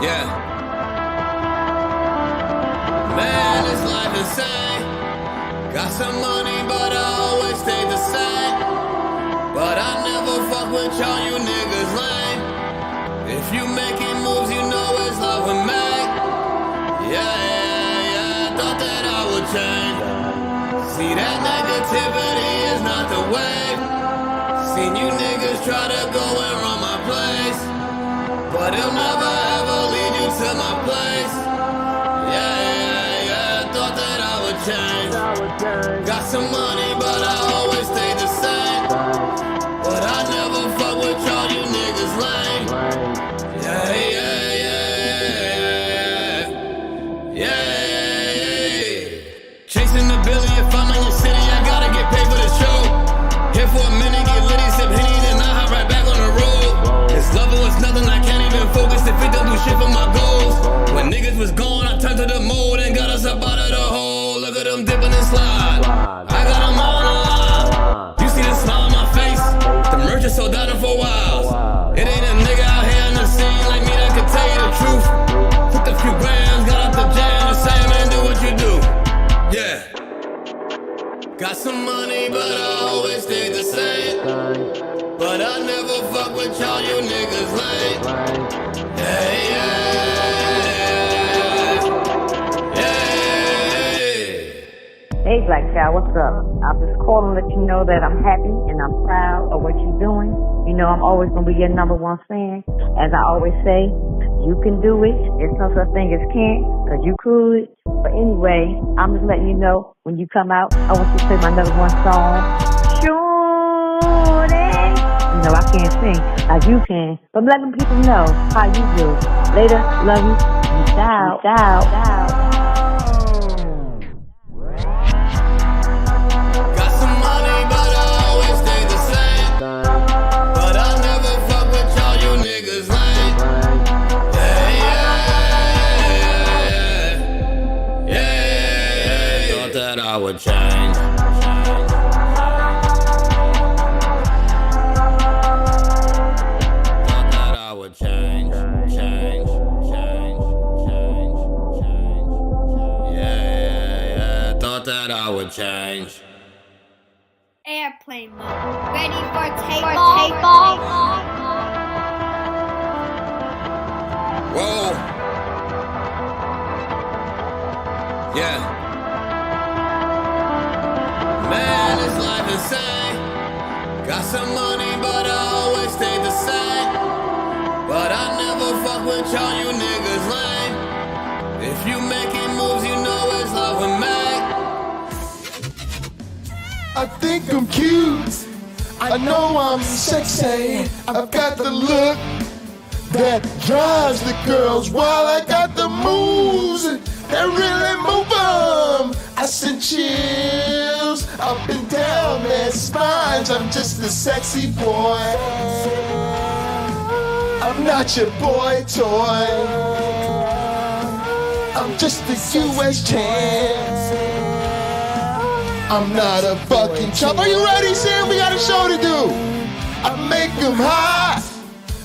Yeah. Man, this life insane. Got some money, but I always stay the same. But I never fuck with y'all, you niggas lame. If you making moves, you know it's love we make. Yeah, thought that I would change. See, that negativity is not the way. Seen you niggas try to go and run my place, but it'll never ever lead you to my place. Yeah, thought that I would change. Got some money, but I always stay the same. But I never fuck with y'all, you niggas lame. Chasing the billy, if I'm in your city, I gotta get paid for the show. Here for a minute, get litty, sip Henny, then I hop right back on the road. This love was nothing, I can't even focus if it don't do shit for my goals. When niggas was gone, I turned to the mold and got us up out of the hole. Look at them dipping and slide. I got them all alive. You see the smile on my face? The merch is sold out for a while. It ain't a nigga out here in the scene like me that could tell you the truth. Took a few grams, got out the jam, the same man, do what you do. Yeah. Got some money, but I always stay the same. But I never fuck with y'all, you niggas lame. Hey Black Child, what's up? I'm just calling to let you know that I'm happy and I'm proud of what you're doing. You know I'm always going to be your number one fan. As I always say, you can do it. There's no such thing as can't, because you could. But anyway, I'm just letting you know, when you come out, I want you to play my number one song, Shorty. You know I can't sing like you can, but I'm letting people know how you do. Later, love you. Peace out. I would change. Thought that I would change. Yeah. Thought that I would change. Airplane mode. Ready for takeoff. Whoa. Yeah. Man, this life insane. Got some money, but I always stay the same. But I never fuck with y'all, you niggas lame. If you making moves, you know it's love we make. I think I'm cute. I know I'm sexy. I've got the look that drives the girls, while I got the moves that really move them. I send chills up and down their spines. I'm just a sexy boy. I'm not your boy toy. I'm just the US champ. I'm not a fucking chump. Are you ready, Sam? We got a show to do. I make them hot.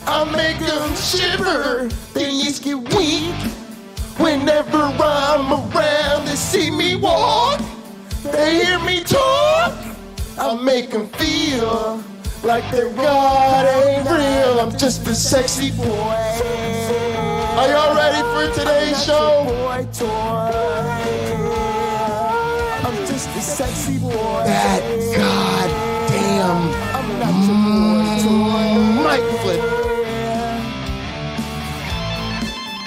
I make them shiver. Their knees get weak whenever I'm around. They see me walk, they hear me talk. I make them feel like their God ain't real. I'm just a sexy boy. Are y'all ready for today's show? I'm just a sexy boy. That goddamn mic flip.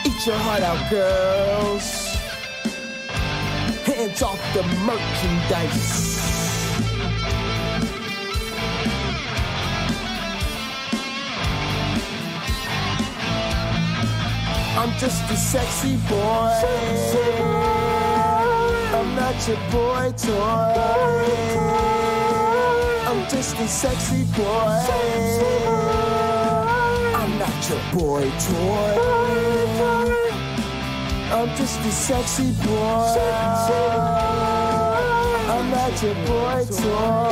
Eat your heart out, girls. Hands off the merchandise. I'm just a sexy boy. I'm not your boy toy. I'm just a sexy boy. I'm not your boy toy. I'm just a sexy boy. I'm not your boy toy.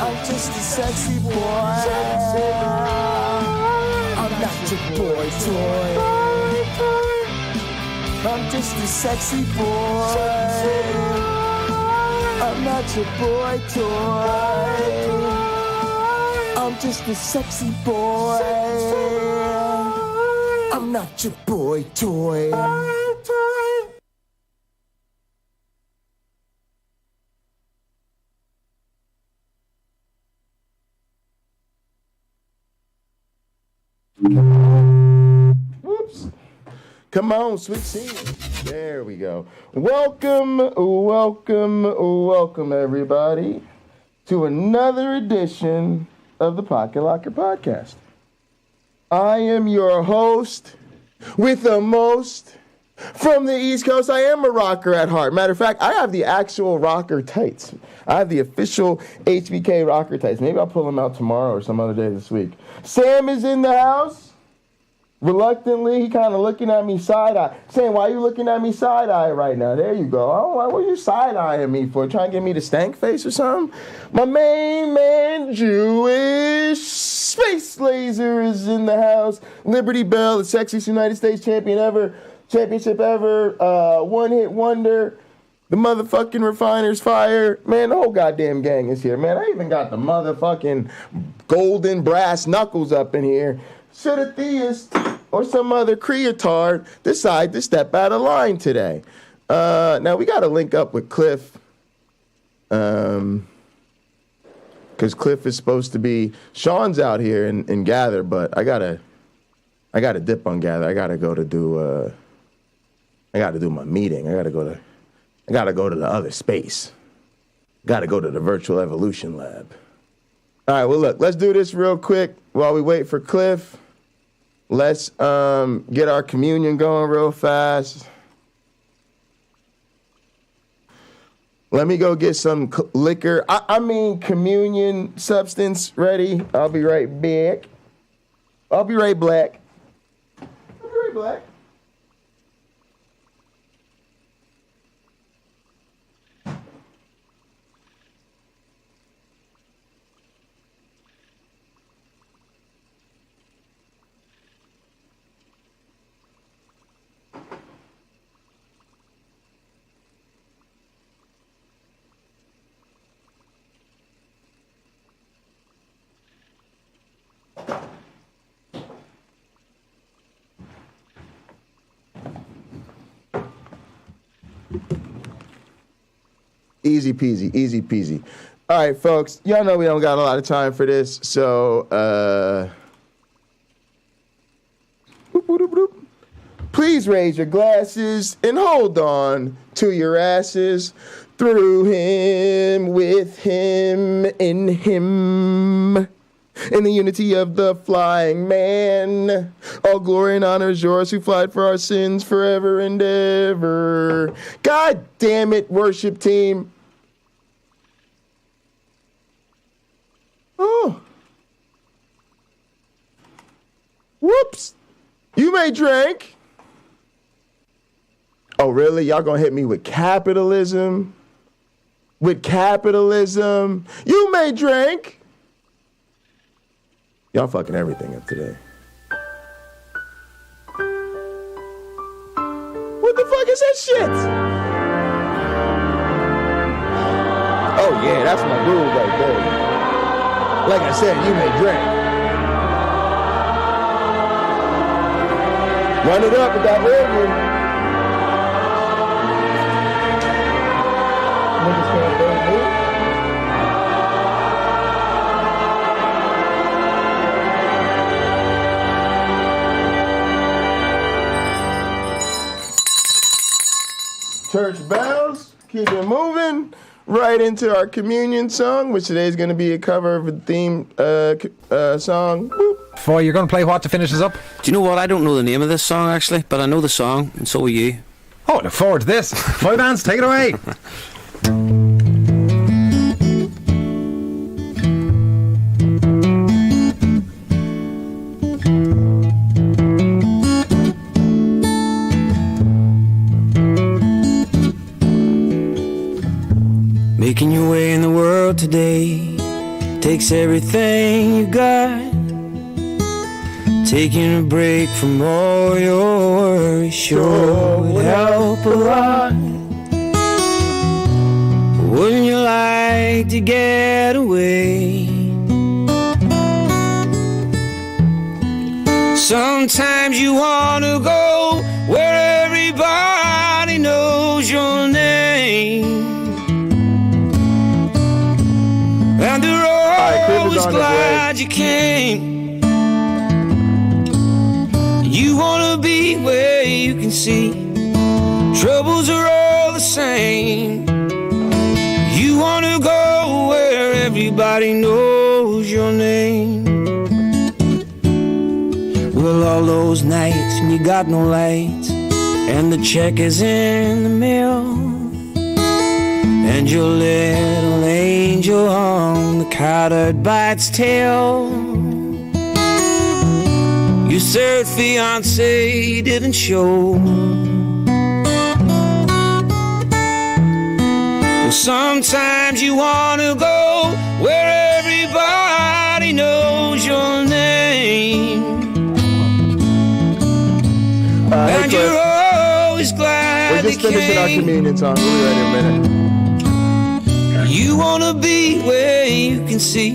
I'm just a sexy boy. I'm not your boy toy. I'm just a sexy boy. I'm not your boy toy. I'm just a sexy boy. I'm not your boy toy. Whoops. Come on, sweet scene. There we go. Welcome, everybody, to another edition of the Pocket Locker Podcast. I am your host with the most from the East Coast. I am a rocker at heart. Matter of fact, I have the actual rocker tights. I have the official HBK rocker tights. Maybe I'll pull them out tomorrow or some other day this week. Sam is in the house. Reluctantly, he kind of looking at me side-eye. Saying, why are you looking at me side-eye right now? There you go. I don't know, what are you side-eyeing me for? Trying to get me to stank face or something? My main man, Jewish Space Laser, is in the house. Liberty Bell, the sexiest United States championship ever. One-hit wonder. The motherfucking Refiner's Fire. Man, the whole goddamn gang is here, man. I even got the motherfucking golden brass knuckles up in here. Should a theist or some other creatard decide to step out of line today? Now, we got to link up with Cliff. Because Cliff is supposed to be... Sean's out here in Gather, but I gotta dip on Gather. I gotta go to do... I gotta do my meeting. I gotta go to the other space. Gotta go to the Virtual Evolution Lab. All right, well, look, let's do this real quick while we wait for Cliff. Let's get our communion going real fast. Let me go get some liquor. I mean communion substance ready. I'll be right back. I'll be right black. Easy peasy, easy peasy. All right, folks, y'all know we don't got a lot of time for this, so please raise your glasses and hold on to your asses. Through him, with him, in him, in the unity of the flying man. All glory and honor is yours who flied for our sins forever and ever. God damn it, worship team. Oh. Whoops. You may drink. Oh, really? Y'all gonna hit me with capitalism? With capitalism? You may drink. Y'all fucking everything up today. What the fuck is that shit? Oh yeah, that's my groove right there. Like I said, you may drink. Run it up with that organ. Niggas can't burn me. Church bells, keep it moving. Right into our communion song, which today is going to be a cover of a theme song. Foy, you're going to play what to finish us up? Do you know what? I don't know the name of this song, actually, but I know the song, and so will you. Oh, I look forward to this. Foy Bands, take it away. Making your way in the world today takes everything you got. Taking a break from all your worries sure would help a lot. Wouldn't you like to get away? Sometimes you want to go where everybody knows your name, and they're always glad you came. You want to be where you can see troubles are all the same. You want to go where everybody knows your name. Well, all those nights when you got no lights and the check is in the mail, and your little angel on the countered by its tail. Your third fiancé didn't show. Well, sometimes you want to go where everybody knows your name, and you're always glad we're just finishing our communion song. We'll be ready in a minute. You want to be where you can see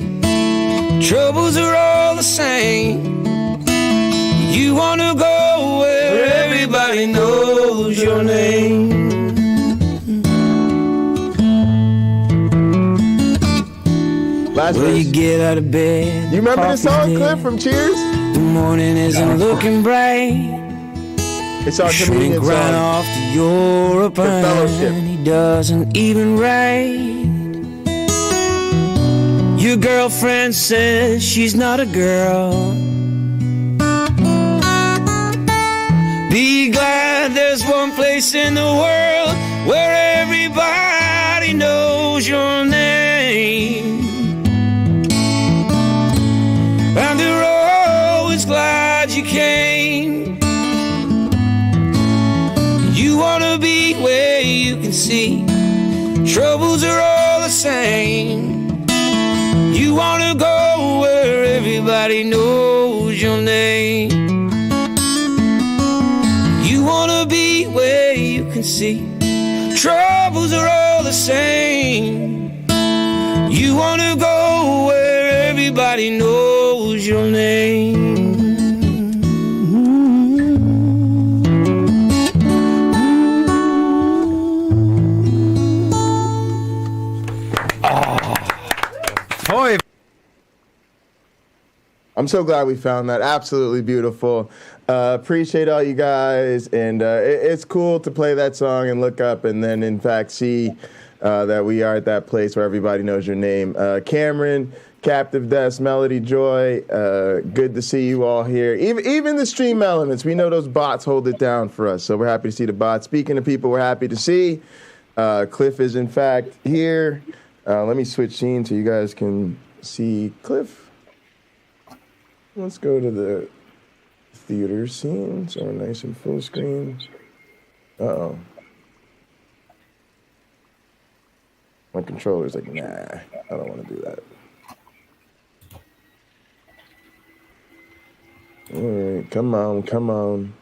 troubles are all the same. You want to go where everybody knows your name. Last Well, verse. you get out of bed. You remember the song, coffee's Cliff, dead. from Cheers? The morning isn't looking bright. It's our Shrink communion right song. off to Europe, fellowship. and he doesn't even write. Your girlfriend says she's not a girl. Be glad there's one place in the world where everybody knows your name, and they're always glad you came. You want to be where you can see troubles are all the same. You want to go where everybody knows your name. You want to be where you can see troubles are all the same. You want to go where everybody knows your name. Five. I'm so glad we found that. Absolutely beautiful. Appreciate all you guys. And it's cool to play that song and look up and then, in fact, see that we are at that place where everybody knows your name. Cameron, Captive Death, Melody Joy, good to see you all here. Even the stream elements, we know those bots hold it down for us. So we're happy to see the bots. Speaking of people we're happy to see, Cliff is, in fact, here. Let me switch scenes so you guys can see Cliff. Let's go to the theater scene, so we're nice and full screen. Uh-oh. My controller's like, nah, I don't want to do that. All right, come on.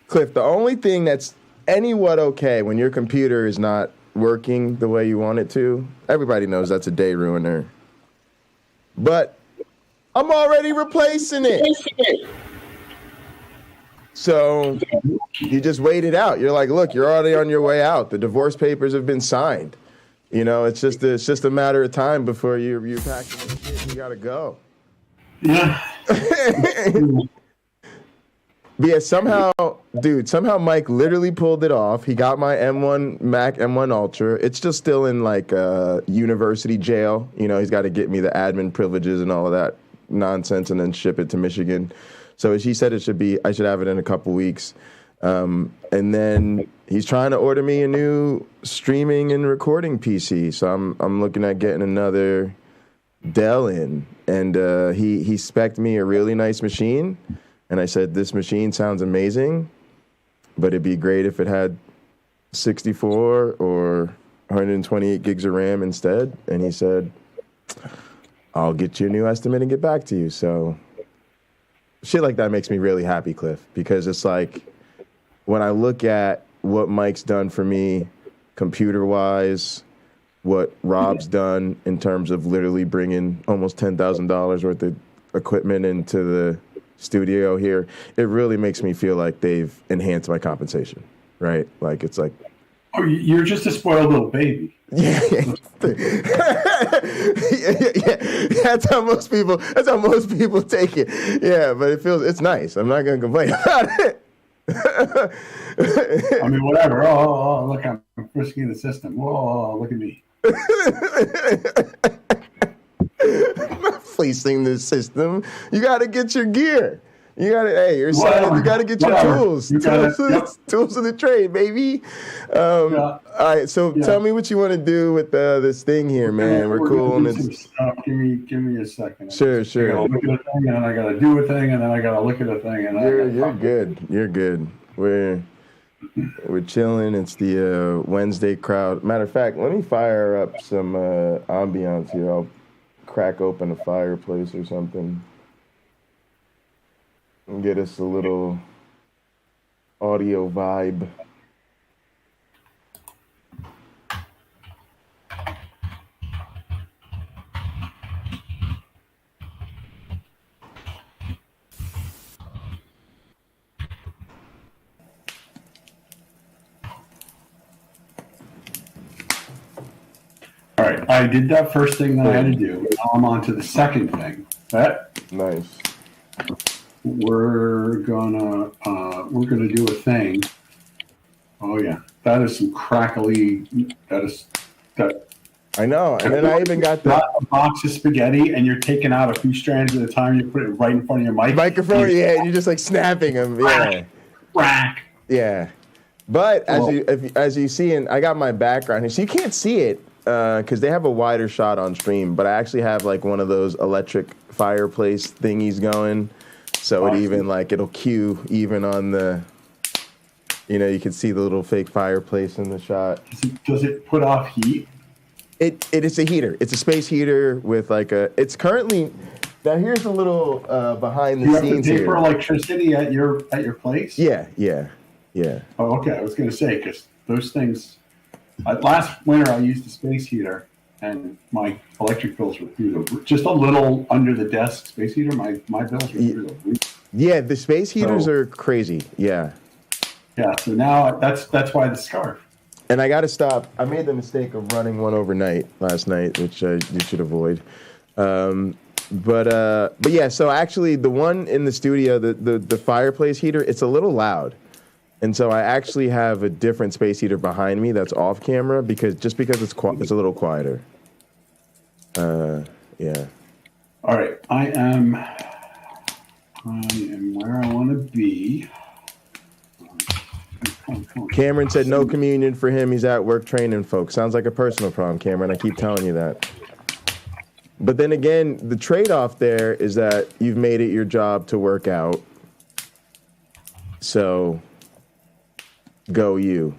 Cliff, the only thing that's anywhat okay when your computer is not working the way you want it to, everybody knows that's a day ruiner. But I'm already replacing it. So you just wait it out. You're like, look, you're already on your way out. The divorce papers have been signed. You know, it's just a matter of time before you're packing your shit and you gotta go. Yeah. But yeah, somehow Mike literally pulled it off. He got my M1 Mac M1 Ultra. It's just still in like university jail. You know, he's got to get me the admin privileges and all of that nonsense and then ship it to Michigan. So as he said, I should have it in a couple weeks. And then he's trying to order me a new streaming and recording PC. So I'm looking at getting another Dell in. And he spec'd me a really nice machine. And I said, this machine sounds amazing, but it'd be great if it had 64 or 128 gigs of RAM instead. And he said, I'll get you a new estimate and get back to you. So shit like that makes me really happy, Cliff, because it's like when I look at what Mike's done for me computer-wise, what Rob's done in terms of literally bringing almost $10,000 worth of equipment into the studio here, it really makes me feel like they've enhanced my compensation, right? Like, it's like... Oh, you're just a spoiled little baby. Yeah. Yeah. That's how most people take it. Yeah, but it's nice. I'm not going to complain about it. I mean, whatever. Oh, look, I'm frisking the system. Whoa, look at me. I'm not fleecing the system. You got to get your gear. You got to, hey, you're saying you got to get your tools. Tools of the trade, baby. All right, so tell me what you want to do with this thing here, man. We're cool. And it's... Give me a second. Sure. I gotta look at a thing, and then I got to do a thing, and then I got to look at a thing. And You're good. You're good. We're chilling. It's the Wednesday crowd. Matter of fact, let me fire up some ambiance here. I'll crack open a fireplace or something and get us a little audio vibe. All right, I did that first thing that I had to do. Now I'm on to the second thing. Nice. We're gonna do a thing. Oh yeah, that is some crackly. That. I know, and then I even got a box of spaghetti, and you're taking out a few strands at a time. You put it right in front of your microphone. Yeah, and you're just like snapping them. Yeah. Crack. Yeah, but as you see, and I got my background here, so you can't see it. Because they have a wider shot on stream, but I actually have like one of those electric fireplace thingies going, so it even like it'll cue even on the, you can see the little fake fireplace in the shot. Does it put off heat? It is a heater. It's a space heater with like it's currently. Now here's a little behind the scenes here. Do you have to pay for electricity at your place? Yeah. Oh, okay. I was gonna say because those things. Last winter, I used a space heater, and my electric bills were through the just a little under the desk space heater. My bills were through the roof. Yeah, the space heaters are crazy. Yeah. Yeah. So now that's why the scarf. And I got to stop. I made the mistake of running one overnight last night, which you should avoid. But yeah. So actually, the one in the studio, the fireplace heater, it's a little loud. And so I actually have a different space heater behind me that's off camera because it's a little quieter. Yeah. All right, I am where I want to be. Cameron said no communion for him. He's at work training folks. Sounds like a personal problem, Cameron. I keep telling you that. But then again, the trade-off there is that you've made it your job to work out. So... go you.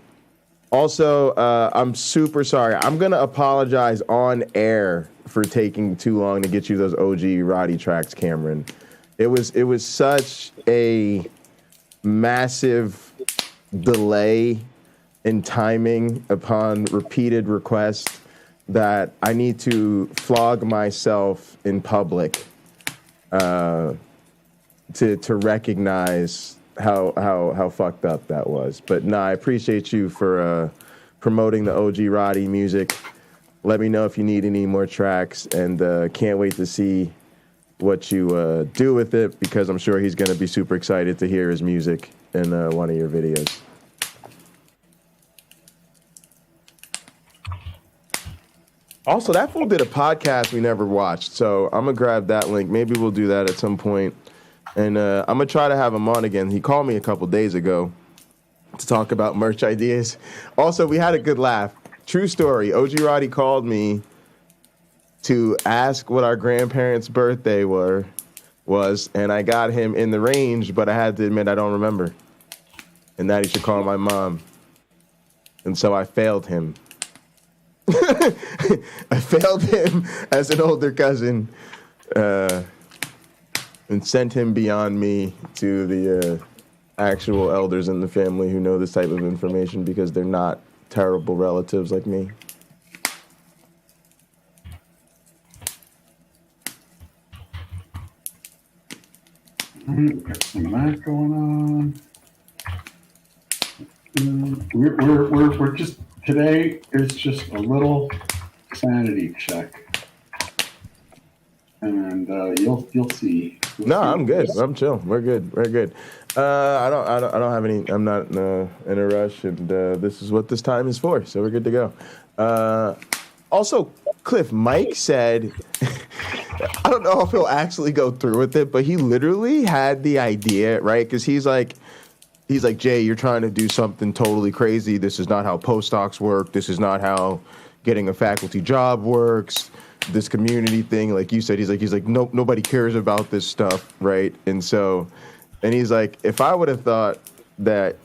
Also, I'm super sorry. I'm going to apologize on air for taking too long to get you those OG Roddy tracks, Cameron. It was such a massive delay in timing upon repeated requests that I need to flog myself in public to recognize how fucked up that was. But no, I appreciate you for promoting the OG Roddy music. Let me know if you need any more tracks, and can't wait to see what you do with it, because I'm sure he's going to be super excited to hear his music in one of your videos. Also, that fool did a podcast we never watched, so I'm going to grab that link. Maybe we'll do that at some point. And I'm going to try to have him on again. He called me a couple days ago to talk about merch ideas. Also, we had a good laugh. True story. OG Roddy called me to ask what our grandparents' birthday was, and I got him in the range, but I had to admit I don't remember. And that he should call my mom. And so I failed him. I failed him as an older cousin, and sent him beyond me to the actual elders in the family who know this type of information because they're not terrible relatives like me. We've got some of that going on. We're just, today is just a little sanity check. And you'll see. No, I'm good. I'm chill. We're good. We're good. I don't have any. I'm not in a rush, and this is what this time is for. So we're good to go. Also, Cliff, Mike said, I don't know if he'll actually go through with it, but he literally had the idea, right? Because he's like, Jay, you're trying to do something totally crazy. This is not how postdocs work. This is not how getting a faculty job works. This community thing, like you said, he's like, no, nobody cares about this stuff, right? And he's like, if I would have thought that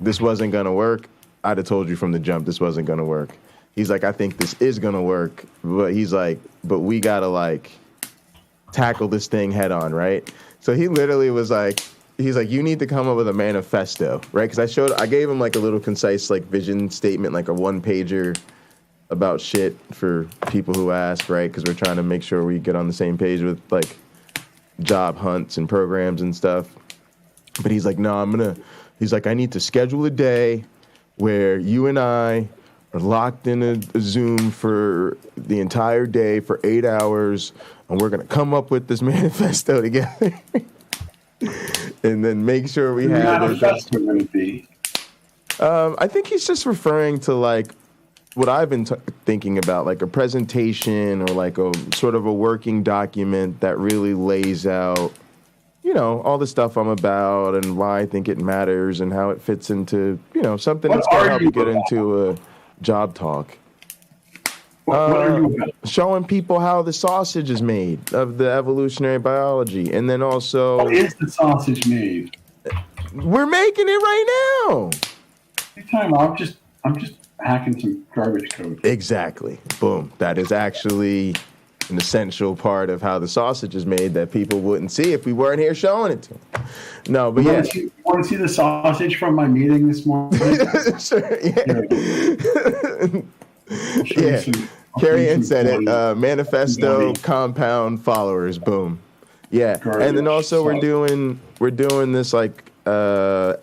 this wasn't gonna work, I'd have told you from the jump this wasn't gonna work. He's like, I think this is gonna work, but he's like, but we gotta like tackle this thing head on, right? So he literally was like, he's like, you need to come up with a manifesto, right? Because I gave him like a little concise like vision statement, like a 1-pager about shit for people who ask, right? Because we're trying to make sure we get on the same page with like job hunts and programs and stuff. But he's like, no, he's like, I need to schedule a day where you and I are locked in a Zoom for the entire day for 8 hours, and we're going to come up with this manifesto together. And then make sure we have manifesto going to be. I think he's just referring to like what I've been thinking about, like a presentation or like a sort of a working document that really lays out, you know, all the stuff I'm about and why I think it matters and how it fits into, you know, something that's going to help you get into a job talk. What are you about? Showing people how the sausage is made of the evolutionary biology. And then also, How is the sausage made? we're making it right now. Anytime, I'm just hacking some garbage code. Exactly. Boom. That is actually an essential part of how the sausage is made that people wouldn't see if we weren't here showing it to them. No, but yeah. You want to see the sausage from my meeting this morning? Sure, yeah. Carrie Ann said it. Manifesto, compound, followers. Boom. Yeah. Garbage. And then also we're doing this like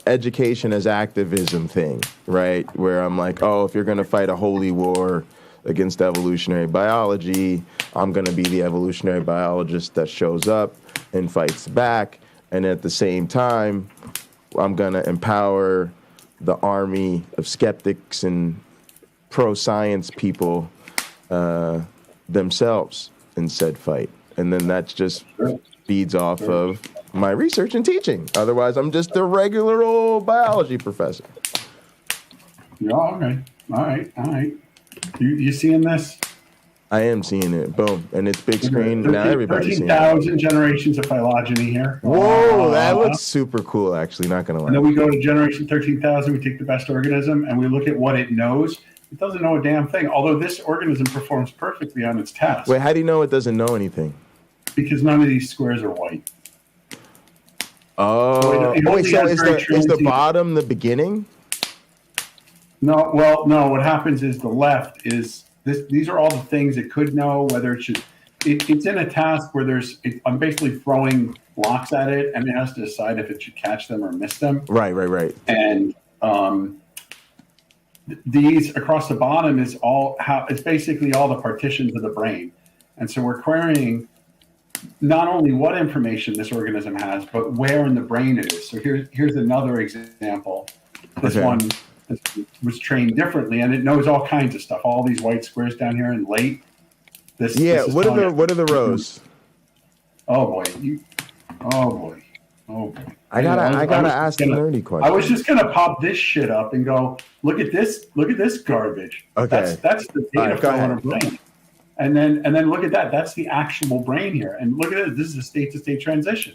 education as activism thing, right? Where I'm like, oh, if you're going to fight a holy war against evolutionary biology, I'm going to be the evolutionary biologist that shows up and fights back. And at the same time, I'm going to empower the army of skeptics and pro-science people themselves in said fight. And then that just feeds off of my research and teaching. Otherwise, I'm just a regular old biology professor. Yeah, okay. All right. You seeing this? I am seeing it. Boom. And it's big screen. Now everybody's seeing it. 13,000 generations of phylogeny here. Whoa, that looks super cool, actually. Not going to lie. And then we go to generation 13,000. We take the best organism and we look at what it knows. It doesn't know a damn thing, although this organism performs perfectly on its test. Wait, how do you know it doesn't know anything? Because none of these squares are white. Oh, wait, so is the bottom the beginning? No, well, no. What happens is the left is this. These are all the things it could know. Whether it should, it's in a task where I'm basically throwing blocks at it, and it has to decide if it should catch them or miss them. Right. And these across the bottom is it's basically all the partitions of the brain, and so we're querying not only what information this organism has, but where in the brain it is. So here's another example. This one was trained differently, and it knows all kinds of stuff. All these white squares down here in late. What are the rows? Oh boy. I gotta ask the nerdy question. I was just gonna pop this shit up and go, look at this garbage. Okay. That's the data flow in a brain. And then look at that. That's the actual brain here. And look at it. This is a state-to-state transition.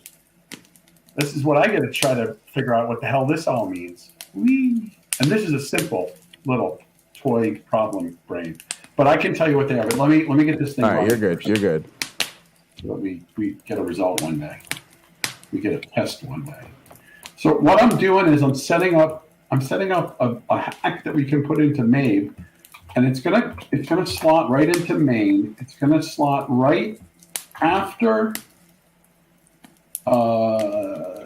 This is what I get to try to figure out what the hell this all means. Whee! And this is a simple little toy problem brain. But I can tell you what they are. But let me get this thing. All right, running you're good. first. You're good. We get a result one day. We get a test one day. So what I'm doing is I'm setting up a hack that we can put into MABE, and it's gonna slot right into main. It's gonna slot right after why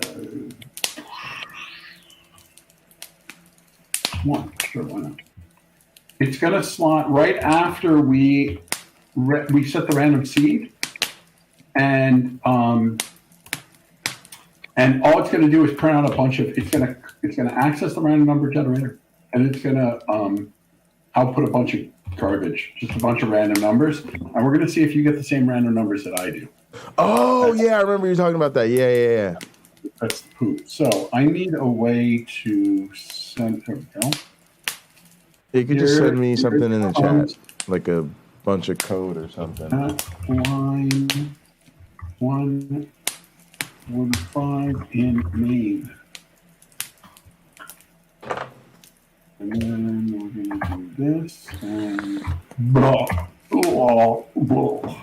not? It's gonna slot right after we set the random seed, and all it's going to do is print out a bunch of. It's going to access the random number generator, and it's going to output a bunch of garbage, just a bunch of random numbers, and we're going to see if you get the same random numbers that I do. Oh yeah, I remember you talking about that. Yeah. That's the poop. So I need a way to send. There we go. You could just send me something in the chat, like a bunch of code or something. Line 145 in main. And then we're going to do this and blah, blah, blah.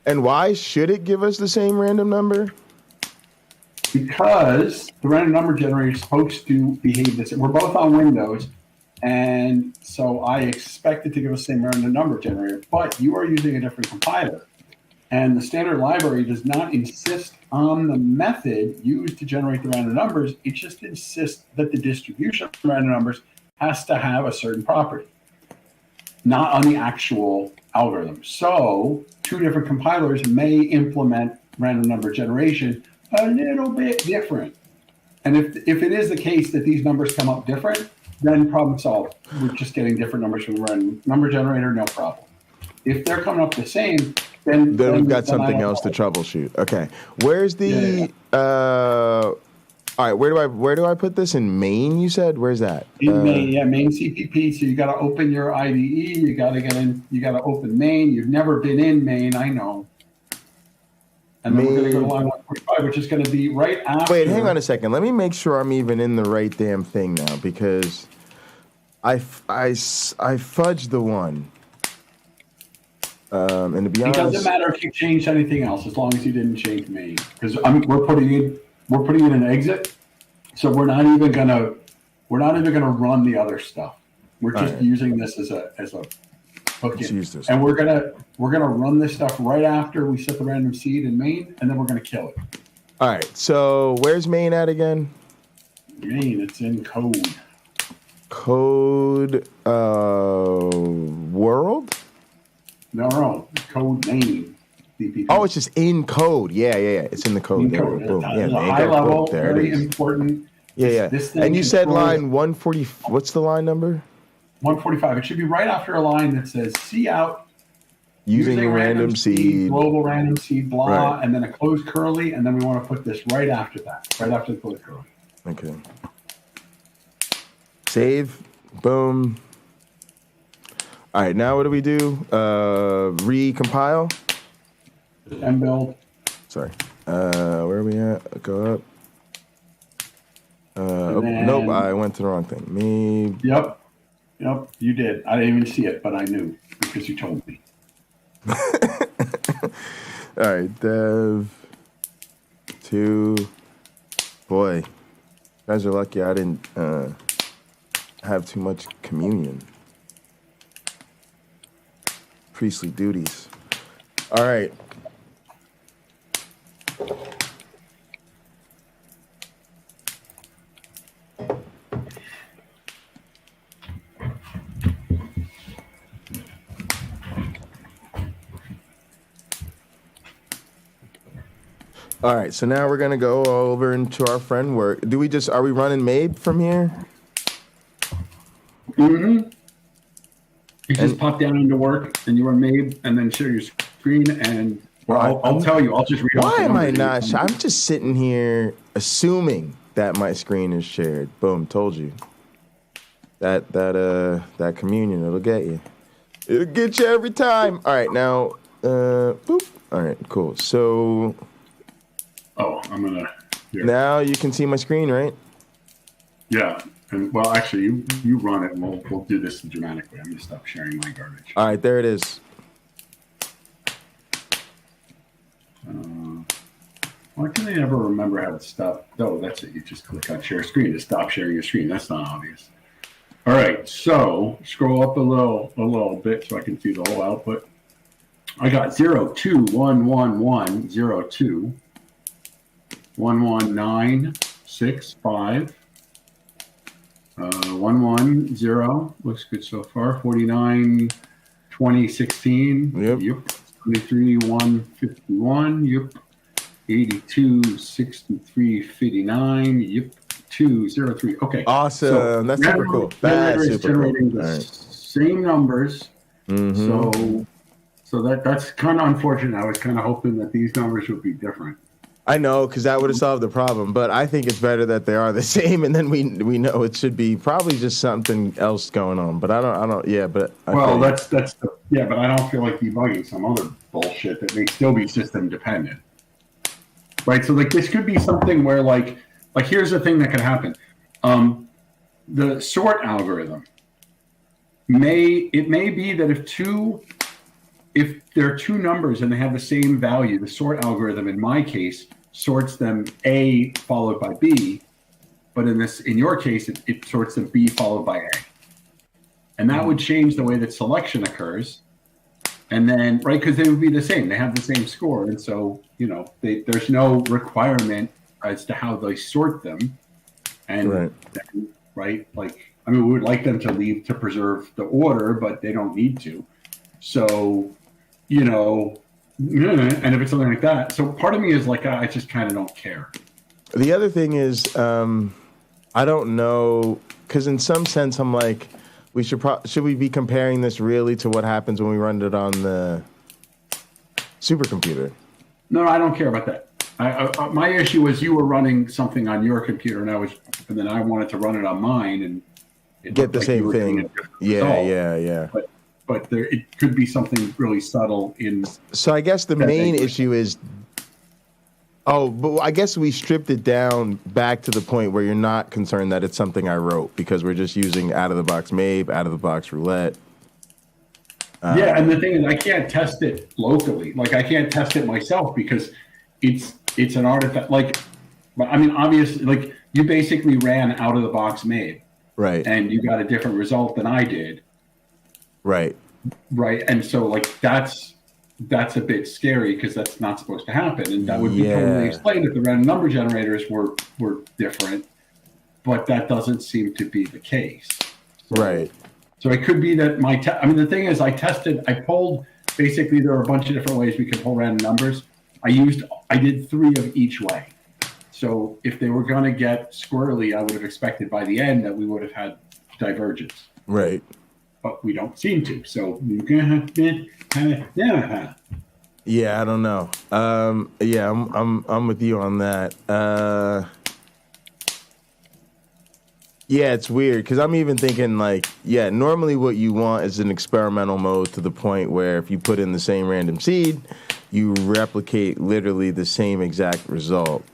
And why should it give us the same random number? Because the random number generator is supposed to behave this. We're both on Windows, and so I expect it to give us the same random number generator, but you are using a different compiler. And the standard library does not insist on the method used to generate the random numbers. It just insists that the distribution of random numbers has to have a certain property, not on the actual algorithm. So two different compilers may implement random number generation a little bit different. And if it is the case that these numbers come up different, then problem solved. We're just getting different numbers from the random number generator, no problem. If they're coming up the same, then we've got something else to troubleshoot. Okay, where's the? All right, where do I put this in main? You said where's that? In main, main CPP. So you got to open your IDE. You got to get in. You got to open main. You've never been in main, I know. And then we're going to go to line 145, which is going to be right after. Wait, hang on a second. Let me make sure I'm even in the right damn thing now, because I fudged the one. And to be honest, it doesn't matter if you changed anything else, as long as you didn't change main, because we're putting in an exit, so we're not even gonna run the other stuff. We're just using this as a hook in. And we're gonna run this stuff right after we set the random seed in main, and then we're gonna kill it. All right. So where's main at again? Main, it's in code. Code world. No, code main. CPP. Oh, it's just in code. Yeah. It's in the code. There, boom. Yeah, high level, very important. Yeah. And you said line 140. What's the line number? 145. It should be right after a line that says "see out" using random seed, global random seed, blah, and then a closed curly, and then we want to put this right after that, right after the closed curly. Okay. Save. Boom. All right, now what do we do? Recompile. And build. Sorry. Where are we at? Go up. Nope, I went to the wrong thing. MABE. Yep, you did. I didn't even see it, but I knew because you told me. All right, dev 2. Boy, you guys are lucky I didn't have too much communion. Priestly duties. All right. All right, so now we're gonna go over into our friend work. Are we running MABE from here? Mm-hmm. You just pop down into work and you are MABE, and then share your screen, and I'll tell you. I'll just read. Why am I not? I'm just sitting here assuming that my screen is shared. Boom, told you. That communion, it'll get you. It'll get you every time. All right, now, boop. All right, cool. So. Oh, I'm gonna. Here. Now you can see my screen, right? Yeah. And well, actually, you run it, and we'll do this dramatically. I'm gonna stop sharing my garbage. All right, there it is. Why can I never remember how to stop? Oh, that's it. You just click on share screen to stop sharing your screen. That's not obvious. All right, so scroll up a little bit so I can see the whole output. I got 0, 2, 1, 1, 1, 0, 2, 1, 1, 9, 6, 5, 1, 1, 0. Looks good so far. 49, 20, 16. Yep. 23, 1, 51. Yep. 82, 63, 59. Yep. 2, 0, 3. Okay. Awesome. So that's super cool. That's super generating cool. The same numbers. Mm-hmm. So that's kind of unfortunate. I was kind of hoping that these numbers would be different. I know, because that would have solved the problem. But I think it's better that they are the same, and then we know it should be probably just something else going on. But I don't. Yeah, but but I don't feel like debugging some other bullshit that may still be system dependent, right? So like this could be something where like here's the thing that could happen. The sort algorithm may be that if there are two numbers and they have the same value, the sort algorithm in my case sorts them A followed by B, but in your case it sorts them B followed by A, and that would change the way that selection occurs. And then because they would be the same, they have the same score, and so there's no requirement as to how they sort them, and we would like them to preserve the order, but they don't need to. So, and if it's something like that, so part of me is like, I just kind of don't care. The other thing is, I don't know, because in some sense, I'm like, should we be comparing this really to what happens when we run it on the supercomputer? No, I don't care about that. My issue was you were running something on your computer, and then I wanted to run it on mine, and get the same thing. Yeah. But it could be something really subtle in. So I guess the main issue is. But I guess we stripped it down back to the point where you're not concerned that it's something I wrote, because we're just using out of the box MABE, out of the box roulette. Yeah, and the thing is, I can't test it locally. Like I can't test it myself because it's an artifact. Obviously, you basically ran out of the box MABE, right? And you got a different result than I did. Right. And so that's a bit scary because that's not supposed to happen. And that would be totally explained if the random number generators were different, but that doesn't seem to be the case. Right. So it could be that the thing is I pulled, basically there are a bunch of different ways we can pull random numbers. I did 3 of each way. So if they were going to get squirrely, I would have expected by the end that we would have had divergence. Right. But we don't seem to. So you're going to have to kind of, Yeah, I don't know. I'm with you on that. Yeah, it's weird because I'm even thinking normally what you want is an experimental mode to the point where if you put in the same random seed, you replicate literally the same exact result,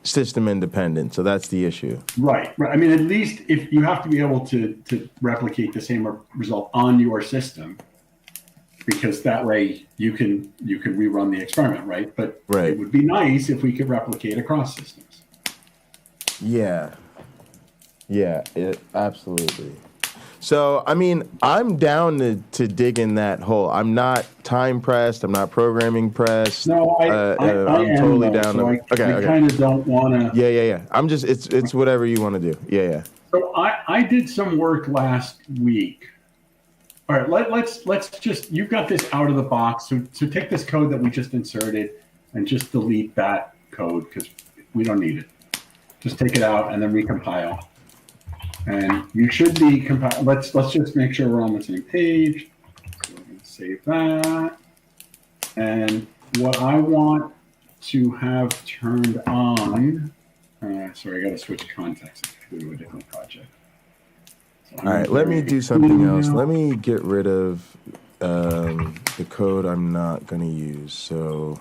system independent. So that's the issue. Right. At least if you have to be able to replicate the same result on your system, because that way you can rerun the experiment, right? But it would be nice if we could replicate across systems. Yeah. Yeah, absolutely. So, I'm down to dig in that hole. I'm not time pressed. I'm not programming pressed. No, I'm totally down. So I kind of don't want to. Yeah. I'm just, it's whatever you want to do. Yeah. So I did some work last week. All right, let's just, you've got this out of the box. So take this code that we just inserted and just delete that code because we don't need it. Just take it out and then recompile. And you should be compiled. Let's just make sure we're on the same page. So we're going to save that. And what I want to have turned on, sorry, I got to switch context. I have to go to a different project. So all right, let me do something else. Let me get rid of the code I'm not going to use. So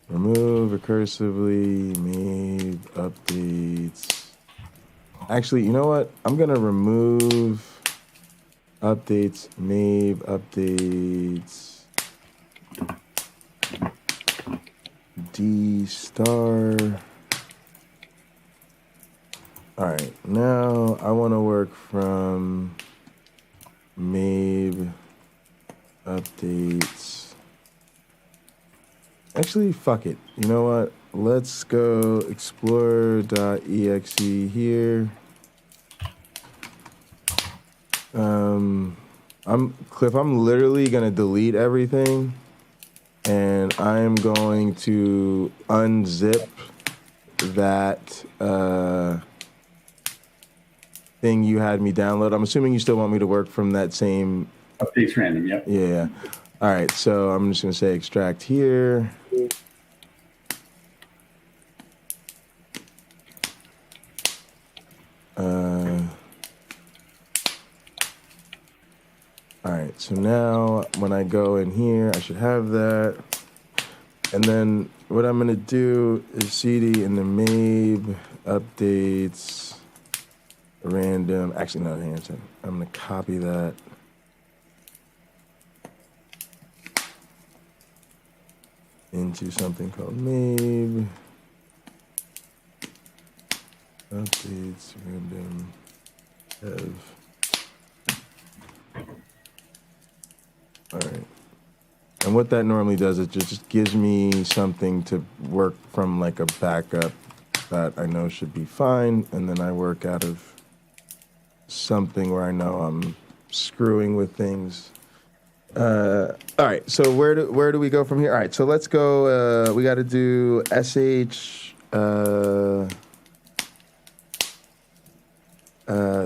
remove recursively, MABE updates. Actually, you know what? I'm going to remove updates, MABE updates, D star. All right, now I want to work from MABE updates. Actually, fuck it. You know what? Let's go explorer.exe here. Cliff, I'm literally gonna delete everything, and I am going to unzip that thing you had me download. I'm assuming you still want me to work from that same Updates random, yep. Yeah. All right, so I'm just gonna say extract here. All right, so now when I go in here, I should have that. And then what I'm gonna do is cd in the MABE updates random. Actually, no, hang on a second. I'm gonna copy that. Into something called MABE updates random dev. All right. And what that normally does is just gives me something to work from, like a backup that I know should be fine, and then I work out of something where I know I'm screwing with things. All right, so where do we go from here? All right, so let's go. We got to do sh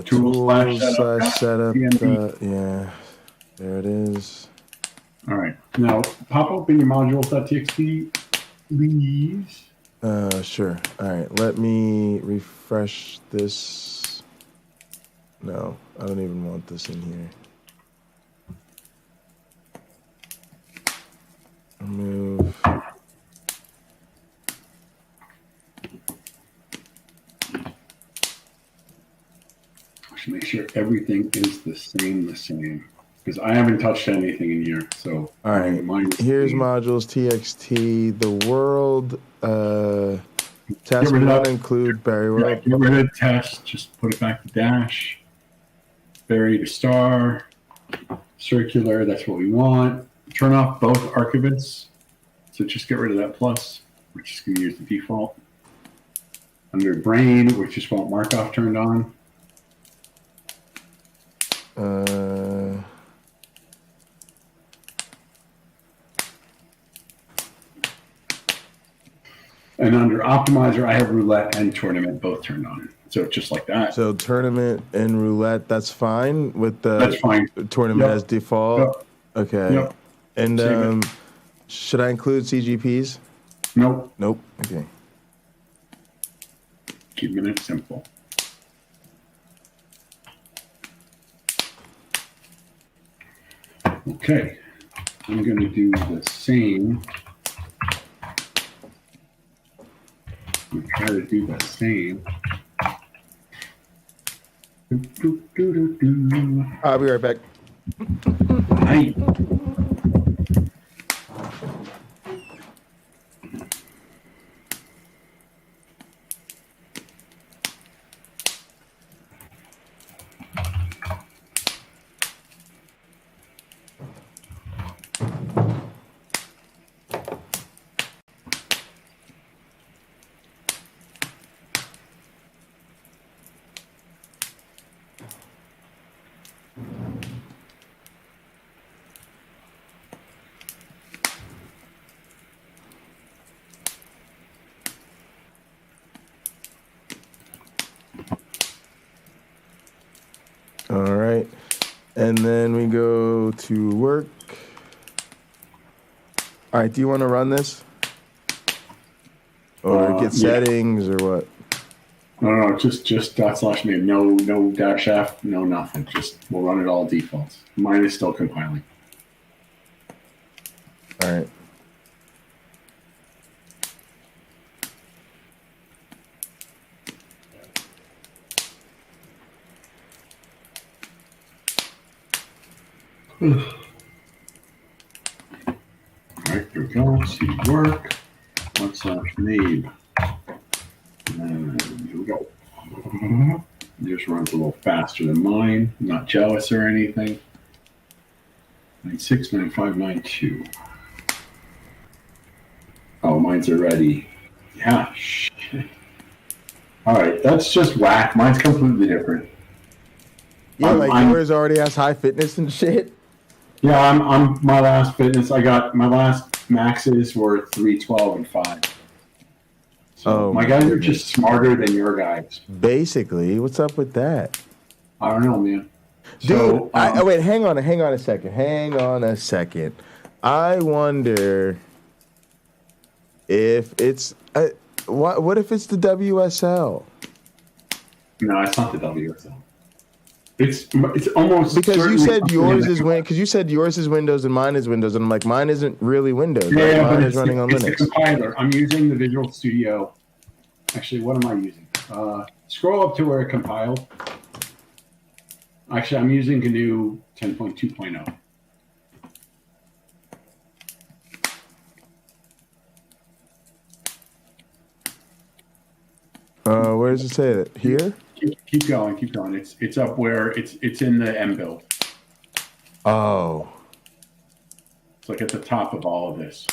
tools/setup. Yeah, there it is. All right, now pop open your modules.txt, please. Sure. All right, let me refresh this. No, I don't even want this in here. Remove. I should make sure everything is the same, because I haven't touched anything in here. So all right, here's modules txt. The world test will not include Barry World. Yeah, get rid of test. Just put it back to dash. Barry to star. Circular. That's what we want. Turn off both archivists. So just get rid of that plus. We're just going to use the default. Under brain, we just want Markov turned on. And under optimizer, I have roulette and tournament both turned on. So just like that. So tournament and roulette, that's fine with the that's fine. Tournament as default. Yep. Okay. Yep. And should I include CGPs? Nope. Nope. Okay. Keeping it simple. Okay. I'm going to do the same. We try to do the same. I'll be right back. Hi. All right. And then we go to work. All right. Do you want to run this? Or get settings or what? No, just /main. No dash F, no nothing. Just we'll run it all defaults. Mine is still compiling. All right. Alright, there we go. See work. What's MABE? Here we go. Yours runs a little faster than mine. I'm not jealous or anything. 969592. Oh, mine's already. Yeah. Shit. All right, that's just whack. Mine's completely different. Yeah, yours already has high fitness and shit. Yeah, I'm my last fitness. I got my last maxes were 312 and 5. So my guys are just smarter than your guys. Basically, what's up with that? I don't know, man. Dude, wait, hang on a second. I wonder if it's what if it's the WSL? No, it's not the WSL. It's almost because you said yours is Windows and mine is Windows, and I'm like, mine isn't really Windows. Yeah, mine but is running on Linux. The compiler. I'm using the Visual Studio. Actually, what am I using? Scroll up to where it compiled. Actually, I'm using GNU 10.2.0. Where does it say it? Here? Keep going. It's up where it's in the M build. Oh. It's like at the top of all of this.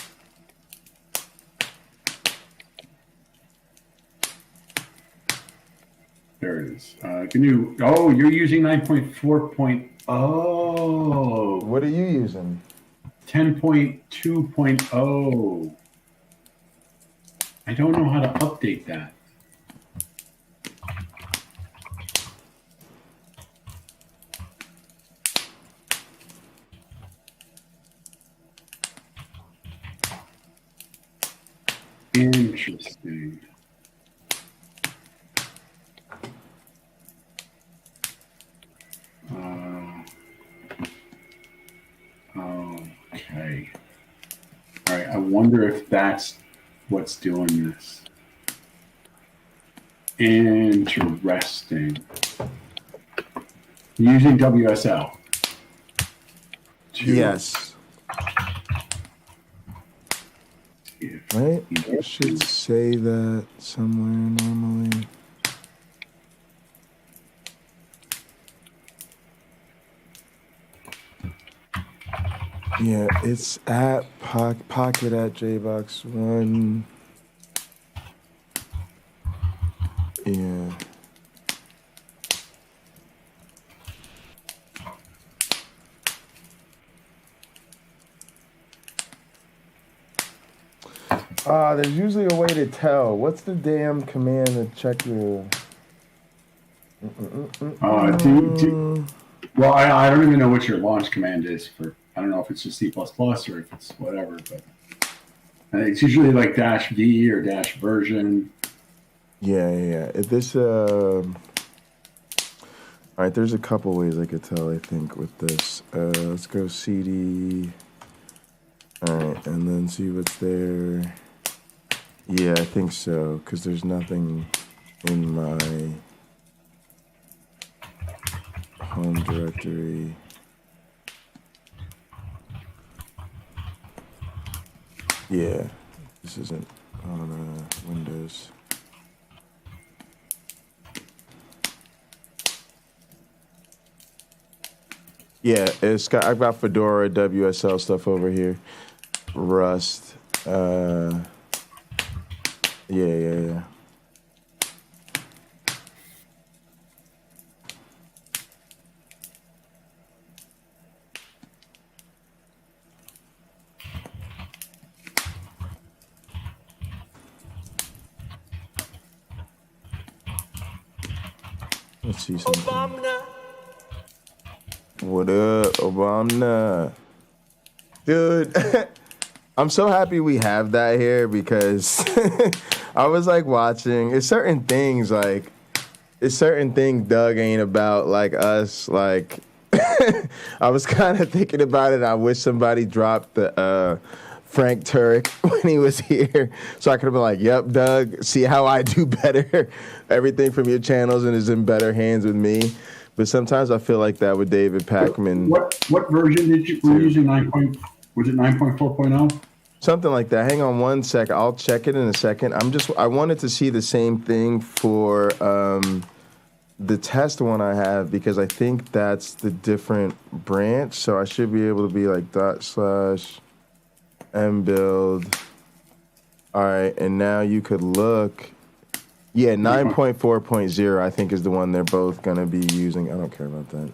There it is. GNU. Oh, you're using 9.4.0. What are you using? 10.2.0. I don't know how to update that. Interesting. Okay. All right. I wonder if that's what's doing this. Interesting. Using WSL. Yes. Right? It should say that somewhere normally. Yeah, it's at Pocket at JBox1. Yeah. There's usually a way to tell. What's the damn command to check your... Well, I don't even know what your launch command is for. I don't know if it's just C++ or if it's whatever, but it's usually like -v or -version. Yeah. This, all right, there's a couple ways I could tell, I think, with this. Let's go CD. All right, and then see what's there. Yeah, I think so, because there's nothing in my home directory. Yeah, this isn't on Windows. Yeah, I've got Fedora, WSL stuff over here, Rust. Yeah. Let's see something. Obama. What up, Obama? Dude, I'm so happy we have that here because I was like watching. It's certain things Doug ain't about like us. Like I was kind of thinking about it. I wish somebody dropped the Frank Turek when he was here, so I could have been like, "Yep, Doug, see how I do better. Everything from your channels and is in better hands with me." But sometimes I feel like that with David Pakman. What version were you using? Was it 9.4.0? Something like that. Hang on one sec. I'll check it in a second. I wanted to see the same thing for the test one I have, because I think that's the different branch. So I should be able to be like /mbuild. All right, and now you could look. Yeah, 9.4.0 I think is the one they're both going to be using. I don't care about that.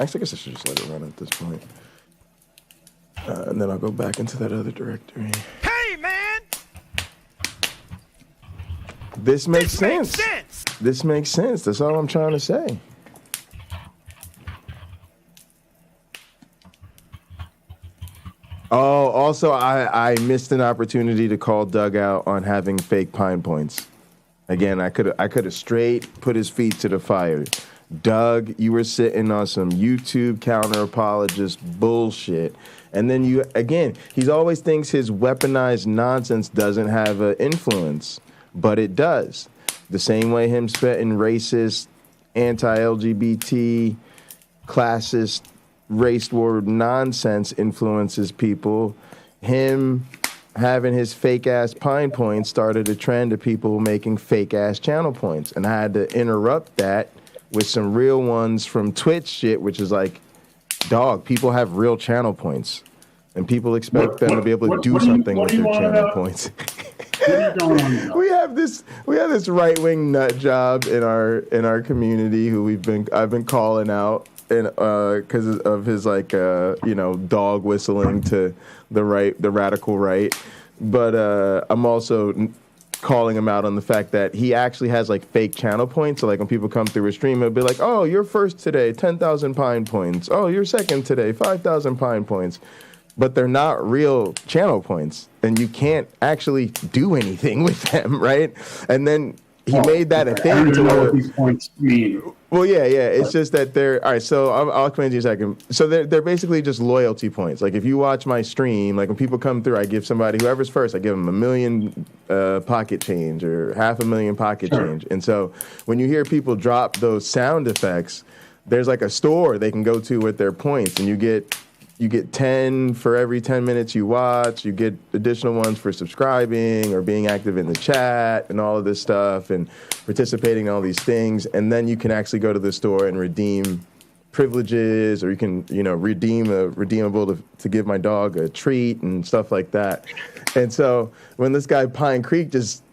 Actually, I guess I should just let it run at this point. And then I'll go back into that other directory. Hey, man! This makes sense. This makes sense. That's all I'm trying to say. Oh, also, I missed an opportunity to call Doug out on having fake pine points. Again, I could have straight put his feet to the fire. Doug, you were sitting on some YouTube counter-apologist bullshit. And then he's always thinks his weaponized nonsense doesn't have an influence, but it does. The same way him spitting racist, anti-LGBT, classist, race war nonsense influences people. Him having his fake-ass pine points started a trend of people making fake-ass channel points. And I had to interrupt that with some real ones from Twitch shit, which is like, dog, people have real channel points. And people expect them to be able to do something with their channel points. We have this right-wing nut job in our community who I've been calling out, and because of his dog whistling to the radical right. But I'm also calling him out on the fact that he actually has like fake channel points. So like when people come through a stream, it'll be like, oh, you're first today, 10,000 pine points. Oh, you're second today, 5,000 pine points. But they're not real channel points, and you can't actually do anything with them, right? And then he made that a thing. I don't even know what these points mean. Well, yeah. It's just that they're all right. So I'll explain to you in a second. So they're basically just loyalty points. Like if you watch my stream, like when people come through, I give somebody, whoever's first, I give them 1 million pocket change or 500,000 pocket change. And so when you hear people drop those sound effects, there's like a store they can go to with their points, and you get 10 for every 10 minutes you watch. You get additional ones for subscribing or being active in the chat and all of this stuff and participating in all these things. And then you can actually go to the store and redeem privileges, or you can, redeem a redeemable to give my dog a treat and stuff like that. And so when this guy PineCreek just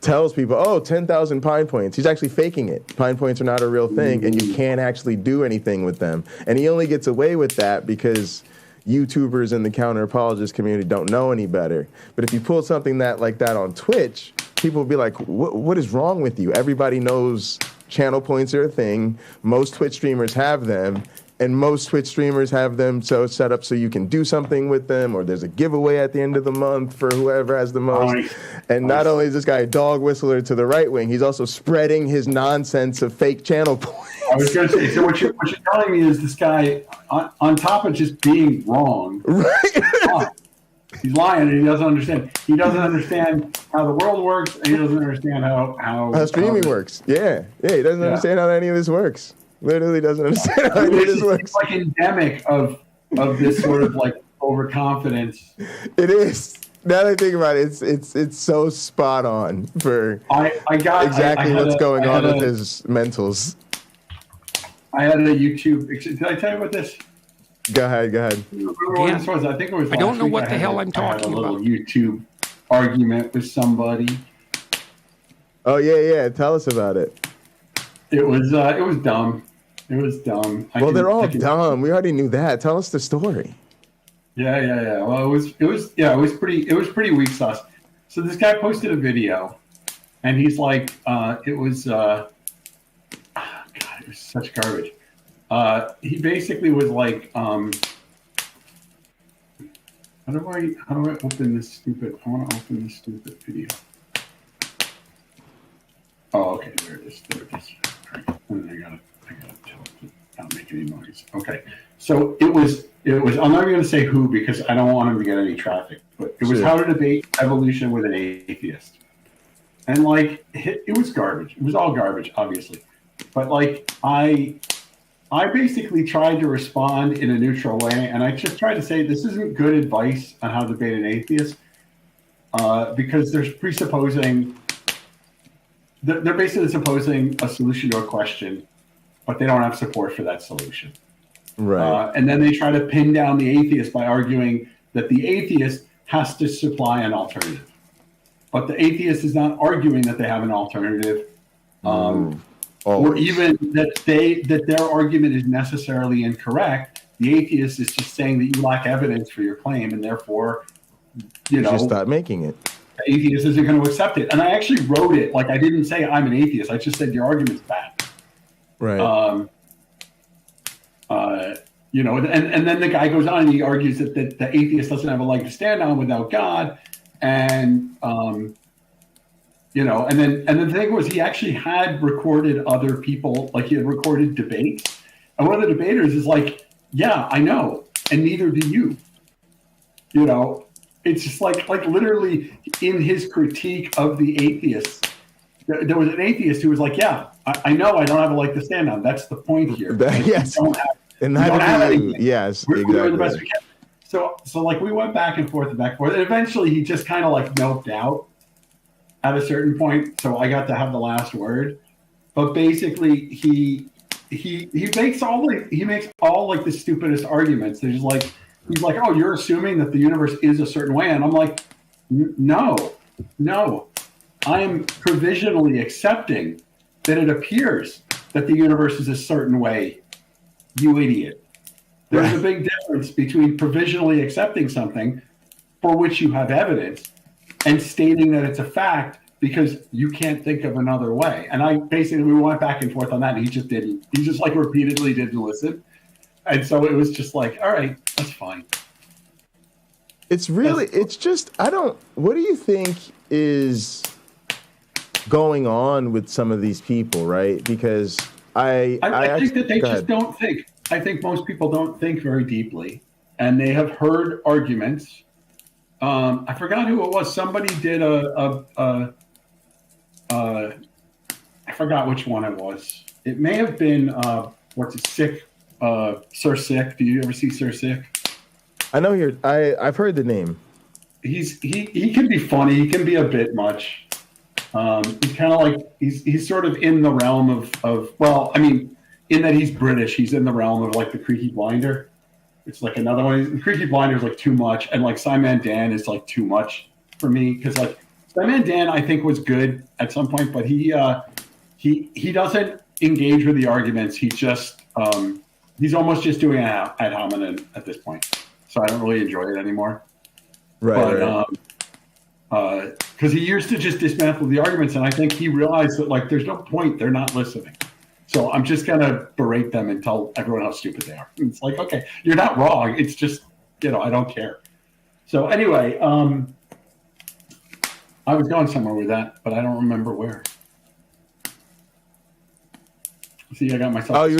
tells people, oh, 10,000 pine points, he's actually faking it. Pine points are not a real thing, and you can't actually do anything with them. And he only gets away with that because YouTubers in the counter-apologist community don't know any better. But if you pull something like that on Twitch, people will be like, what is wrong with you? Everybody knows channel points are a thing. Most Twitch streamers have them. And most Twitch streamers have them so set up so you can do something with them, or there's a giveaway at the end of the month for whoever has the most. And not only is this guy a dog whistler to the right wing, he's also spreading his nonsense of fake channel points. I was going to say, so what you're telling me is this guy, on top of just being wrong, right? He's lying, and he doesn't understand. He doesn't understand how the world works, and he doesn't understand how streaming works. Yeah, he doesn't understand how any of this works. Literally doesn't understand how any of this works. It's like endemic of this sort of like overconfidence. It is. Now that I think about it, it's so spot on for exactly what's going on with his mentals. I had a YouTube. Did I tell you about this? Go ahead. Remember what this was? I think it was. I don't know what the hell I'm talking about. I had a little YouTube argument with somebody. Oh yeah. Tell us about it. It was dumb. It was dumb. They're all dumb. We already knew that. Tell us the story. Yeah. Well, it was pretty weak sauce. So this guy posted a video, and he's like, it was such garbage. He basically was like, how do I open this stupid? I want to open this stupid video. Oh, okay, there it is. All right. And I gotta tell it to not make any noise. Okay, so it was. I'm not even going to say who because I don't want him to get any traffic. But it was how to debate evolution with an atheist, and like it was garbage. It was all garbage, obviously. But like I basically tried to respond in a neutral way, and I just tried to say this isn't good advice on how to debate an atheist, because they're basically supposing a solution to a question, but they don't have support for that solution. Right. And then they try to pin down the atheist by arguing that the atheist has to supply an alternative. But the atheist is not arguing that they have an alternative, or even that their argument is necessarily incorrect. The atheist is just saying that you lack evidence for your claim, and therefore, just stop making it. The atheist isn't going to accept it. And I actually wrote it like I didn't say I'm an atheist. I just said your argument's bad. Right. And then the guy goes on and he argues that the atheist doesn't have a leg to stand on without God, and and then the thing was he actually had recorded other people, like he had recorded debates, and one of the debaters is like, yeah, I know, and neither do you. It's just like literally in his critique of the atheists, there was an atheist who was like, yeah, I know I don't have a leg to stand on. That's the point here. Yes. And don't have anything. Yes, we're exactly. doing the best we can. So like we went back and forth, and eventually he just kind of like noped out at a certain point. So I got to have the last word. But basically, he makes all like the stupidest arguments. He's like, oh, you're assuming that the universe is a certain way, and I'm like, no, I'm provisionally accepting that it appears that the universe is a certain way. You idiot. There's a big difference between provisionally accepting something for which you have evidence and stating that it's a fact because you can't think of another way. And we went back and forth on that, and he just didn't. He just like repeatedly didn't listen. And so it was just like, all right, that's fine. What do you think is going on with some of these people, right? Because I think that they just don't think. I think most people don't think very deeply, and they have heard arguments. I forgot who it was. Somebody did I forgot which one it was. It may have been Sick, Sir Sick. Do you ever see Sir Sick? I know I've heard the name. He can be funny. He can be a bit much. He's kind of like he's sort of in the realm of well, I mean, in that he's British, he's in the realm of like the Creaky Blinder. It's like another one. The Creaky Blinder is like too much, and like Simon Dan is like too much for me because like Simon Dan I think was good at some point, but he doesn't engage with the arguments. He just he's almost just doing ad hominem at this point. So I don't really enjoy it anymore. Right. Because he used to just dismantle the arguments, and I think he realized that like there's no point. They're not listening. So I'm just gonna berate them and tell everyone how stupid they are. It's like, okay, you're not wrong. It's just, I don't care. So anyway, I was going somewhere with that, but I don't remember where. See, I got myself. Oh, you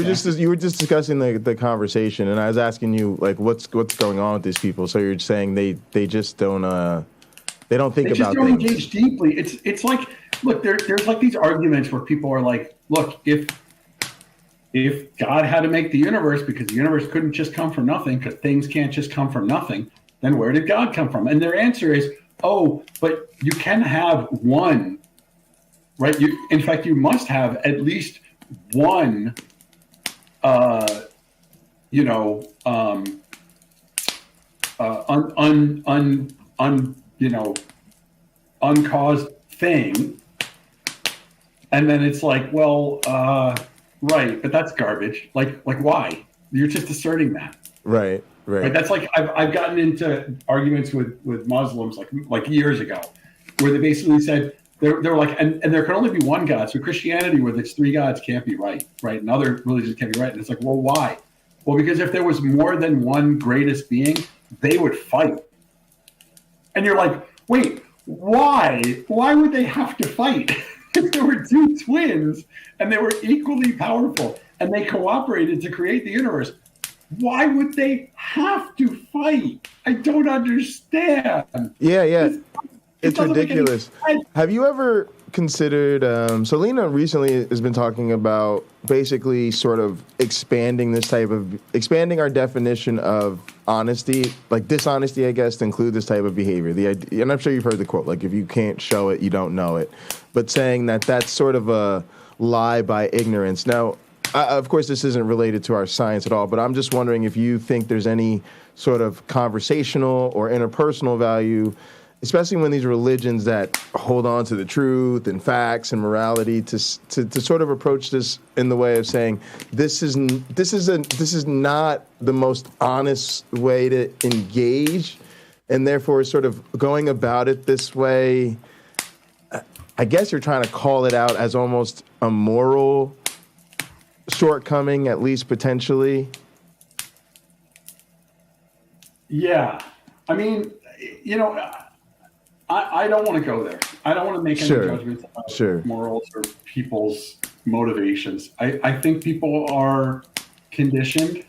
were just discussing the conversation, and I was asking you like what's going on with these people. So you're saying they just don't they don't think about things. They just don't engage deeply. It's like, look, there's like these arguments where people are like, look, if God had to make the universe because the universe couldn't just come from nothing, because things can't just come from nothing, then where did God come from? And their answer is, oh, but you can have one, right? In fact, you must have at least one, uncaused thing. And then it's like, well, right, but that's garbage. Like why? You're just asserting that. Right. That's like I've gotten into arguments with Muslims like years ago, where they basically said they're like, and there can only be one God. So Christianity, with its three gods, can't be right, and other religions can't be right. And it's like, well, why? Well, because if there was more than one greatest being, they would fight. And you're like, wait, why? Why would they have to fight? If there were two twins and they were equally powerful and they cooperated to create the universe, why would they have to fight? I don't understand. Yeah. it's ridiculous. Have you ever considered? So Lena recently has been talking about basically sort of expanding our definition of honesty, like dishonesty, I guess, to include this type of behavior. The idea, and I'm sure you've heard the quote, like if you can't show it, you don't know it. But saying that that's sort of a lie by ignorance. Now, of course, this isn't related to our science at all, but I'm just wondering if you think there's any sort of conversational or interpersonal value, especially when these religions that hold on to the truth and facts and morality to sort of approach this in the way of saying this is not the most honest way to engage, and therefore sort of going about it this way. I guess you're trying to call it out as almost a moral shortcoming, at least potentially. Yeah. I mean, you know, I don't want to go there. I don't want to make any judgments about morals or people's motivations. I think people are conditioned.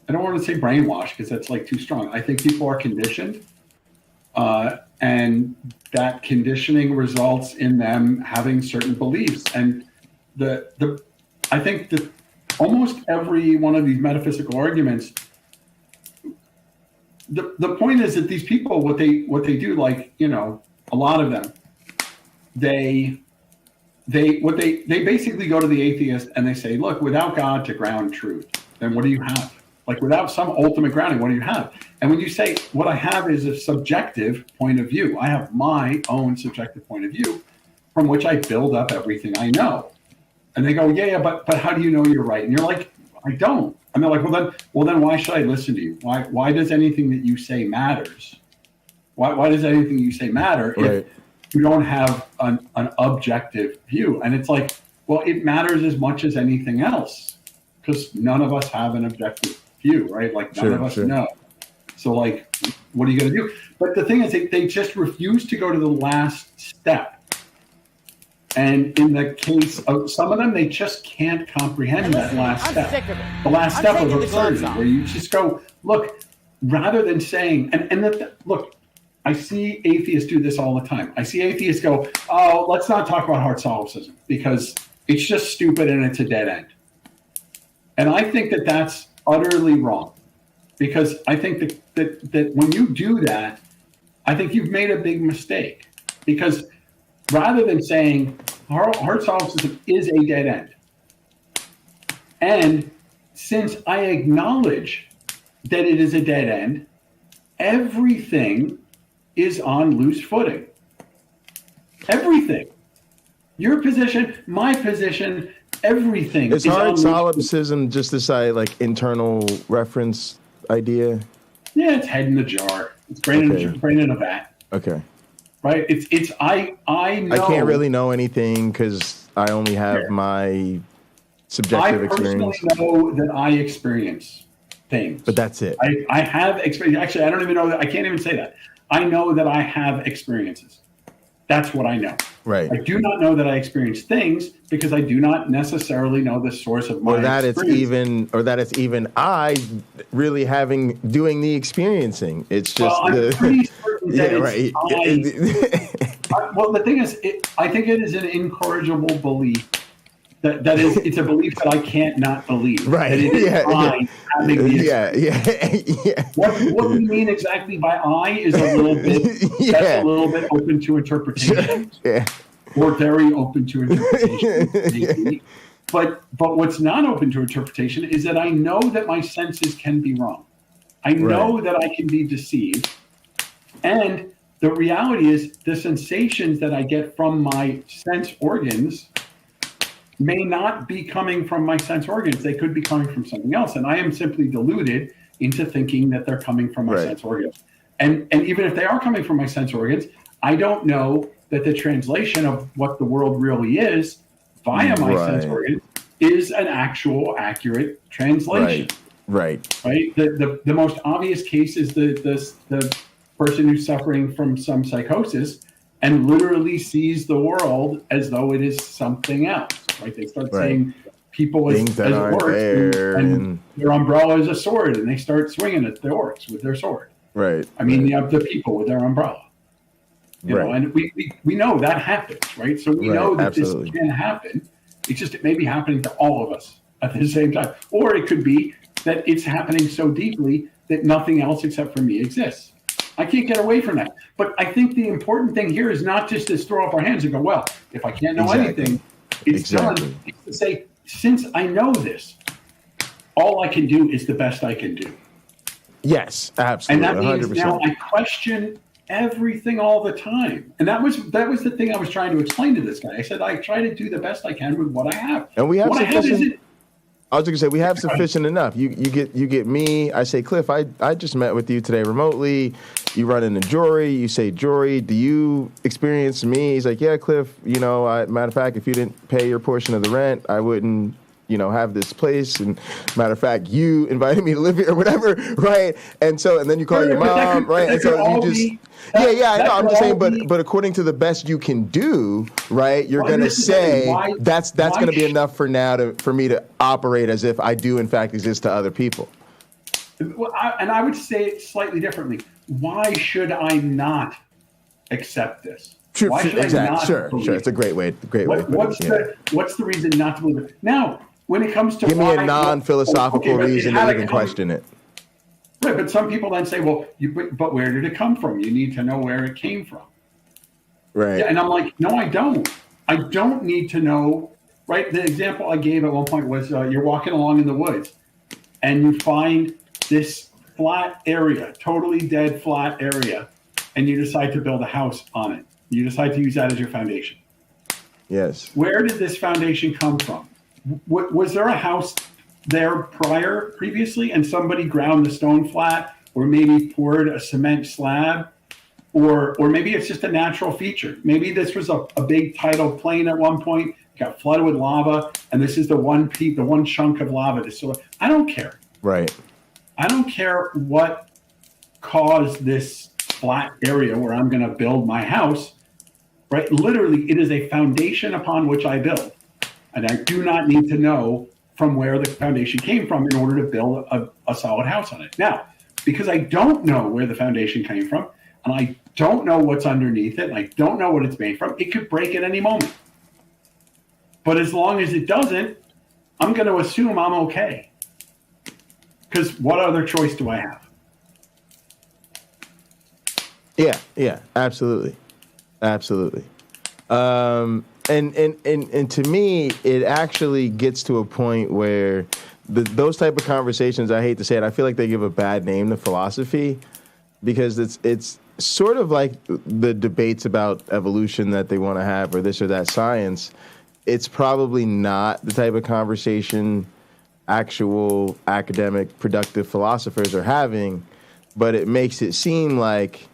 I don't want to say brainwashed because that's like too strong. I think people are conditioned. And that conditioning results in them having certain beliefs. And I think that almost every one of these metaphysical arguments, the point is that these people, what they do, like, you know, a lot of them, they basically go to the atheist and they say, look, without God to ground truth, then what do you have? Like, without some ultimate grounding, what do you have? And when you say, what I have is a subjective point of view, I have my own subjective point of view from which I build up everything I know. And they go, yeah, but how do you know you're right? And you're like, I don't. And they're like, well then why should I listen to you? Why does anything that you say matters? Why does anything you say matter if you don't have an objective view? And it's like, well, it matters as much as anything else because none of us have an objective view, right? Like none of us know. So like, what are you going to do? But the thing is, they just refuse to go to the last step. And in the case of some of them, they just can't comprehend that last step. The last step of absurdity, where you just go, look, rather than saying, look, I see atheists do this all the time. I see atheists go, oh, let's not talk about hard solipsism because it's just stupid and it's a dead end. And I think that that's utterly wrong because I think that when you do that, I think you've made a big mistake because rather than saying hard solipsism is a dead end, and since I acknowledge that it is a dead end, everything is on loose footing. Everything. Your position, my position, everything. Is hard solipsism just this like internal reference idea? Yeah, it's head in the jar. It's brain in a vat. Okay. Right? It's I know. I can't really know anything because I only have my subjective experience. I personally know that I experience things. But that's it. I have experience. Actually, I don't even know that. I can't even say that. I know that I have experiences. That's what I know. Right. I do not know that I experience things because I do not necessarily know the source of my experience. That it's even I really doing the experiencing. It's just I'm pretty certain that well, the thing is, I think it is an incorrigible belief. That is, it's a belief that I can't not believe. Right. That it is I having the experience. Yeah. What we mean exactly by I is a little bit that's a little bit open to interpretation. Yeah. Or very open to interpretation. Maybe. But what's not open to interpretation is that I know that my senses can be wrong. I know that I can be deceived. And the reality is the sensations that I get from my sense organs may not be coming from my sense organs. They could be coming from something else. And I am simply deluded into thinking that they're coming from my sense organs. And even if they are coming from my sense organs, I don't know that the translation of what the world really is via my sense organs is an actual accurate translation. Right. The most obvious case is the person who's suffering from some psychosis and literally sees the world as though it is something else. Right? They start saying people as orcs and their umbrella is a sword, and they start swinging at the orcs with their sword. Right. I mean, the people with their umbrella. You know, and we know that happens, right? So we know that absolutely. this can happen. It's just, it may be happening to all of us at the same time. Or it could be that it's happening so deeply that nothing else except for me exists. I can't get away from that. But I think the important thing here is not just to throw up our hands and go, well, if I can't know anything, it's done. It's to say, since I know this, all I can do is the best I can do. Yes, absolutely. And that means 100%. now I question everything all the time. And that was the thing I was trying to explain to this guy. I said, I try to do the best I can with what I have. And we have what sufficient. I was going to say, we have sufficient enough. You get me. I say, Cliff, I just met with you today remotely. You run into Jory. You say, Jory, do you experience me? He's like, yeah, Cliff. You know, matter of fact, if you didn't pay your portion of the rent, I wouldn't, you know, have this place. And matter of fact, you invited me to live here or whatever, right? And then you call your mom, right? And so you just, I know. I'm just saying, but according to the best you can do, right? You're going to say that's going to be enough for now for me to operate as if I do in fact exist to other people. Well, I would say it slightly differently. Why should I not accept this? Sure, Why should exactly. I not Sure. It's a great way. What's the reason not to believe it? Now, when it comes to give me a non-philosophical reason to even question it. Right, but some people then say, well, but where did it come from? You need to know where it came from. Right. Yeah, and I'm like, no, I don't. I don't need to know. Right. The example I gave at one point was you're walking along in the woods and you find this flat area, totally dead flat area, and you decide to build a house on it. You decide to use that as your foundation. Yes. Where did this foundation come from? Was there a house there previously, and somebody ground the stone flat, or maybe poured a cement slab, or maybe it's just a natural feature? Maybe this was a big tidal plain at one point, got flooded with lava, and this is the one chunk of lava. So I don't care. Right. I don't care what caused this flat area where I'm going to build my house. Right. Literally, it is a foundation upon which I build. And I do not need to know from where the foundation came from in order to build a solid house on it. Now, because I don't know where the foundation came from, and I don't know what's underneath it, and I don't know what it's made from, it could break at any moment. But as long as it doesn't, I'm going to assume I'm okay. Because what other choice do I have? Yeah, absolutely. And to me, it actually gets to a point where those type of conversations, I hate to say it, I feel like they give a bad name to philosophy, because it's sort of like the debates about evolution that they want to have, or this or that science. It's probably not the type of conversation actual academic, productive philosophers are having, but it makes it seem like,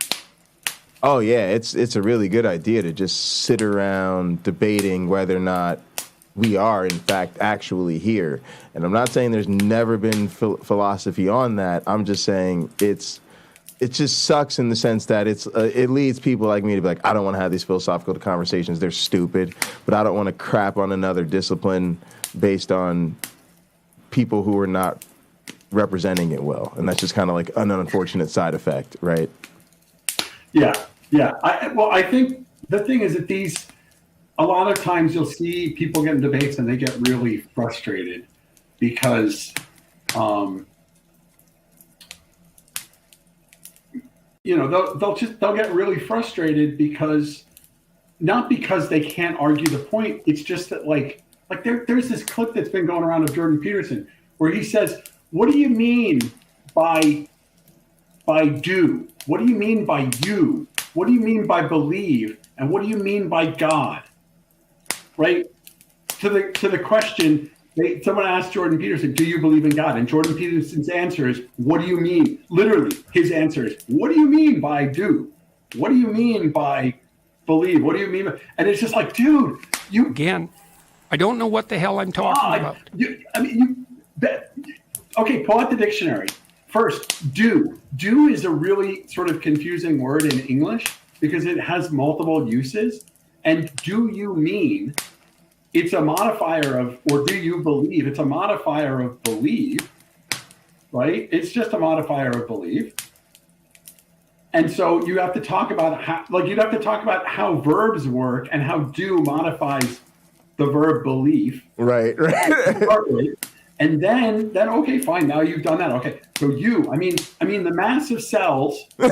oh yeah, it's a really good idea to just sit around debating whether or not we are in fact actually here. And I'm not saying there's never been philosophy on that. I'm just saying it just sucks in the sense that it leads people like me to be like, I don't want to have these philosophical conversations. They're stupid, but I don't want to crap on another discipline based on people who are not representing it well. And that's just kind of like an unfortunate side effect, right? Yeah. I think the thing is that a lot of times you'll see people get in debates and they get really frustrated because, they'll get really frustrated because, not because they can't argue the point. It's just that there's this clip that's been going around of Jordan Peterson where he says, what do you mean by do? What do you mean by you? What do you mean by believe? And what do you mean by God? Right? To the question, someone asked Jordan Peterson, do you believe in God? And Jordan Peterson's answer is, what do you mean? Literally, his answer is, what do you mean by do? What do you mean by believe? What do you mean by... And it's just like, dude, you... Again, I don't know what the hell I'm talking about. Okay, pull out the dictionary. First, do. Do is a really sort of confusing word in English because it has multiple uses. And do you mean, it's a modifier of, or do you believe? It's a modifier of believe, right? It's just a modifier of believe. And so you have to talk about how verbs work and how do modifies the verb belief. Right. And then okay, fine. Now you've done that. Okay, so I mean, the massive cells, as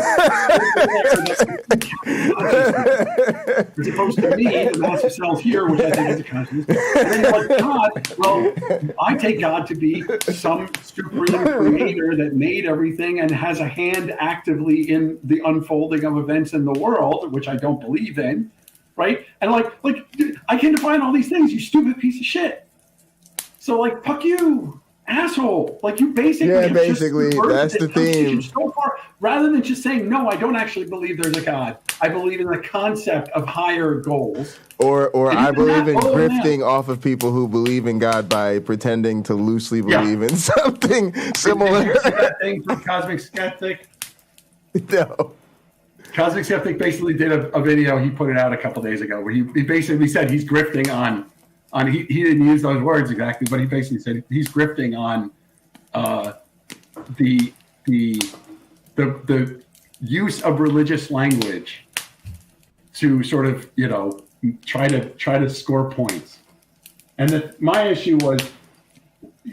opposed to me, the massive cells here, which I think is a consciousness. And then you're like, God, well, I take God to be some supreme creator that made everything and has a hand actively in the unfolding of events in the world, which I don't believe in, right? And like, dude, I can define all these things, you stupid piece of shit. So like, fuck you, asshole. Like you basically that's the theme. So far, rather than just saying, no, I don't actually believe there's a God. I believe in the concept of higher goals. Or I believe in grifting off of people who believe in God by pretending to loosely believe in something similar. Did you see that thing from Cosmic Skeptic? No. Cosmic Skeptic basically did a video. He put it out a couple days ago where he basically said he's grifting on he didn't use those words exactly, but he basically said he's grifting on the use of religious language to sort of try to score points. And my issue was,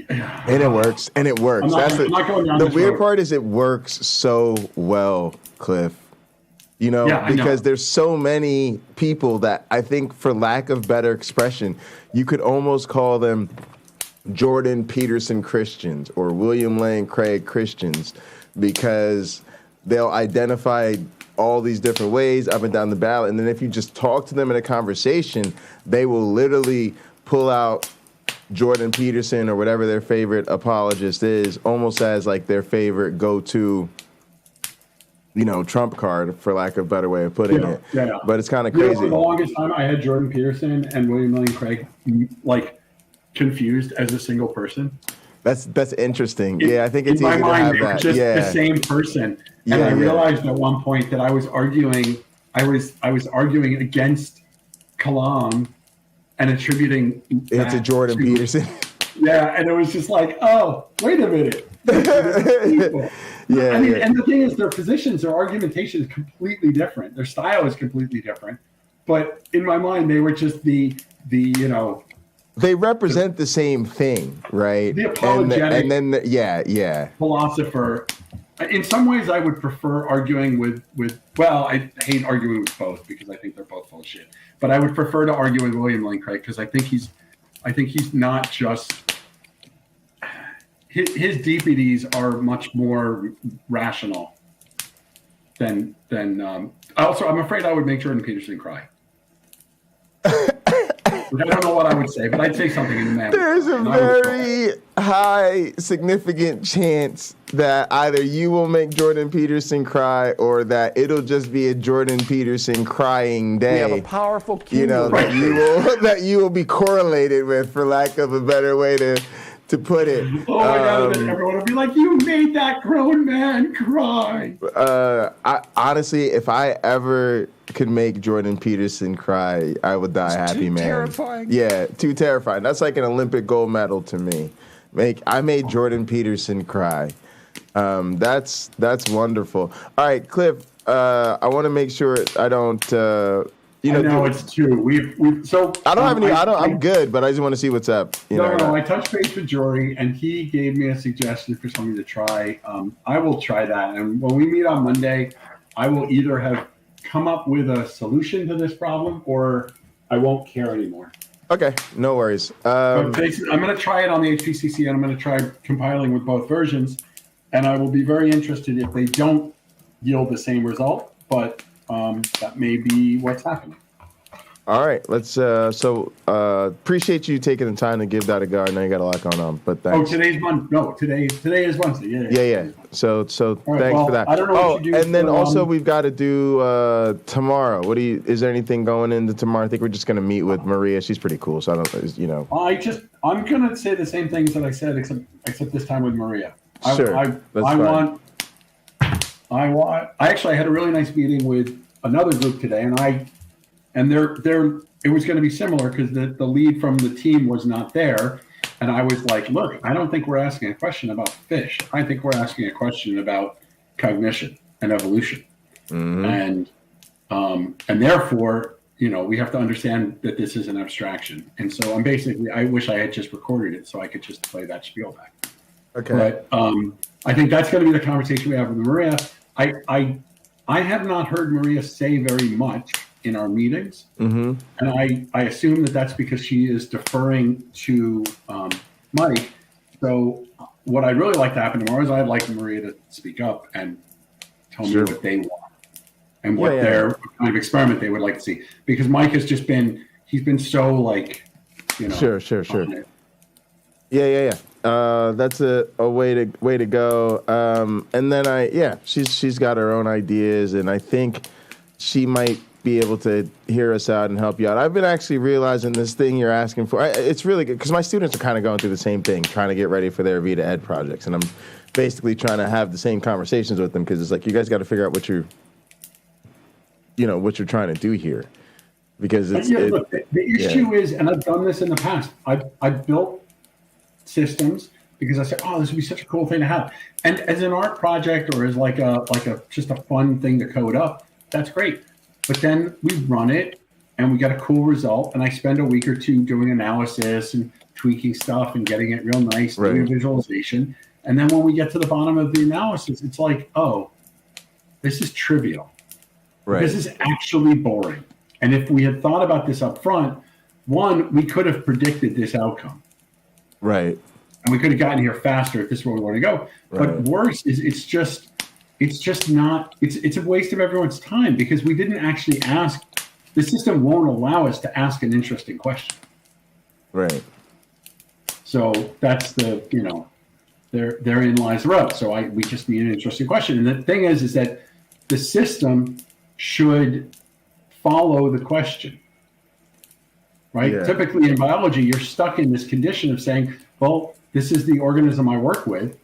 and it works. The weird part is it works so well, Cliff. Because there's so many people that I think, for lack of better expression, you could almost call them Jordan Peterson Christians or William Lane Craig Christians, because they'll identify all these different ways up and down the ballot. And then if you just talk to them in a conversation, they will literally pull out Jordan Peterson or whatever their favorite apologist is, almost as like their favorite go-to Trump card, for lack of a better way of putting it. Yeah. But it's kind of crazy. For the longest time, I had Jordan Peterson and William Lane Craig confused as a single person. That's interesting. I think it's easy to have they were that. Just the same person. And I realized at one point that I was arguing. I was arguing against Kalam and attributing it to Jordan Peterson. Yeah, and it was just like, oh, wait a minute. And the thing is, their positions, their argumentation is completely different. Their style is completely different. But in my mind, they were just the they represent the same thing, right? The apologetic and philosopher. In some ways, I would prefer arguing with. Well, I hate arguing with both because I think they're both full of shit. But I would prefer to argue with William Lane Craig because I think he's not just. His DPDs are much more rational than. Also, I'm afraid I would make Jordan Peterson cry. I don't know what I would say, but I'd say something in the manner. There's a very high, significant chance that either you will make Jordan Peterson cry or that it'll just be a Jordan Peterson crying day. We have a powerful cue. That you will be correlated with, for lack of a better way to put it. Oh my God, and everyone will be like, you made that grown man cry. Honestly, if I ever could make Jordan Peterson cry, I would die happy, man. Terrifying. Yeah, too terrifying. That's like an Olympic gold medal to me. I made Jordan Peterson cry. That's wonderful. All right, Cliff, I want to make sure I don't I know it's true. So I don't have any. I'm good, but I just want to see what's up. I touched base with Jory, and he gave me a suggestion for something to try. I will try that, and when we meet on Monday, I will either have come up with a solution to this problem, or I won't care anymore. Okay, no worries. But basically, I'm going to try it on the HPCC, and I'm going to try compiling with both versions, and I will be very interested if they don't yield the same result, but that may be what's happening. All right, let's. Appreciate you taking the time to give that a go. I know you got a lot going on, but thanks. Oh, today's Monday. No, today is Wednesday. Yeah. So right, thanks for that. I don't know what you do. And then also we've got to do tomorrow. Is there anything going into tomorrow? I think we're just going to meet with Maria. She's pretty cool. So I don't. I'm going to say the same things that I said, except this time with Maria. Sure. I had a really nice meeting with another group today, and it was going to be similar because the lead from the team was not there. And I was like, look, I don't think we're asking a question about fish. I think we're asking a question about cognition and evolution. and therefore, we have to understand that this is an abstraction. And so I wish I had just recorded it so I could just play that spiel back. Okay. But I think that's going to be the conversation we have with Maria. I have not heard Maria say very much in our meetings, and I assume that that's because she is deferring to Mike. So what I'd really like to happen tomorrow is I'd like Maria to speak up and tell me what they want and what their kind of experiment they would like to see. Because Mike has just been, he's been so like, Sure. Yeah. That's a way to go. And then she's got her own ideas, and I think she might be able to hear us out and help you out. I've been actually realizing this thing you're asking for, it's really good because my students are kind of going through the same thing, trying to get ready for their Vita Ed projects. And I'm basically trying to have the same conversations with them because it's like, you guys got to figure out what you're trying to do here. Because look, the issue is, and I've done this in the past, I've built systems because I said, oh, this would be such a cool thing to have. And as an art project or as like a just a fun thing to code up, that's great. But then we run it and we get a cool result, and I spend a week or two doing analysis and tweaking stuff and getting it real nice, doing a visualization. And then when we get to the bottom of the analysis, it's like, oh, this is trivial. Right. This is actually boring. And if we had thought about this up front, one, we could have predicted this outcome. Right. And we could have gotten here faster if this is where we want to go. Right. But worse is it's just not, it's a waste of everyone's time because we didn't actually ask. The system won't allow us to ask an interesting question. Right. So that's therein lies the rub. So we just need an interesting question. And the thing is that the system should follow the question. Right? Yeah. Typically in biology, you're stuck in this condition of saying, well, this is the organism I work with.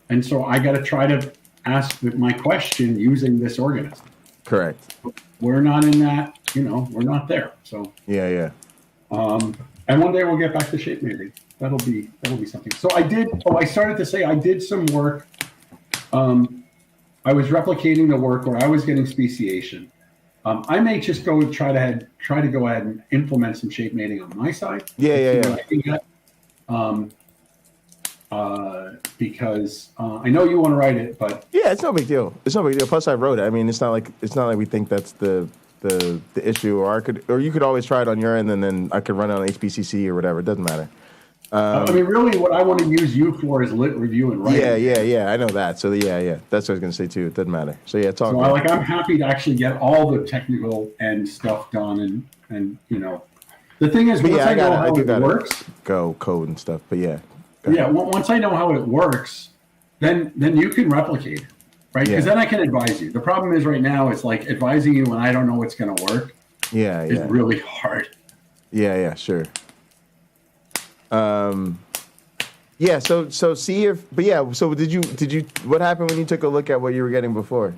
And so I got to try to ask my question using this organism. Correct. We're not in that, we're not there. So yeah. And one day we'll get back to shape mating. That'll be something. So I started to say I did some work. I was replicating the work where I was getting speciation. I may just go and try to go ahead and implement some shape mating on my side. Yeah. Because I know you want to write it, but it's no big deal. Plus, I wrote it. I mean, it's not like we think that's the issue. Or you could always try it on your end, and then I could run it on HBCC or whatever. It doesn't matter. I mean, really, what I want to use you for is lit review and writing. Yeah. I know that. So that's what I was going to say too. It doesn't matter. So yeah, talk. So I'm happy to actually get all the technical and stuff done, and the thing is, once I know how it works, go code and stuff. But yeah. Once I know how it works, then you can replicate it, right? Because then I can advise you. The problem is right now it's like advising you when I don't know what's going to work. Is really hard. Yeah, sure. So see if, but yeah. So did you? What happened when you took a look at what you were getting before?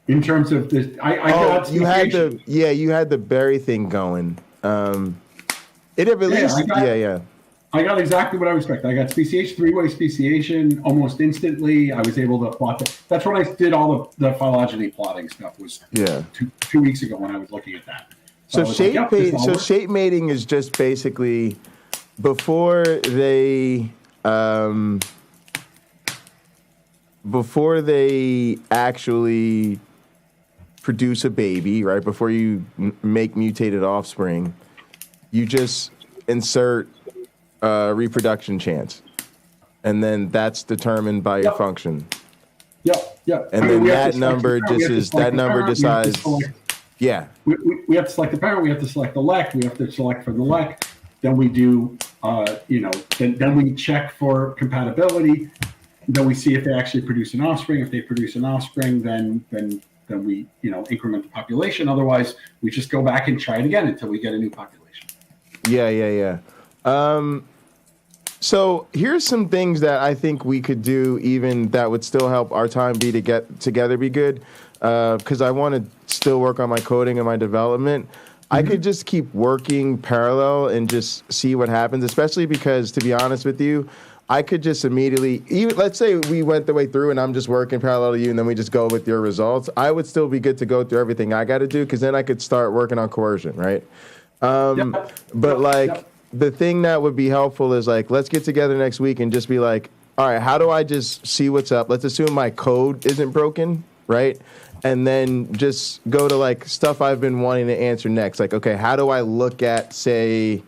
In terms of this, you had the berry thing going. It had released. I got exactly what I expected. I got speciation, three-way speciation almost instantly. I was able to plot that. That's when I did all the phylogeny plotting stuff. Was 2 weeks ago when I was looking at that. So shape mating is just basically before they actually produce a baby, right? Before you make mutated offspring, you just insert reproduction chance, and then that's determined by your function. Yep. And then that number decides. Yeah. We have to select the parent. We have to select the lek. We have to select from the lek. Then we do, then we check for compatibility. Then we see if they actually produce an offspring. If they produce an offspring, then we, increment the population. Otherwise, we just go back and try it again until we get a new population. Yeah. So here's some things that I think we could do, even that would still help our time be to get together be good. Because I want to still work on my coding and my development. I could just keep working parallel and just see what happens, especially because, to be honest with you, I could just immediately, even let's say we went the way through and I'm just working parallel to you and then we just go with your results, I would still be good to go through everything I got to do because then I could start working on coercion, right? But like the thing that would be helpful is like, let's get together next week and just be like, all right, how do I just see what's up? Let's assume my code isn't broken, right? And then just go to like stuff I've been wanting to answer next. Like, okay, how do I look at, say,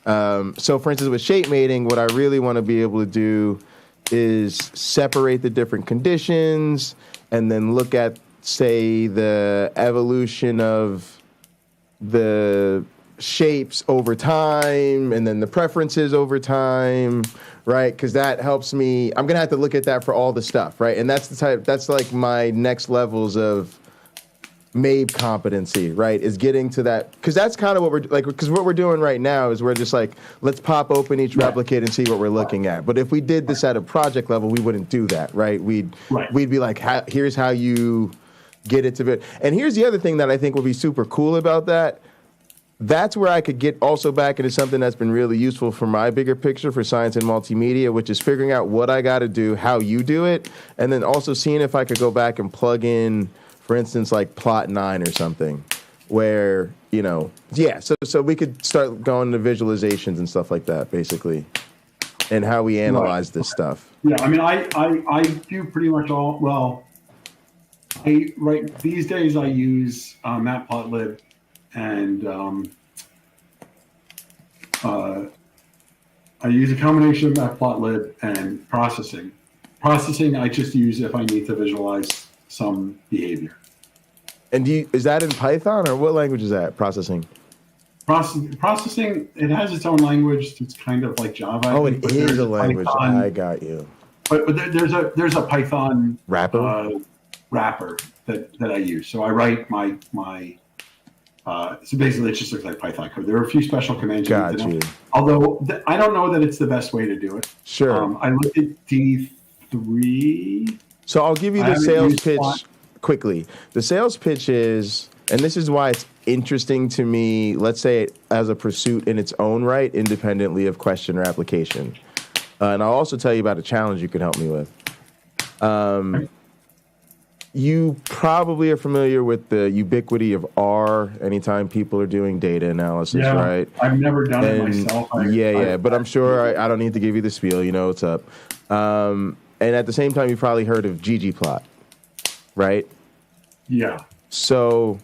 so for instance, with shape mating, what I really want to be able to do is separate the different conditions and then look at, say, the evolution of the shapes over time and then the preferences over time, right? Because that helps me. I'm going to have to look at that for all the stuff, right? And that's like my next levels of MABE competency, right, is getting to that, because that's kind of what we're like, because what we're doing right now is we're just like, let's pop open each replicate and see what we're looking at. But if we did this at a project level, we wouldn't do that, right? We'd be like, here's how you get it to be. And here's the other thing that I think would be super cool about that. That's where I could get also back into something that's been really useful for my bigger picture for science and multimedia, which is figuring out what I got to do, how you do it, and then also seeing if I could go back and plug in, for instance, like plot 9 or something, where, you know, so we could start going to visualizations and stuff like that, basically, and how we analyze this stuff. Yeah, I mean, I do pretty much all, well, these days I use Matplotlib and I use a combination of Matplotlib and processing. Processing I just use if I need to visualize some behavior. And is that in Python or what language is that, processing? Processing, it has its own language. It's kind of like Java. Oh, it is a language. Python, I got you. But there's a Python wrapper that I use. So I write my so basically it just looks like Python code. There are a few special commands. Got you. Although I don't know that it's the best way to do it. Sure. I looked at D3. So I'll give you the sales pitch quickly. The sales pitch is, and this is why it's interesting to me, let's say it as a pursuit in its own right, independently of question or application. And I'll also tell you about a challenge you can help me with. You probably are familiar with the ubiquity of R anytime people are doing data analysis, right? I've never done it myself. But I'm sure I don't need to give you the spiel. You know what's up. And at the same time, you've probably heard of ggplot, right? Yeah. So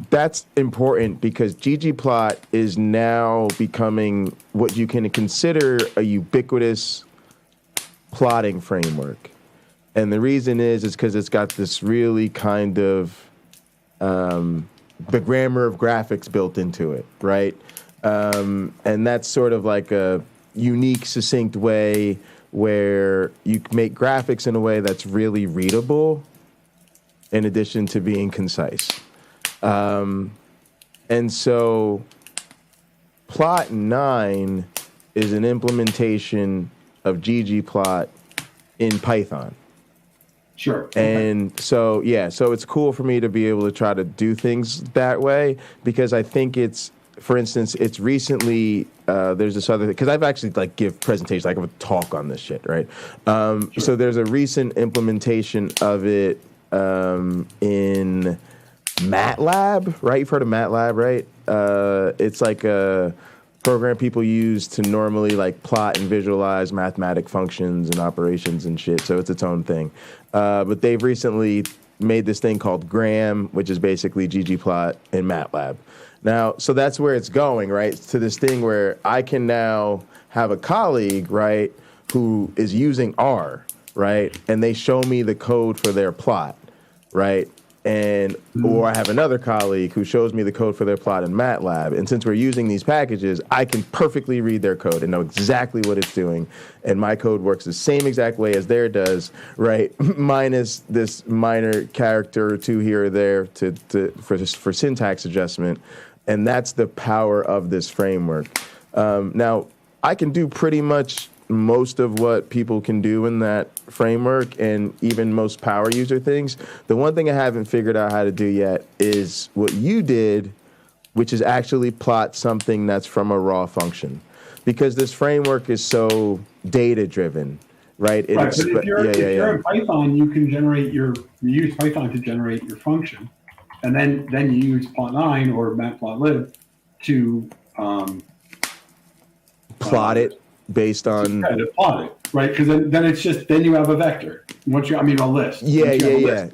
that's important because ggplot is now becoming what you can consider a ubiquitous plotting framework. And the reason is because it's got this really kind of the grammar of graphics built into it, right? And that's sort of like a unique, succinct way where you make graphics in a way that's really readable in addition to being concise. And so plot 9 is an implementation of ggplot in Python. Sure. And so it's cool for me to be able to try to do things that way because I think it's, for instance, it's recently, there's this other thing, because I've actually like give presentations, like I have a talk on this shit, right? So there's a recent implementation of it in MATLAB, right? You've heard of MATLAB, right? It's like a program people use to normally like plot and visualize mathematic functions and operations and shit. So it's its own thing. But they've recently made this thing called Gram, which is basically ggplot in MATLAB. Now, so that's where it's going, right? To this thing where I can now have a colleague, right, who is using R, right? And they show me the code for their plot, right? Or I have another colleague who shows me the code for their plot in MATLAB. And since we're using these packages, I can perfectly read their code and know exactly what it's doing. And my code works the same exact way as theirs does, right? Minus this minor character or two here or there for syntax adjustment. And that's the power of this framework. Now, I can do pretty much most of what people can do in that framework and even most power user things. The one thing I haven't figured out how to do yet is what you did, which is actually plot something that's from a raw function. because this framework is so data driven, right? Right, but if you're in Python, you can you use Python to generate your function, and then you use plot9 or matplotlib to plot it based on plot it, right? Because then it's just you have a vector. Once a list. Yeah.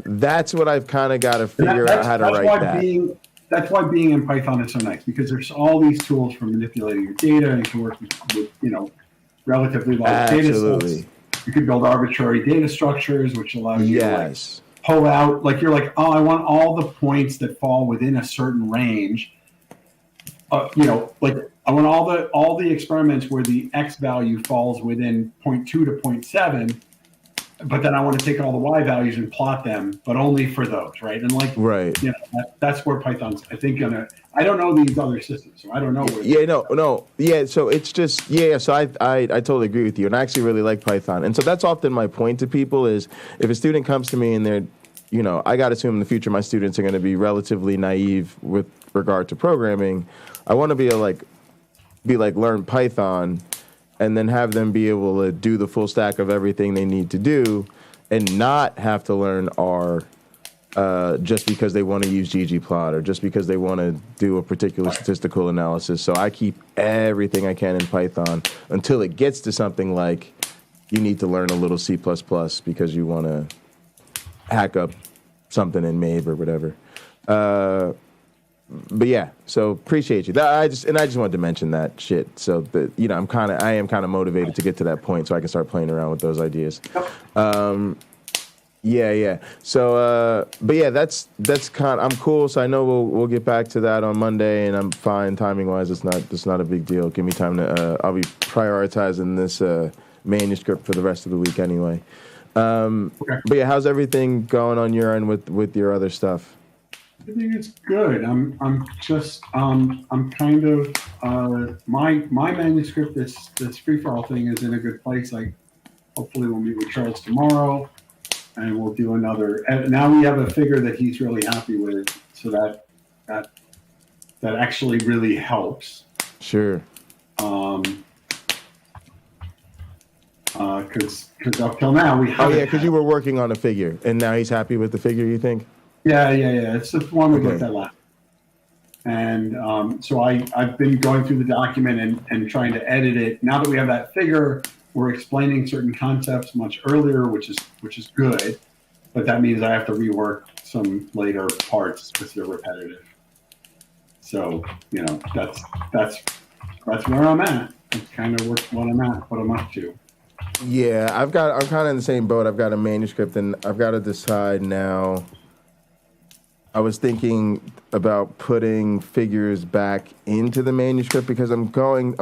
That's what I've kind of got to figure out how to write that. That's why being in Python is so nice, because there's all these tools for manipulating your data, and you can work with relatively large data sets. You can build arbitrary data structures, which allows you to pull out, you're like, oh, I want all the points that fall within a certain range. I want all the experiments where the X value falls within 0.2 to 0.7, but then I want to take all the Y values and plot them, but only for those, right? And that's where Python's, I think, I don't know these other systems, so I don't know. So it's just, so I totally agree with you, and I actually really like Python. And so that's often my point to people is if a student comes to me and they're, I got to assume in the future my students are going to be relatively naive with regard to programming. I want to be learn Python and then have them be able to do the full stack of everything they need to do and not have to learn R just because they want to use ggplot or just because they want to do a particular statistical analysis. So I keep everything I can in Python until it gets to something like you need to learn a little C++ because you want to hack up something in MABE or whatever. But yeah, so appreciate you. I just wanted to mention that shit. So that I am kind of motivated to get to that point so I can start playing around with those ideas. So, but yeah, that's I'm cool. So I know we'll get back to that on Monday, and I'm fine timing wise. It's not a big deal. Give me time to. I'll be prioritizing this manuscript for the rest of the week anyway. But yeah, how's everything going on your end with your other stuff? I think it's good. I'm kind of my manuscript, this free for all thing, is in a good place. Hopefully we'll meet with Charles tomorrow, and we'll do another. And now we have a figure that he's really happy with, so that actually really helps. Sure. Because up till now we haven't. Oh yeah, because you were working on a figure, and now he's happy with the figure. You think? Yeah. It's the one we looked at last. And so I've been going through the document and trying to edit it. Now that we have that figure, we're explaining certain concepts much earlier, which is good. But that means I have to rework some later parts because they're repetitive. So that's where I'm at. That's kind of what I'm up to. Yeah, I'm kind of in the same boat. I've got a manuscript, and I've got to decide now. I was thinking about putting figures back into the manuscript because I'm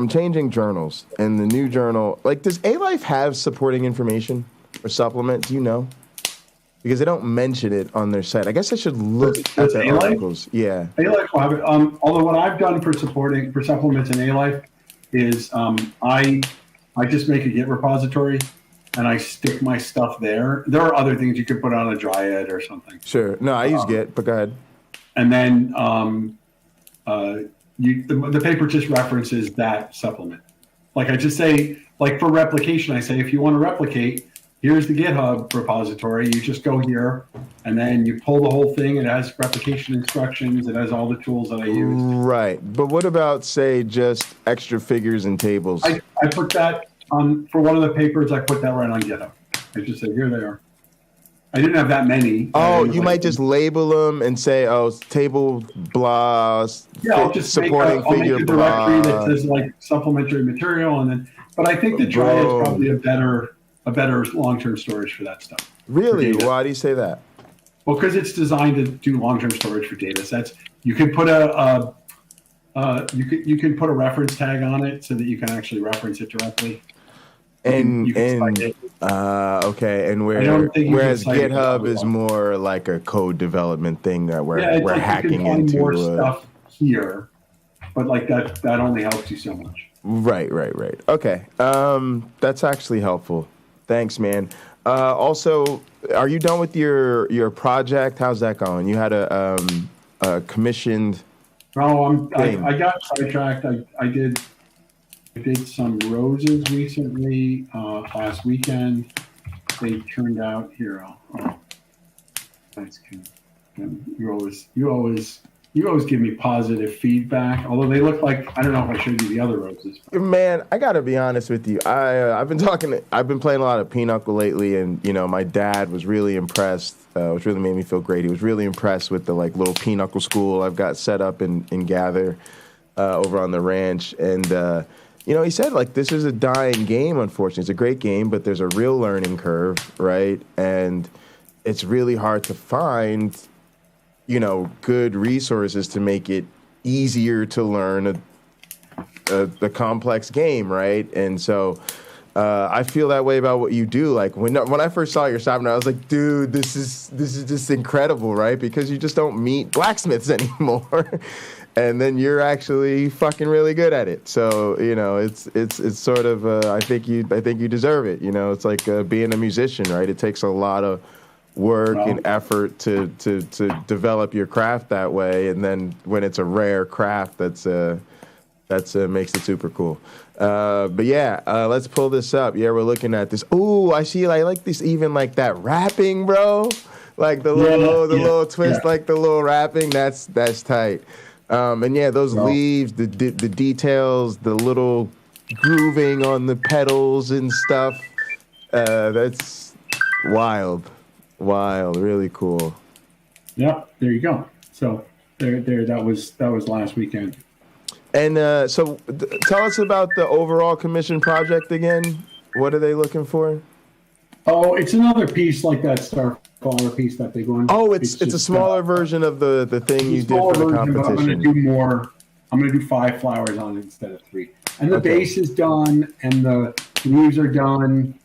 changing journals, and the new journal, does A-Life have supporting information or supplement? Do you know? Because they don't mention it on their site. I guess I should look at the articles. Yeah. A-Life will have it. Although what I've done for supplements in A-Life is I just make a Git repository and I stick my stuff there. There are other things you could put on a Dryad or something. Sure. No, I use Git, but go ahead. And then the paper just references that supplement. I just say, for replication, I say, if you want to replicate, here's the GitHub repository. You just go here, and then you pull the whole thing. It has replication instructions. It has all the tools that I use. Right. But what about, say, just extra figures and tables? I put that on, for one of the papers, I put that right on GitHub. I just said, here they are. I didn't have that many. Oh, you might just label them and say, table blah, I'll just supporting make a directory that says supplementary material, and then. But I think the Dryad is probably a better long-term storage for that stuff. Really? Why do you say that? Well, because it's designed to do long-term storage for data sets. You can put you can put a reference tag on it so that you can actually reference it directly. Okay, and whereas GitHub is more like a code development thing that we're hacking you can find into. More stuff here, but that only helps you so much. Right. Okay, that's actually helpful. Thanks, man. Also, are you done with your project? How's that going? You had a commissioned Oh, I got sidetracked. I did some roses recently last weekend. They turned out here. Thanks, Kim. You always give me positive feedback. Although they look like, I don't know if I showed you the other roses. Man, I gotta be honest with you. I've been playing a lot of Pinochle lately, and my dad was really impressed. Which really made me feel great. He was really impressed with the little Pinochle school I've got set up in Gather over on the ranch, and he said this is a dying game. Unfortunately, it's a great game, but there's a real learning curve, right? And it's really hard to find good resources to make it easier to learn a complex game, right? And so I feel that way about what you do. When I first saw your shop, I was like, dude, this is just incredible, right? Because you just don't meet blacksmiths anymore. And then you're actually fucking really good at it. So it's sort of I think you deserve it. It's like being a musician, right? It takes a lot of work and effort to develop your craft that way, and then when it's a rare craft, that's makes it super cool. But yeah, let's pull this up. Yeah, we're looking at this. Ooh, I see. I like this, even that rapping, bro. The little twist, the little rapping. That's tight. And yeah, those leaves, the details, the little grooving on the pedals and stuff. That's wild. Really cool. Yep, there you go. So there that was last weekend. And so tell us about the overall commission project again. What are they looking for? Oh, it's another piece like that Starfaller piece, that big one. Oh, it's a smaller version of the thing you did for the competition. I'm going to do more. I'm going to do 5 flowers on it instead of 3. And the base is done, and the leaves are done.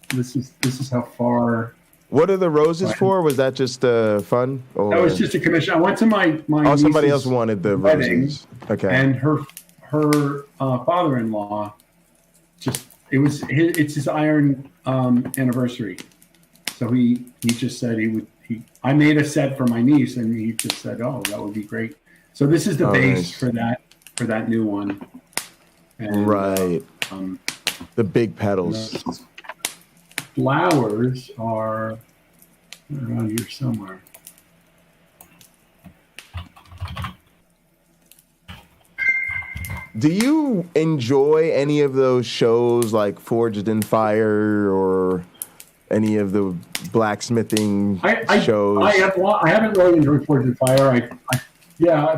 This is how far. What are the roses for? Was that just fun? Or? That was just a commission. I went to my Oh, somebody else wanted the wedding, roses. Okay. And her father-in-law it's his iron anniversary. So he just said I made a set for my niece, and he just said, "Oh, that would be great." So this is the base for that new one. And, right. The big petals. Flowers are around here somewhere. Do you enjoy any of those shows like Forged in Fire or any of the blacksmithing shows? I haven't really enjoyed Forged in Fire.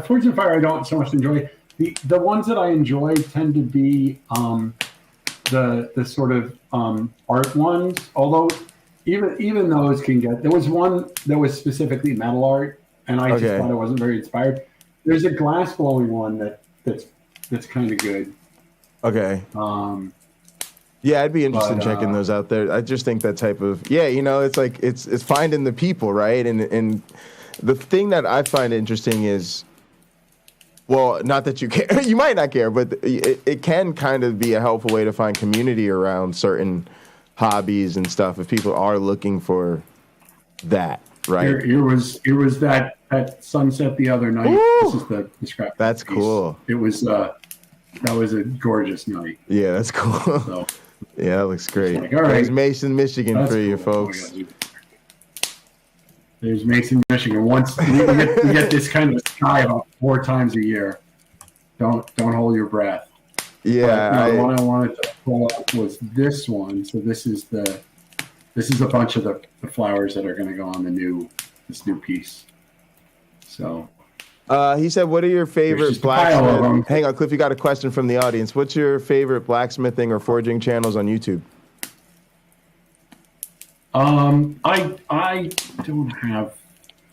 Forged in Fire I don't so much enjoy. The ones that I enjoy tend to be the sort of art ones, although even those can get. There was one that was specifically metal art, and I just thought it wasn't very inspired. There's a glass blowing one that's kind of good. Okay. Yeah, I'd be interested in checking those out there. I just think that type of it's like it's finding the people, right? And the thing that I find interesting is, well, not that you care, you might not care, but it can kind of be a helpful way to find community around certain hobbies and stuff if people are looking for that, right? Here was that sunset the other night. Ooh, this is the scrap. That's piece. Cool. It was that was a gorgeous night. Yeah, that's cool. So, yeah, that looks great. Like, all right. There's Mason, Michigan for you folks. There's Mason, Michigan. Once we get this kind of sky about 4 times a year. Don't hold your breath. Yeah. But, what I wanted to pull up was this one. So this is a bunch of the flowers that are going to go on this new piece. So. He said, "What are your favorite blacksmith?" Hang on, Cliff. You got a question from the audience. What's your favorite blacksmithing or forging channels on YouTube? I don't have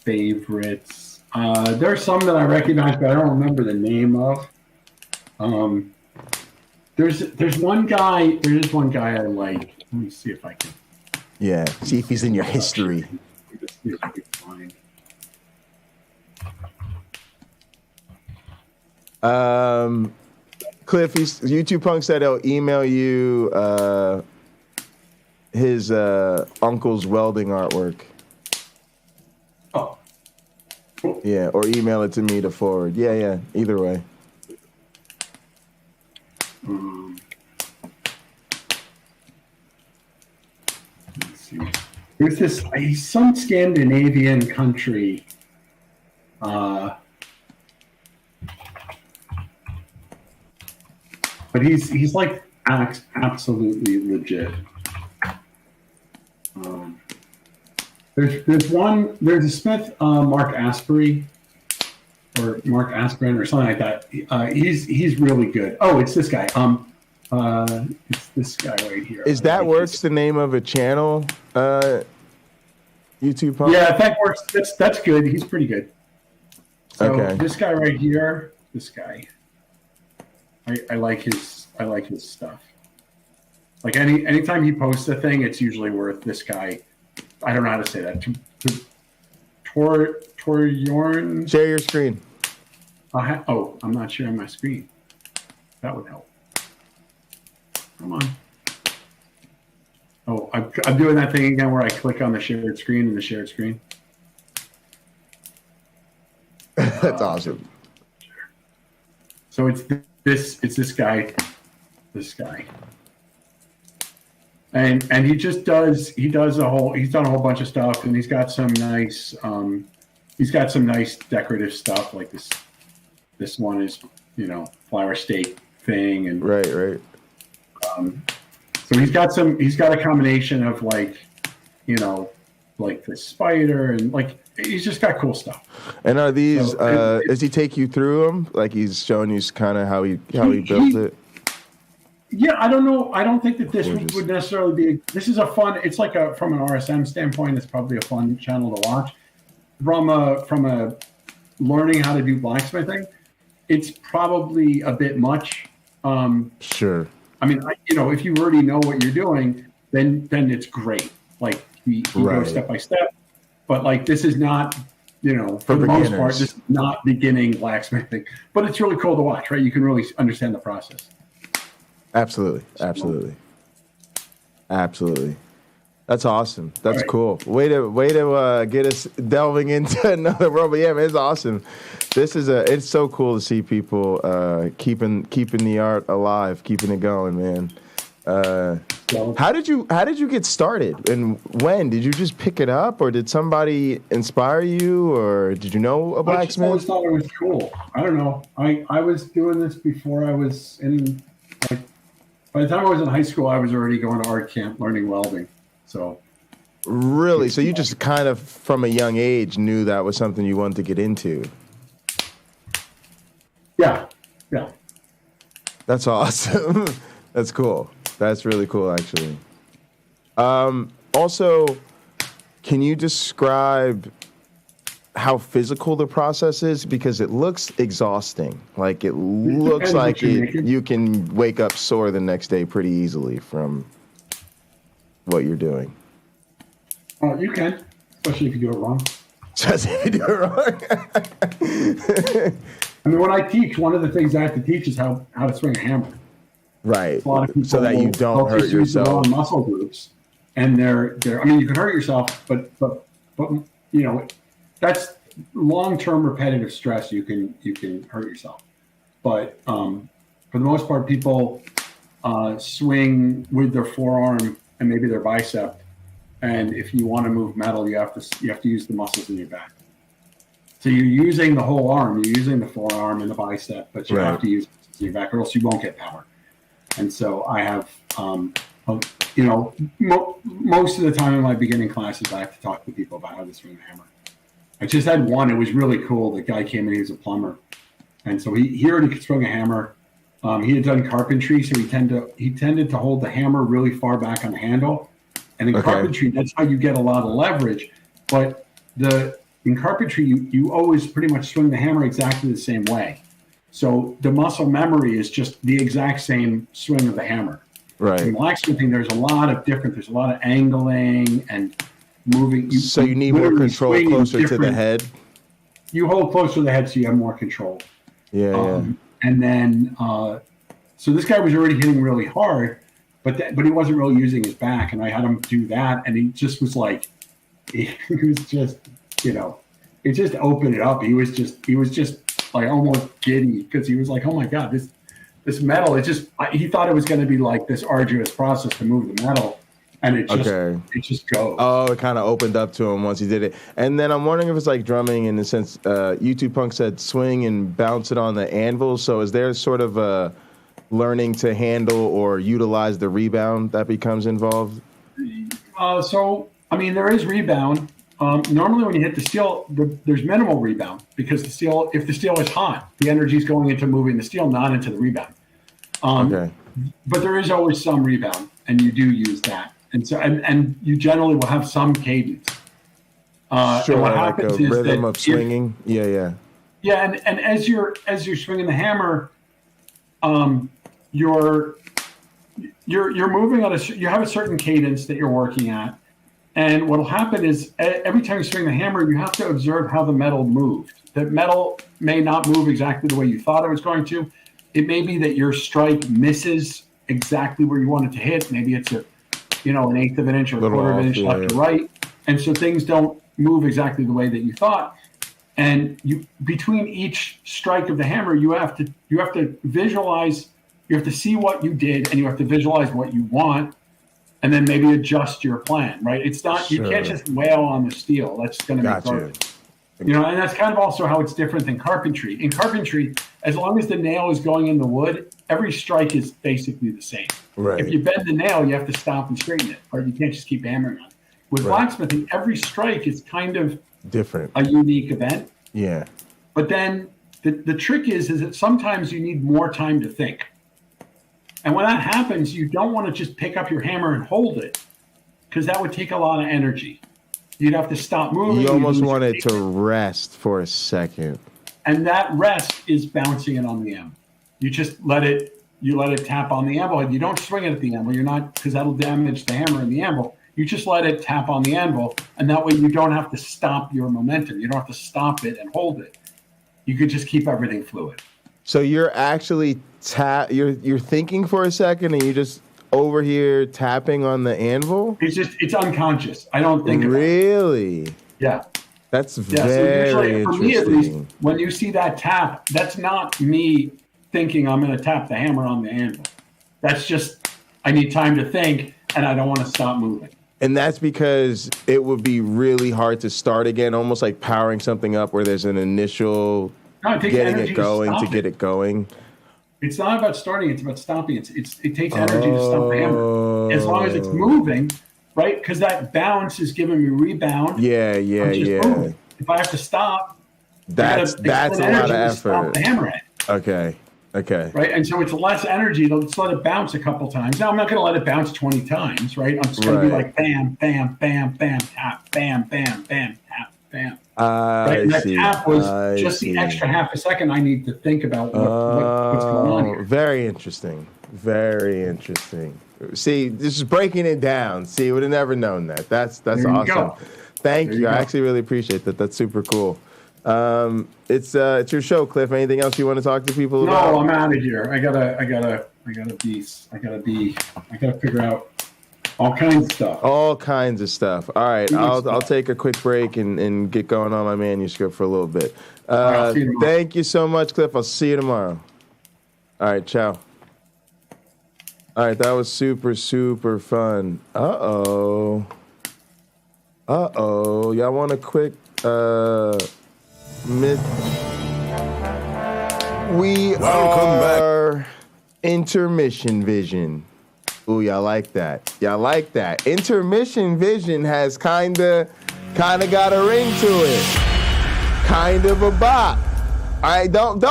favorites. There are some that I recognize, but I don't remember the name of. There's one guy. There is one guy I like. Let me see if I can. Yeah, see if he's in your history. See if I can find. Cliff, YouTube Punk said he'll email you his uncle's welding artwork. Oh. Cool. Yeah, or email it to me to forward. Yeah, either way. Let's see. There's some Scandinavian country. But he's like absolutely legit. There's a Smith, Mark Asprey, or Mark Aspirin or something like that. He's really good. Oh, it's this guy. It's this guy right here. Is that Works the name of a channel? YouTube pump? Yeah, that works. That's good. He's pretty good. So okay. This guy right here, this guy. I like his stuff. Like anytime he posts a thing, it's usually worth this guy. I don't know how to say that. Torjorn. Share your screen. I'm not sharing my screen. That would help. Come on. Oh, I'm doing that thing again where I click on the shared screen and the shared screen. That's awesome. So it's this guy, and he done a whole bunch of stuff, and he's got some nice decorative stuff like this one is flower stake thing, and right. So he's got a combination of like the spider, and like he's just got cool stuff. And are these? Does he take you through them? Like he's showing you kind of how he built it. Yeah, I don't know. I don't think that this would necessarily be. This is a fun. It's like from an RSM standpoint, it's probably a fun channel to watch. From a learning how to do blacksmithing, it's probably a bit much. Sure. I mean, if you already know what you're doing, then it's great. Like he goes step by step. But like this is not, for the most part, this is not beginning blacksmithing. But it's really cool to watch, right? You can really understand the process. Absolutely. That's awesome. That's cool. Way to get us delving into another world. But yeah, man, it's awesome. It's so cool to see people keeping the art alive, keeping it going, man. How did you get started, and when did you just pick it up, or did somebody inspire you, or did you know a blacksmith? I just always thought it was cool. I don't know. I was doing this before I was in. By the time I was in high school, I was already going to art camp learning welding. So. Really? So you just kind of, from a young age, knew that was something you wanted to get into? Yeah. That's awesome. That's cool. That's really cool, actually. Also, can you describe how physical the process is? Because it looks exhausting. Like it looks like you can wake up sore the next day pretty easily from what you're doing. Oh, you can, especially if you do it wrong. I mean, when I teach, one of the things I have to teach is how to swing a hammer. Right. A lot of people so that you don't hurt yourself. The wrong muscle groups, and they're. I mean, you can hurt yourself, but that's long-term repetitive stress. You can hurt yourself, but for the most part, people swing with their forearm and maybe their bicep. And if you want to move metal, you have to use the muscles in your back. So you're using the whole arm. You're using the forearm and the bicep, but you have to use the muscles in your back, or else you won't get power. And so I have, most of the time in my beginning classes, I have to talk to people about how to swing a hammer. I just had one. It was really cool. The guy came in. He was a plumber, and so he already could swing a hammer. He had done carpentry, so he tended to hold the hammer really far back on the handle. And in carpentry, that's how you get a lot of leverage. But in carpentry, you always pretty much swing the hammer exactly the same way. So the muscle memory is just the exact same swing of the hammer. Right. In blacksmithing, there's a lot of angling and moving. So you need more control closer to the head? You hold closer to the head so you have more control. Yeah. And then, so this guy was already hitting really hard, but he wasn't really using his back, and I had him do that, and he just was like, he was just, opened it up. He was just like almost giddy because he was like, oh my God, this metal, he thought it was going to be like this arduous process to move the metal. And it just goes. Oh, it kind of opened up to him once he did it. And then I'm wondering if it's like drumming in the sense, YouTube Punk said swing and bounce it on the anvil. So is there sort of a learning to handle or utilize the rebound that becomes involved? There is rebound. Normally when you hit the steel, there's minimal rebound because if the steel is hot, the energy is going into moving the steel, not into the rebound. But there is always some rebound, and you do use that. And so, and you generally will have some cadence. Sure, and what like happens a is rhythm that of swinging. Yeah. And as you're swinging the hammer, you're moving you have a certain cadence that you're working at. And what will happen is every time you swing the hammer, you have to observe how the metal moved. The metal may not move exactly the way you thought it was going to. It may be that your strike misses exactly where you want it to hit. Maybe it's an eighth of an inch or a quarter of an inch left or right. And so things don't move exactly the way that you thought. And between each strike of the hammer, you have to visualize, you have to see what you did, and you have to visualize what you want, and then maybe adjust your plan, right? It's not, you can't just wail on the steel. That's going to be garbage. And that's kind of also how it's different than carpentry. In carpentry, as long as the nail is going in the wood, every strike is basically the same. Right. If you bend the nail, you have to stop and straighten it, or you can't just keep hammering on it. With blacksmithing, every strike is kind of different, a unique event. Yeah. But then the trick is that sometimes you need more time to think. And when that happens, you don't want to just pick up your hammer and hold it, because that would take a lot of energy. You'd have to stop moving. You almost want it to rest for a second. And that rest is bouncing it on the anvil. You just let it tap on the anvil. You don't swing it at the anvil. You're not, because that'll damage the hammer and the anvil. You just let it tap on the anvil, and that way you don't have to stop your momentum. You don't have to stop it and hold it. You could just keep everything fluid. So you're actually you're thinking for a second, and you just over here tapping on the anvil? It's unconscious. I don't think about it. Really? Yeah. That's very interesting. For me, at least, when you see that tap, that's not me thinking I'm going to tap the hammer on the anvil. That's just, I need time to think, and I don't want to stop moving. And that's because it would be really hard to start again, almost like powering something up where there's an initial getting it going to get it going. It's not about starting, it's about stopping. It takes energy to stop the hammer. As long as it's moving, right? Because that bounce is giving me rebound. Yeah. Moving. If I have to stop, that's a lot of effort. Stop the hammerhead. Okay. Right, and so it's less energy. Let's let it bounce a couple times. Now I'm not going to let it bounce 20 times, right? I'm just going to be like bam, bam, bam, bam, tap, bam, bam, bam, tap, bam. Right? And that tap was just the extra half a second I need to think about what's going on here. Very interesting. Very interesting. See, this is breaking it down. See, would have never known that. That's awesome. Go. Thank you. I actually really appreciate that. That's super cool. It's your show, Cliff. Anything else you want to talk to people about? No, I'm out of here. I gotta figure out all kinds of stuff. All right, I'll take a quick break and get going on my manuscript for a little bit. Thank you so much, Cliff. I'll see you tomorrow. All right, ciao. All right, that was super, super fun. Uh-oh. Y'all want a quick We are Intermission Vision. Ooh, y'all like that. Intermission Vision has kinda got a ring to it. Kind of a bop. All right, don't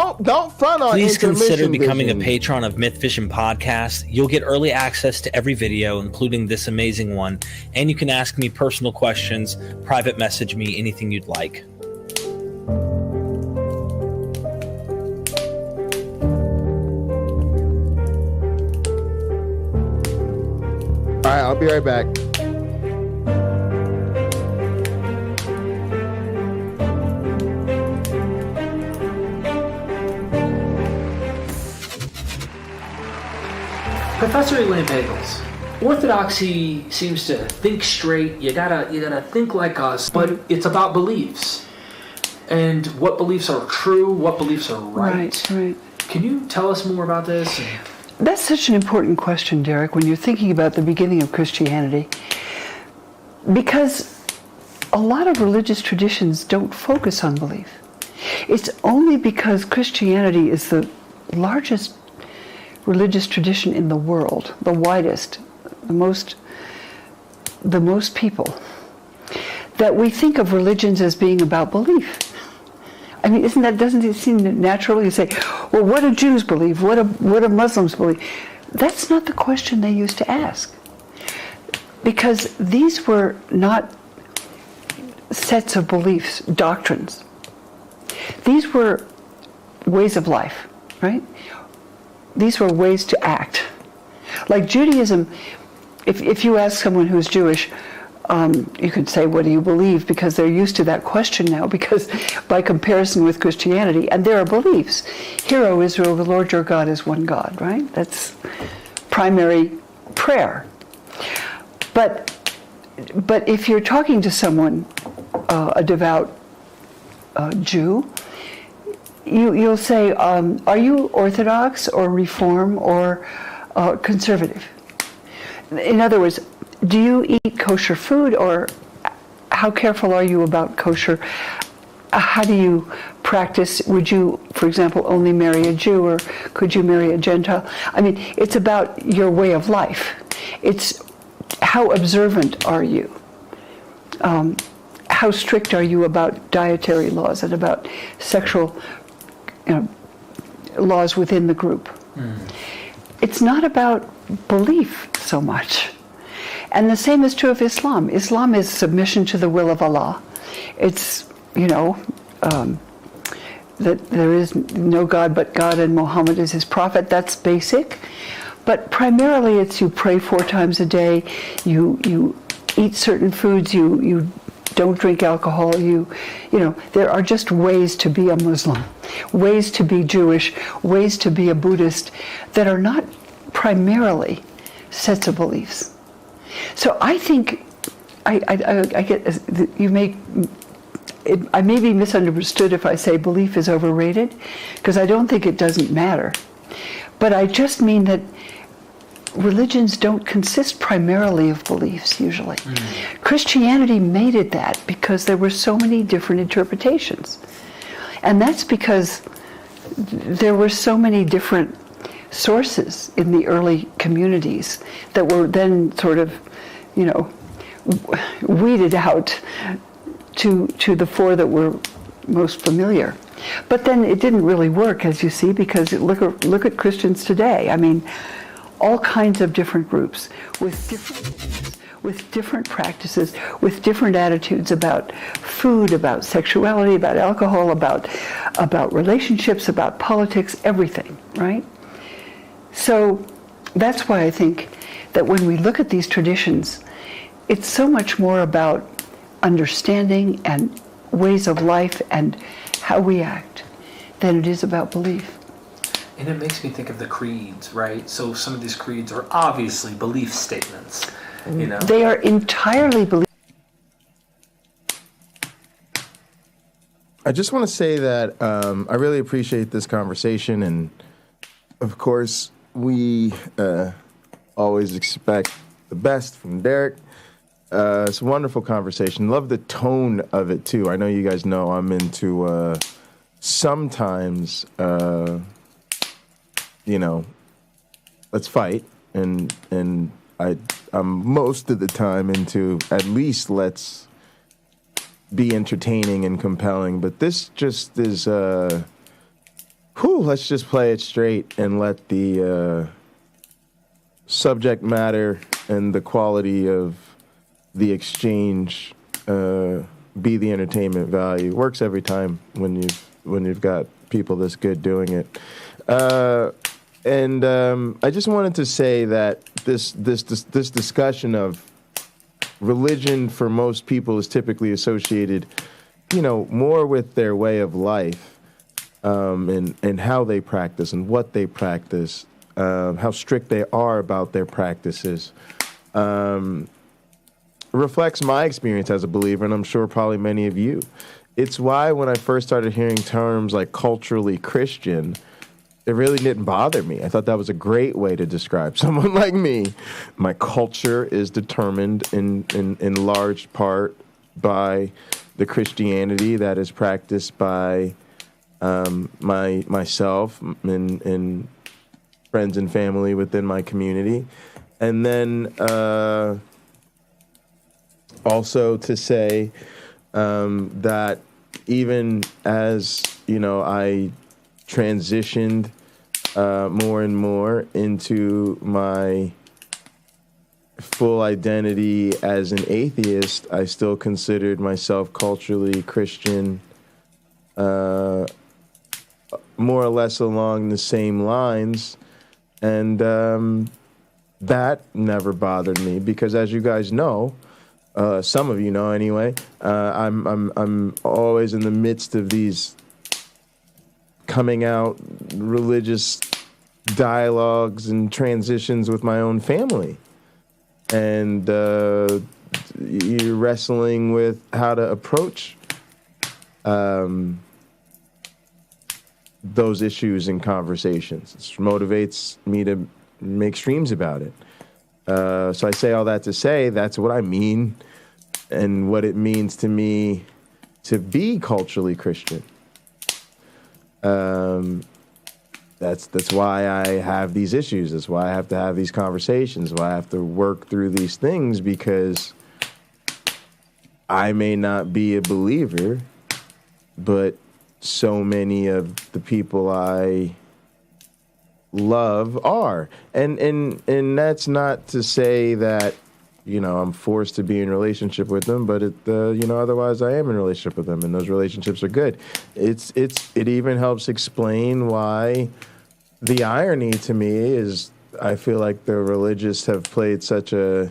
front on. Please consider becoming a patron of Mythvision Podcast. You'll get early access to every video, including this amazing one, and you can ask me personal questions, private message me, anything you'd like. All right, I'll be right back. Professor Elaine Pagels, orthodoxy seems to think straight. You gotta think like us, but it's about beliefs. and what beliefs are true, what beliefs are right. Right. Can you tell us more about this? That's such an important question, Derek, when you're thinking about the beginning of Christianity, because a lot of religious traditions don't focus on belief. It's only because Christianity is the largest religious tradition in the world, the widest, the most people, that we think of religions as being about belief. I mean, doesn't it seem natural? You say, well, what do Jews believe? What do Muslims believe? That's not the question they used to ask. Because these were not sets of beliefs, doctrines. These were ways of life, right? These were ways to act. Like Judaism, if you ask someone who's Jewish, you could say, what do you believe? Because they're used to that question now, because by comparison with Christianity, and there are beliefs. Hear, O Israel, the Lord your God is one God, right? That's primary prayer. But if you're talking to someone, a devout Jew, you'll say, are you Orthodox or Reform or conservative? In other words, do you eat kosher food, or how careful are you about kosher? How do you practice? Would you, for example, only marry a Jew, or could you marry a Gentile? I mean, it's about your way of life. It's how observant are you? How strict are you about dietary laws and about sexual laws within the group? It's not about belief so much. And the same is true of Islam. Islam is submission to the will of Allah. It's, that there is no God but God and Muhammad is his prophet. That's basic. But primarily it's you pray 4 times a day, you eat certain foods, you don't drink alcohol, there are just ways to be a Muslim, ways to be Jewish, ways to be a Buddhist that are not primarily sets of beliefs. So I think I may be misunderstood if I say belief is overrated, because I don't think it doesn't matter. But I just mean that religions don't consist primarily of beliefs usually. Christianity made it that because there were so many different interpretations. And that's because there were so many different sources in the early communities that were then sort of, weeded out to the 4 that were most familiar. But then it didn't really work, as you see, because look at Christians today. I mean, all kinds of different groups with different practices, with different attitudes about food, about sexuality, about alcohol, about relationships, about politics, everything, right? So that's why I think that when we look at these traditions, it's so much more about understanding and ways of life and how we act than it is about belief. And it makes me think of the creeds, right? So some of these creeds are obviously belief statements, They are entirely belief. I just want to say that I really appreciate this conversation, and of course, we always expect the best from Derek. It's a wonderful conversation. Love the tone of it, too. I know you guys know I'm into sometimes, let's fight. And I'm most of the time into at least let's be entertaining and compelling. But this just is, let's just play it straight and let the subject matter and the quality of the exchange be the entertainment value. Works every time when you've got people this good doing it. And I just wanted to say that this discussion of religion for most people is typically associated, more with their way of life, and how they practice and what they practice, how strict they are about their practices. Reflects my experience as a believer, and I'm sure probably many of you. it's why when I first started hearing terms like culturally Christian, it really didn't bother me. I thought that was a great way to describe someone like me. My culture is determined in large part by the Christianity that is practiced by myself and friends and family within my community. And then also to say that even as, I transitioned more and more into my full identity as an atheist, I still considered myself culturally Christian, more or less along the same lines. And that never bothered me because, as you guys know, some of you know anyway, I'm always in the midst of these coming out religious dialogues and transitions with my own family. And you're wrestling with how to approach those issues and conversations. It motivates me to make streams about it. So I say all that to say that's what I mean and what it means to me to be culturally Christian. That's why I have these issues. That's why I have to have these conversations, why I have to work through these things, because I may not be a believer, but so many of the people I love are. And that's not to say that, I'm forced to be in a relationship with them, but otherwise I am in a relationship with them, and those relationships are good. It even helps explain why the irony to me is I feel like the religious have played such a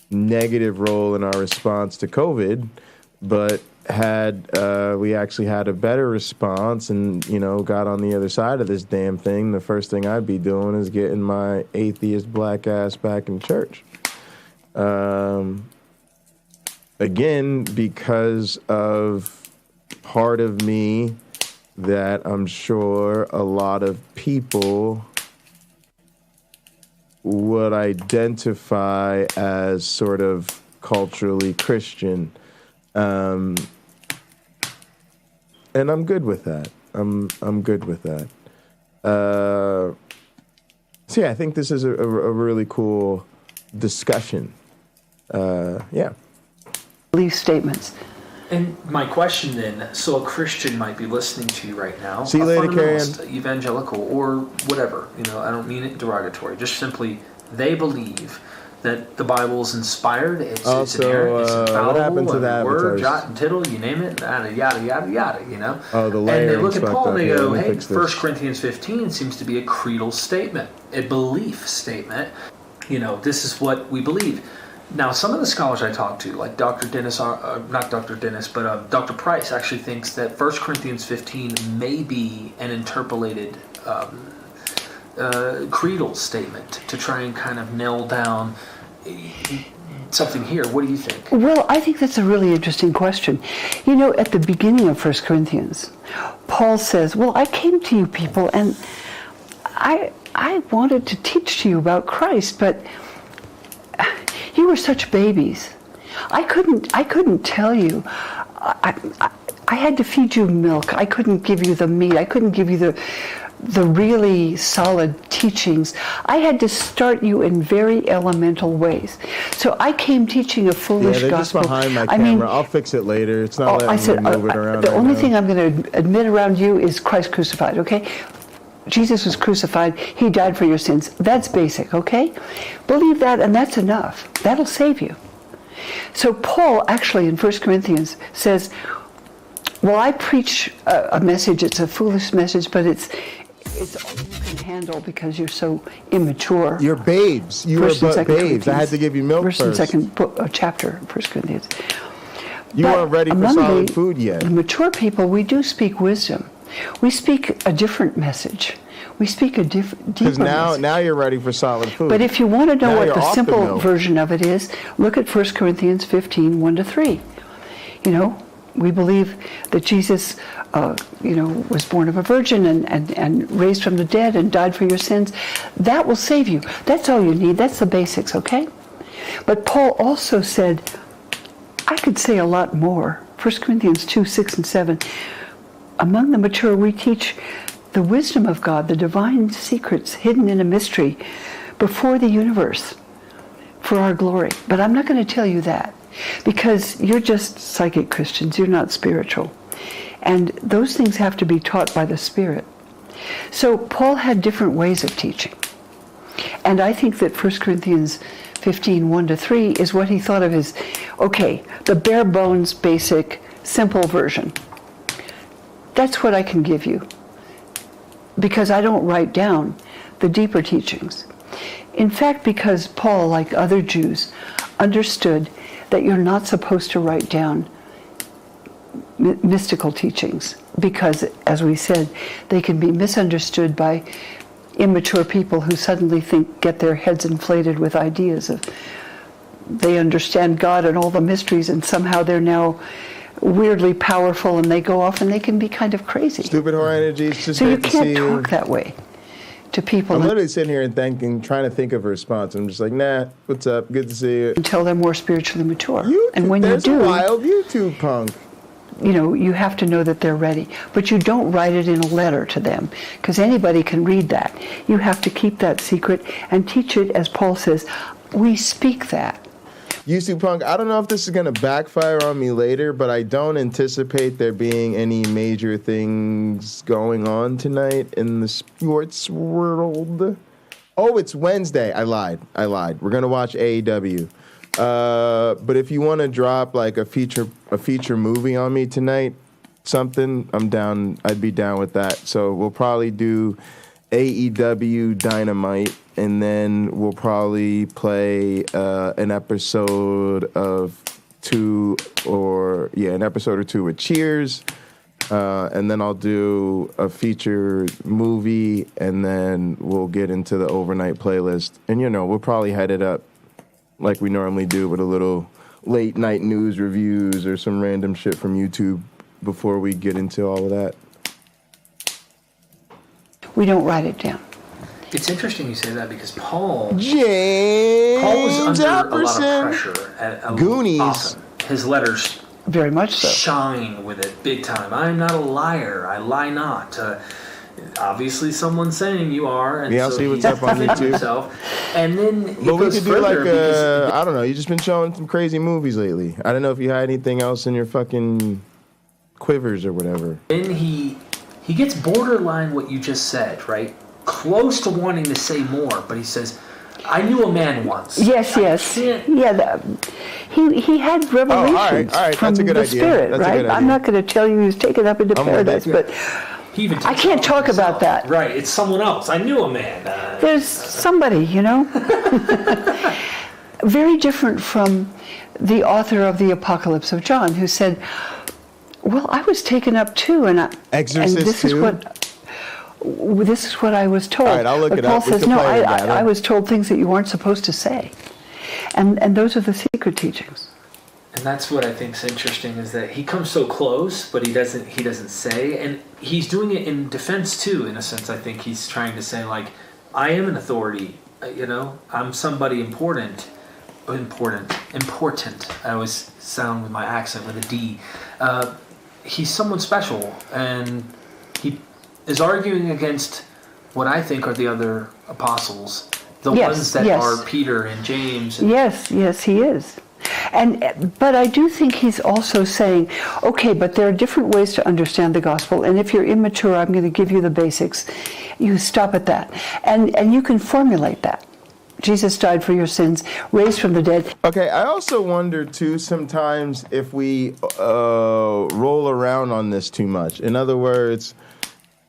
negative role in our response to COVID, but had we actually had a better response and, got on the other side of this damn thing, the first thing I'd be doing is getting my atheist black ass back in church. Again, because of part of me that I'm sure a lot of people would identify as sort of culturally Christian. And I'm good with that. I'm good with that. So yeah, I think this is a really cool discussion. Yeah. Belief statements. And my question then, so a Christian might be listening to you right now, See you later, fundamentalist, evangelical, or whatever, I don't mean it derogatory, just simply they believe that the Bible is inspired, it's inerrant, it's infallible, what happened to that? Word, jot, and tittle, you name it, yada, yada, yada, Oh, the And they look at Paul and they go, hey, 1 1 Corinthians 15 seems to be a creedal statement, a belief statement. This is what we believe. Now, some of the scholars I talked to, like Dr. Dennis, not Dr. Dennis, but Dr. Price actually thinks that 1 Corinthians 15 may be an interpolated creedal statement to try and kind of nail down something here. What do you think? Well, I think that's a really interesting question. At the beginning of 1 Corinthians, Paul says, well, I came to you people and I wanted to teach to you about Christ, but you were such babies. I couldn't tell you. I had to feed you milk. I couldn't give you the meat. I couldn't give you the really solid teachings. I had to start you in very elemental ways. So I came teaching a foolish they're gospel. Just behind my camera. I'll fix it later. It's not letting me move it around. The only thing I'm going to admit around you is Christ crucified, okay? Jesus was crucified. He died for your sins. That's basic, okay? Believe that, and that's enough. That'll save you. So Paul actually in 1 Corinthians says, well, I preach a message. It's a foolish message, but it's all you can handle because you're so immature. You're babes. You were babes. I had to give you milk first. First and second chapter, 1 Corinthians. You weren't ready for solid food yet. The mature people, we do speak wisdom. We speak a different message. We speak a deeper message. Because now you're ready for solid food. But if you want to know what the simple version of it is, look at 1 Corinthians 15, 1-3. We believe that Jesus, was born of a virgin and raised from the dead and died for your sins. That will save you. That's all you need. That's the basics, okay? But Paul also said, I could say a lot more. 1 Corinthians 2, 6 and 7. Among the mature, we teach the wisdom of God, the divine secrets hidden in a mystery before the universe for our glory. But I'm not going to tell you that because you're just psychic Christians. You're not spiritual. And those things have to be taught by the Spirit. So Paul had different ways of teaching. And I think that 1 Corinthians 15, 1-3 is what he thought of as, okay, the bare bones, basic, simple version. That's what I can give you. Because I don't write down the deeper teachings. In fact, because Paul, like other Jews, understood that you're not supposed to write down mystical teachings. Because, as we said, they can be misunderstood by immature people who suddenly get their heads inflated with ideas of they understand God and all the mysteries, and somehow they're now weirdly powerful, and they go off and they can be kind of crazy. Stupid whore energy. It's just so you great to see can't talk that way to people. I'm literally sitting here and trying to think of a response. I'm just like, nah, what's up? Good to see you. Until they're more spiritually mature. And when you do, a wild YouTube punk. You have to know that they're ready. But you don't write it in a letter to them, because anybody can read that. You have to keep that secret and teach it, as Paul says, we speak that. YouTube punk, I don't know if this is going to backfire on me later, but I don't anticipate there being any major things going on tonight in the sports world. Oh, it's Wednesday. I lied. We're going to watch AEW. But if you want to drop like a feature movie on me tonight, something, I'm down. I'd be down with that. So we'll probably do AEW Dynamite, and then we'll probably play an episode or two with Cheers, and then I'll do a feature movie, and then we'll get into the overnight playlist, and we'll probably head it up like we normally do with a little late night news reviews or some random shit from YouTube before we get into all of that. We don't write it down. It's interesting you say that because Paul was James under a lot of pressure. Goonies. Often. His letters very much so shine with it big time. I am not a liar. I lie not. Obviously, someone's saying you are. And I'll see what's up on YouTube. Himself. And then it but we goes could do like further I don't know. You've just been showing some crazy movies lately. I don't know if you had anything else in your fucking quivers or whatever. Then he gets borderline what you just said, right? Close to wanting to say more, but he says, I knew a man once. Yes. Yeah, he had revelations all right. from That's a good the idea. Spirit, That's a right? good idea. I'm not going to tell you he's taken up into paradise, but I can't talk about that. Right, it's someone else. I knew a man. There's somebody, very different from the author of the Apocalypse of John, who said, well, I was taken up too, and this is what I was told. All right, I'll look but it Paul up. says, no, I was told things that you weren't supposed to say. And those are the secret teachings. And that's what I think is interesting, is that he comes so close, but he doesn't say, and he's doing it in defense too, in a sense. I think he's trying to say, like, I am an authority, I'm somebody important. I always sound with my accent with a D. He's someone special, and he is arguing against what I think are the other apostles, the ones that are Peter and James. Yes, he is. But I do think he's also saying, okay, but there are different ways to understand the gospel, and if you're immature, I'm going to give you the basics. You stop at that. And you can formulate that. Jesus died for your sins, raised from the dead. Okay, I also wonder, too, sometimes if we roll around on this too much. In other words,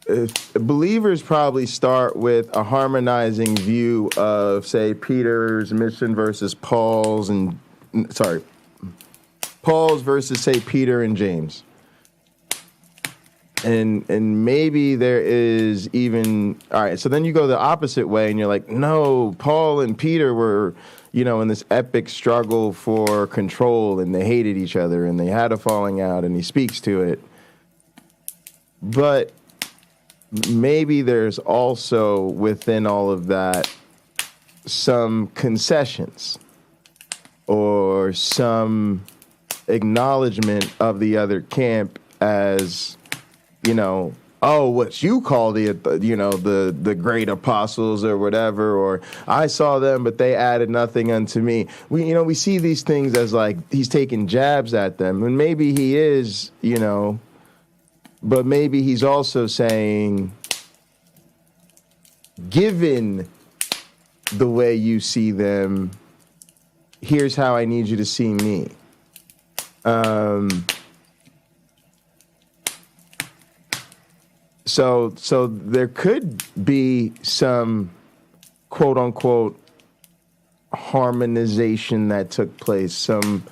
if believers probably start with a harmonizing view of, say, Peter's mission versus Paul's versus, say, Peter and James. And maybe there is even, all right, so then you go the opposite way and you're like, no, Paul and Peter were, in this epic struggle for control, and they hated each other, and they had a falling out, and he speaks to it. But maybe there's also within all of that some concessions or some acknowledgement of the other camp as, what you call the great apostles or whatever, or I saw them, but they added nothing unto me. We see these things as like he's taking jabs at them, and maybe he is, but maybe he's also saying, given the way you see them, here's how I need you to see me. So there could be some quote unquote harmonization that took place, some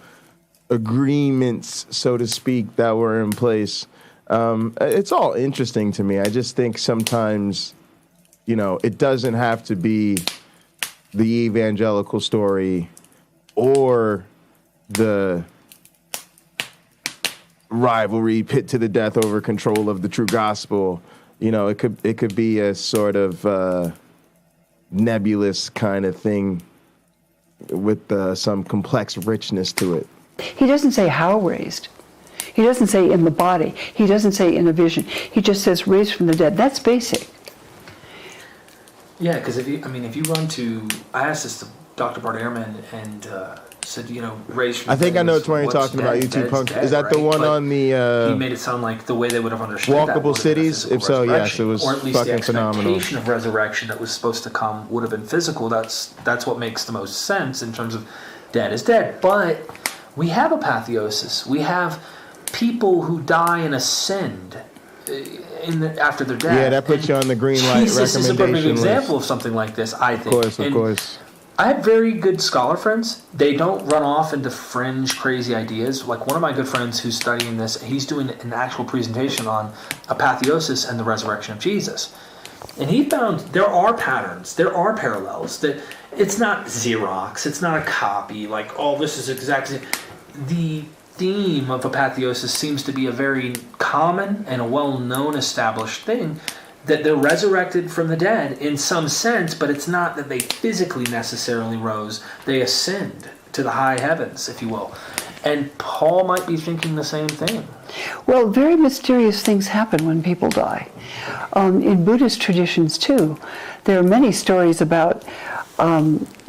agreements, so to speak, that were in place. It's all interesting to me. I just think sometimes, it doesn't have to be the evangelical story or the rivalry pit to the death over control of the true gospel. It could be a sort of nebulous kind of thing with some complex richness to it. He doesn't say how raised. He doesn't say in the body. He doesn't say in a vision. He just says raised from the dead. That's basic. Yeah, because if you run to, I asked this to Dr. Bart Ehrman and said, raised from I think the I know dead which one you're talking about, YouTube Punk. Is that the one but on the... he made it sound like the way they would have understood Walkable that Cities? If so, yes, it was or at least fucking the phenomenal. expectation of resurrection that was supposed to come would have been physical. That's what makes the most sense in terms of dead is dead. But we have apotheosis. We have people who die and ascend after their death. Yeah, that puts you on the green light Jesus is a perfect recommendation example list. of something like this, I think. Of course. I have very good scholar friends. They don't run off into fringe, crazy ideas. Like one of my good friends who's studying this, he's doing an actual presentation on apotheosis and the resurrection of Jesus. And he found there are patterns, there are parallels, that it's not Xerox, it's not a copy, like, this is exactly... The theme of apotheosis seems to be a very common and a well-known established thing, that they're resurrected from the dead in some sense, but it's not that they physically necessarily rose. They ascend to the high heavens, if you will. And Paul might be thinking the same thing. Well, very mysterious things happen when people die. In Buddhist traditions, too, there are many stories about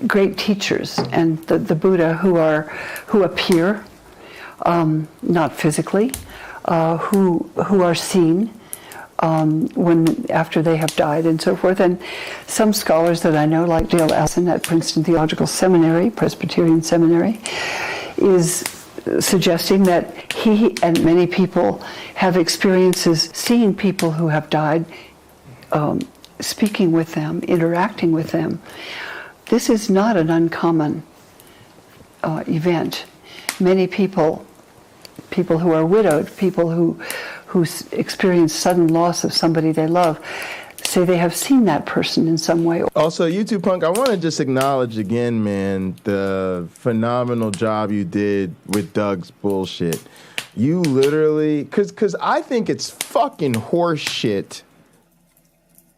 great teachers and the Buddha who appear, not physically, who are seen after they have died and so forth. And some scholars that I know, like Dale Allison at Princeton Theological Seminary, Presbyterian Seminary, is suggesting that he and many people have experiences seeing people who have died, speaking with them, interacting with them. This is not an uncommon event. Many people who are widowed, people who experience sudden loss of somebody they love, say they have seen that person in some way. Also, YouTube Punk, I want to just acknowledge again, man, the phenomenal job you did with Doug's bullshit. You literally, because I think it's fucking horse shit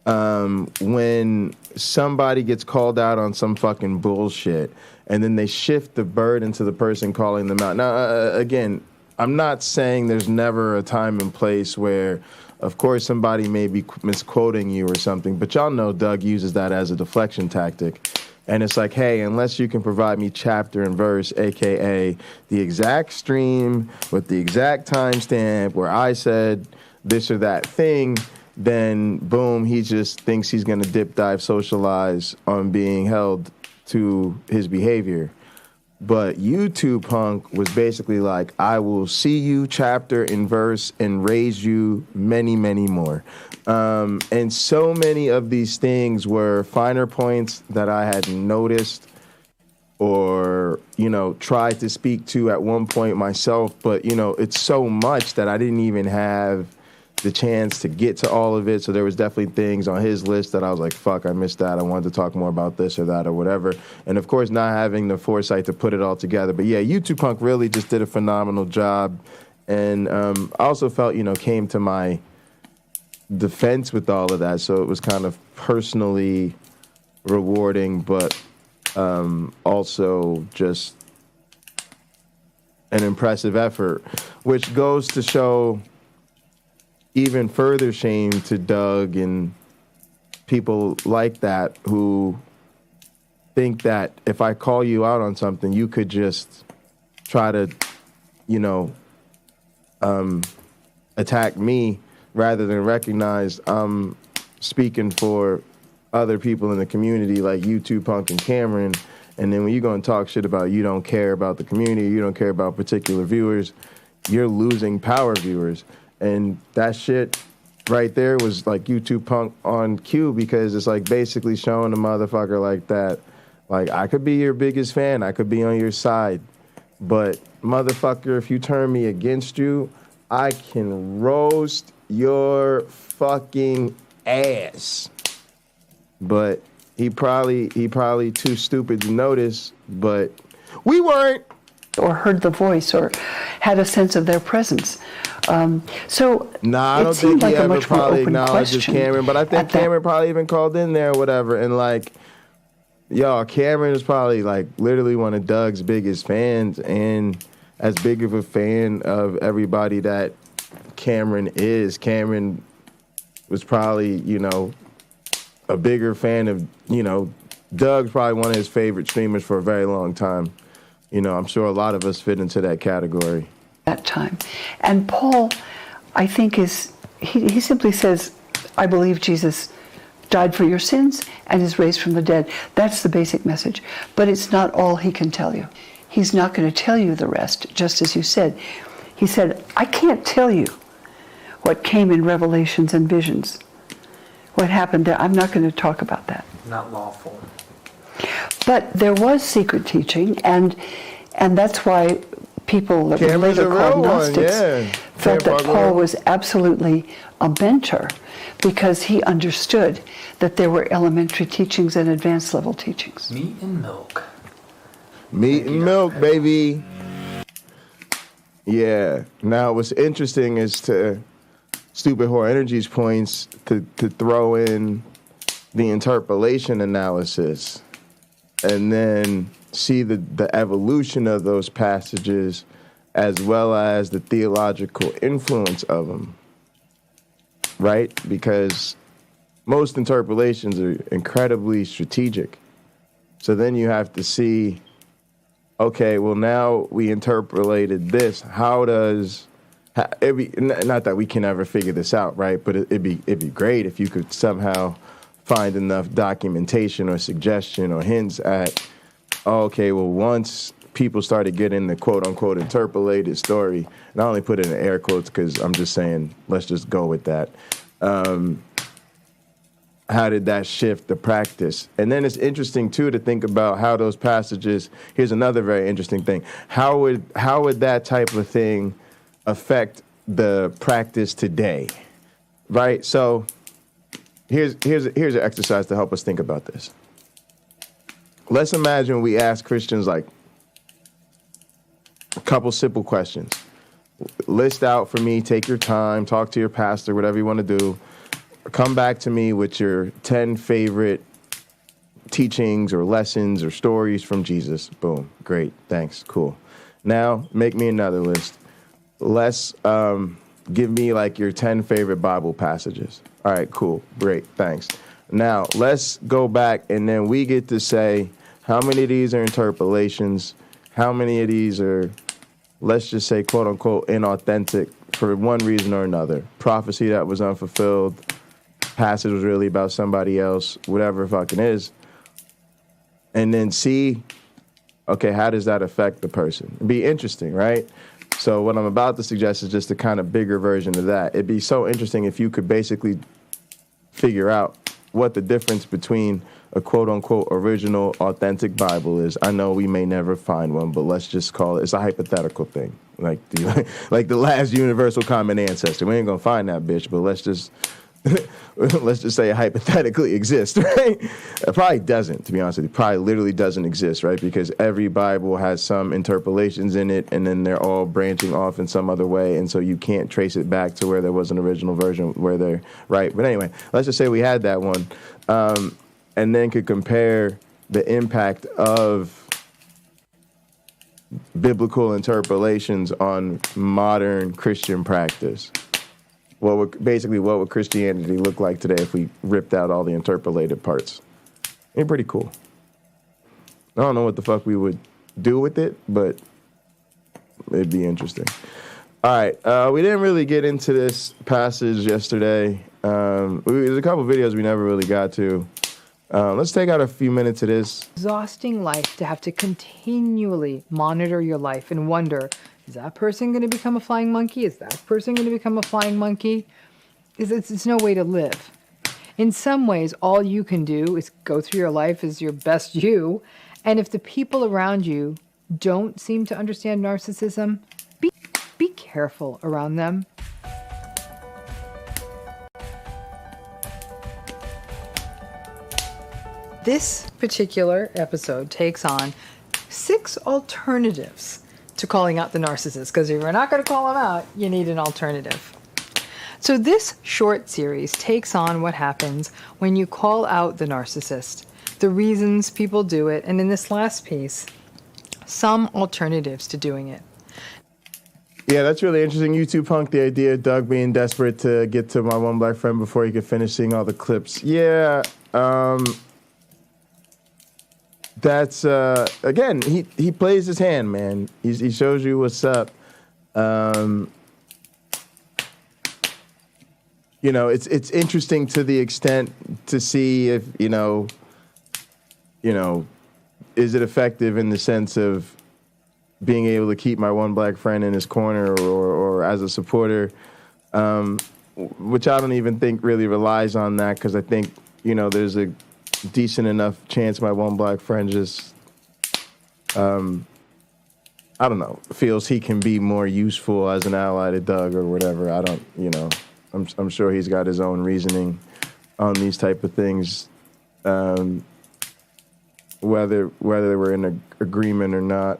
when somebody gets called out on some fucking bullshit and then they shift the burden to the person calling them out. Now, again, I'm not saying there's never a time and place where, of course, somebody may be misquoting you or something, but y'all know Doug uses that as a deflection tactic. And it's like, hey, unless you can provide me chapter and verse, a.k.a. the exact stream with the exact timestamp where I said this or that thing, then boom, he just thinks he's going to dip, dive, socialize on being held to his behavior. But YouTube Punk was basically like, I will see you chapter and verse and raise you many, many more. And so many of these things were finer points that I had noticed or, tried to speak to at one point myself. But, it's so much that I didn't even have the chance to get to all of it. So there was definitely things on his list that I was like, fuck, I missed that. I wanted to talk more about this or that or whatever. And of course, not having the foresight to put it all together. But yeah, YouTube Punk really just did a phenomenal job. And I also felt, came to my defense with all of that. So it was kind of personally rewarding, but also just an impressive effort, which goes to show even further shame to Doug and people like that who think that if I call you out on something, you could just try to, attack me rather than recognize I'm speaking for other people in the community like YouTube Punk and Cameron. And then when you go and talk shit about you don't care about the community, you don't care about particular viewers, you're losing power viewers. And that shit right there was like YouTube Punk on cue, because it's like basically showing a motherfucker like that, like, I could be your biggest fan, I could be on your side, but motherfucker, if you turn me against you, I can roast your fucking ass. But he probably too stupid to notice, but we weren't. Or heard the voice or had a sense of their presence. So I don't think he ever probably acknowledges Cameron, but I think Cameron probably even called in there or whatever. And like, Cameron is probably like literally one of Doug's biggest fans, and as big of a fan of everybody that Cameron is. Cameron was probably, a bigger fan of, Doug's probably one of his favorite streamers for a very long time. I'm sure a lot of us fit into that category. That time. And Paul, I think, he simply says, I believe Jesus died for your sins and is raised from the dead. That's the basic message. But it's not all he can tell you. He's not going to tell you the rest, just as you said. He said, I can't tell you what came in revelations and visions. What happened there, I'm not going to talk about that. Not lawful. But there was secret teaching, and that's why people that were later called Gnostics felt that Paul was absolutely a mentor, because he understood that there were elementary teachings and advanced level teachings. Meat and milk. Meat and milk, baby. Yeah. Now, what's interesting is to Stupid Whore Energy's points to throw in the interpolation analysis and then see the evolution of those passages as well as the theological influence of them, right? Because most interpolations are incredibly strategic. So then you have to see, okay, well, now we interpolated this. How does not that we can ever figure this out, right? But it'd be great if you could somehow find enough documentation or suggestion or hints at, okay, well, once people started getting the quote-unquote interpolated story, and I only put it in air quotes because I'm just saying, let's just go with that. How did that shift the practice? And then it's interesting, too, to think about how those passages, here's another very interesting thing. How would that type of thing affect the practice today, right? So here's an exercise to help us think about this. Let's imagine we ask Christians like a couple simple questions. List out for me, take your time, talk to your pastor, whatever you want to do. Come back to me with your 10 favorite teachings or lessons or stories from Jesus. Boom, great, thanks, cool. Now make me another list. Let's give me like your 10 favorite Bible passages. All right, cool, great, thanks. Now let's go back and then we get to say how many of these are interpolations, how many of these are, let's just say, quote unquote, inauthentic for one reason or another. Prophecy that was unfulfilled, passage was really about somebody else, whatever it fucking is. And then see, okay, how does that affect the person? It'd be interesting, right? So what I'm about to suggest is just a kind of bigger version of that. It'd be so interesting if you could basically figure out what the difference between a quote-unquote original, authentic Bible is. I know we may never find one, but let's just call it's a hypothetical thing. Like the last universal common ancestor. We ain't gonna find that bitch, but let's just say it hypothetically exists, right? It probably doesn't, to be honest with you. Probably literally doesn't exist, right? Because every Bible has some interpolations in it, and then they're all branching off in some other way, and so you can't trace it back to where there was an original version where they're right. But anyway, let's just say we had that one, and then could compare the impact of biblical interpolations on modern Christian practice. What would Christianity look like today if we ripped out all the interpolated parts? It's pretty cool. I don't know what the fuck we would do with it, but it'd be interesting. All right, we didn't really get into this passage yesterday. There's a couple videos we never really got to. Let's take out a few minutes of this. Exhausting life to have to continually monitor your life and wonder, is that person going to become a flying monkey? Is that person going to become a flying monkey? It's no way to live. In some ways, all you can do is go through your life as your best you. And if the people around you don't seem to understand narcissism, be careful around them. This particular episode takes on 6 alternatives to calling out the narcissist, because if you're not going to call them out, you need an alternative. So this short series takes on what happens when you call out the narcissist, the reasons people do it, and in this last piece, some alternatives to doing it. Yeah, that's really interesting. You too, Punk, the idea of Doug being desperate to get to my one black friend before he could finish seeing all the clips. Yeah, that's, again, he plays his hand, man. He shows you what's up. You know, it's interesting to the extent to see if, you know, is it effective in the sense of being able to keep my one black friend in his corner or as a supporter, which I don't even think really relies on that, because I think, you know, there's a decent enough chance my one black friend just, I don't know, feels he can be more useful as an ally to Doug or whatever. I don't, you know, I'm sure he's got his own reasoning on these type of things, whether we're in agreement or not.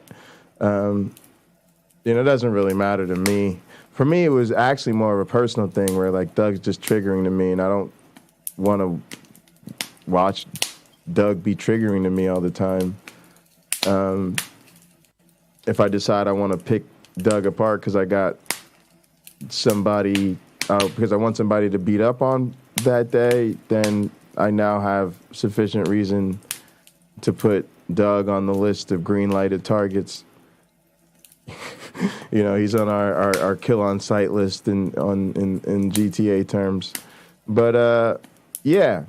You know, it doesn't really matter to me. For me, it was actually more of a personal thing where, like, Doug's just triggering to me, and I don't want to watch Doug be triggering to me all the time. If I decide I want to pick Doug apart because I got somebody, because I want somebody to beat up on that day, then I now have sufficient reason to put Doug on the list of green-lighted targets. You know, he's on our kill on sight list in GTA terms. But yeah,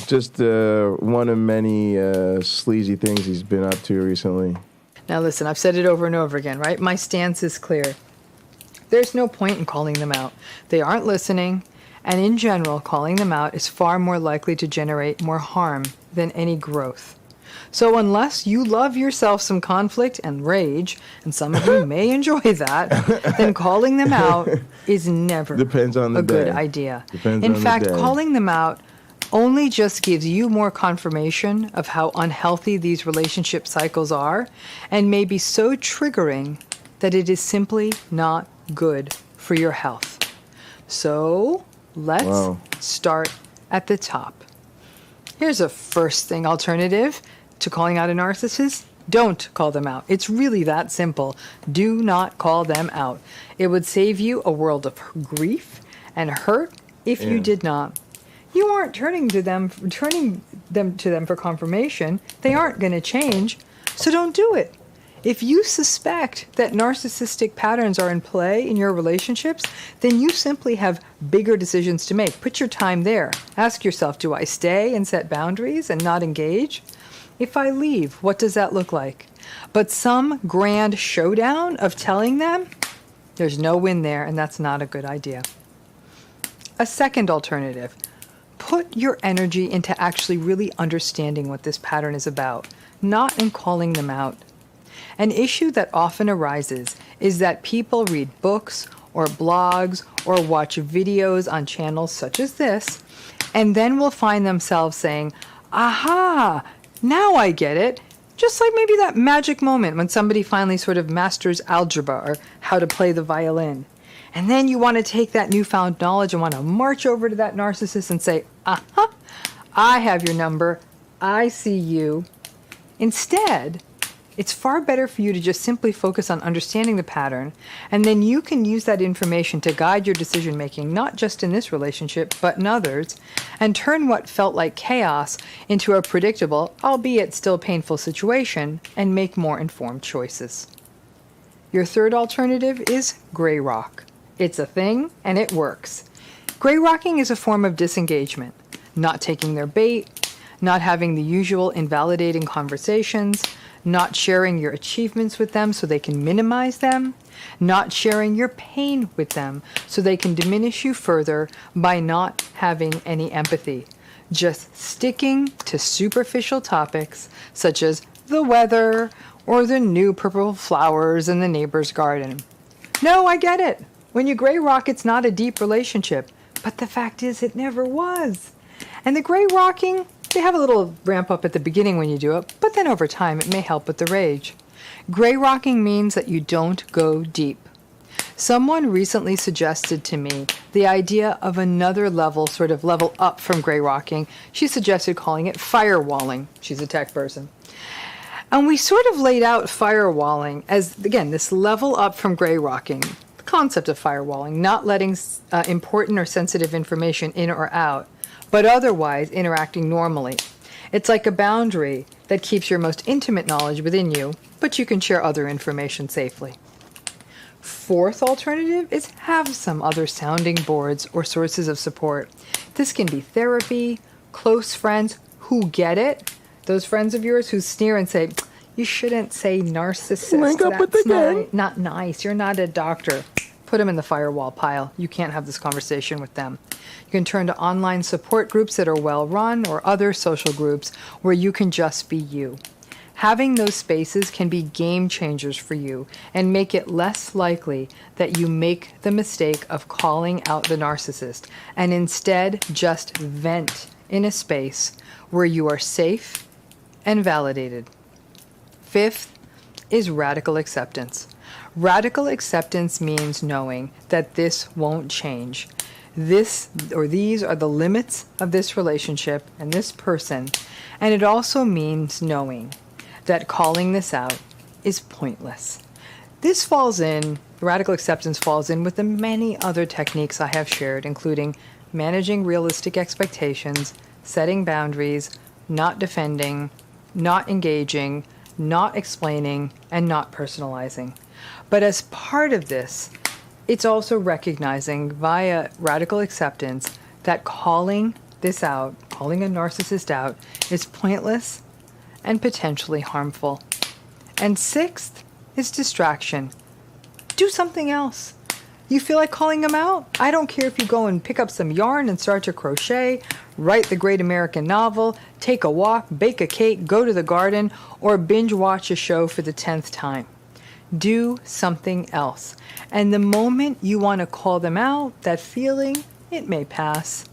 just one of many sleazy things he's been up to recently. Now listen, I've said it over and over again, right? My stance is clear. There's no point in calling them out. They aren't listening, and in general, calling them out is far more likely to generate more harm than any growth. So unless you love yourself some conflict and rage, and some of you may enjoy that, then calling them out is never a good idea. In fact, calling them out only just gives you more confirmation of how unhealthy these relationship cycles are, and may be so triggering that it is simply not good for your health. So let's start at the top. Here's a first thing alternative to calling out a narcissist. Don't call them out. It's really that simple. Do not call them out. It would save you a world of grief and hurt if you did not. You aren't turning them to them for confirmation. They aren't going to change, so don't do it. If you suspect that narcissistic patterns are in play in your relationships, then you simply have bigger decisions to make. Put your time there. Ask yourself, do I stay and set boundaries and not engage? If I leave, what does that look like? But some grand showdown of telling them, there's no win there, and that's not a good idea. A second alternative, Put your energy into actually really understanding what this pattern is about, not in calling them out. An issue that often arises is that people read books or blogs or watch videos on channels such as this, and then will find themselves saying, aha, now I get it. Just like maybe that magic moment when somebody finally sort of masters algebra or how to play the violin. And then you want to take that newfound knowledge and want to march over to that narcissist and say, aha, I have your number. I see you. Instead, it's far better for you to just simply focus on understanding the pattern, and then you can use that information to guide your decision making, not just in this relationship, but in others, and turn what felt like chaos into a predictable, albeit still painful situation, and make more informed choices. Your third alternative is gray rock. It's a thing, and it works. Gray rocking is a form of disengagement, not taking their bait, not having the usual invalidating conversations, not sharing your achievements with them so they can minimize them, not sharing your pain with them so they can diminish you further by not having any empathy, just sticking to superficial topics such as the weather or the new purple flowers in the neighbor's garden. No, I get it. When you gray rock, it's not a deep relationship, but the fact is it never was. And the gray rocking, they have a little ramp up at the beginning when you do it, but then over time it may help with the rage. Gray rocking means that you don't go deep. Someone recently suggested to me the idea of another level, sort of level up from gray rocking. She suggested calling it firewalling. She's a tech person. And we sort of laid out firewalling as, again, this level up from gray rocking. The concept of firewalling, not letting important or sensitive information in or out, but otherwise interacting normally. It's like a boundary that keeps your most intimate knowledge within you, but you can share other information safely. Fourth alternative is have some other sounding boards or sources of support. This can be therapy, close friends who get it, those friends of yours who sneer and say, you shouldn't say narcissist. Link up with the gang. Not nice. You're not a doctor. Put them in the firewall pile. You can't have this conversation with them. You can turn to online support groups that are well run or other social groups where you can just be you. Having those spaces can be game changers for you and make it less likely that you make the mistake of calling out the narcissist and instead just vent in a space where you are safe and validated. Fifth is radical acceptance. Radical acceptance means knowing that this won't change. This or these are the limits of this relationship and this person, and it also means knowing that calling this out is pointless. This falls in, radical acceptance falls in with the many other techniques I have shared, including managing realistic expectations, setting boundaries, not defending, not engaging, not explaining, and not personalizing. But as part of this, it's also recognizing via radical acceptance that calling this out, calling a narcissist out, is pointless and potentially harmful. And sixth is distraction. Do something else. You feel like calling them out? I don't care if you go and pick up some yarn and start to crochet, write the great American novel, take a walk, bake a cake, go to the garden, or binge watch a show for the 10th time. Do something else. And the moment you want to call them out, that feeling, it may pass.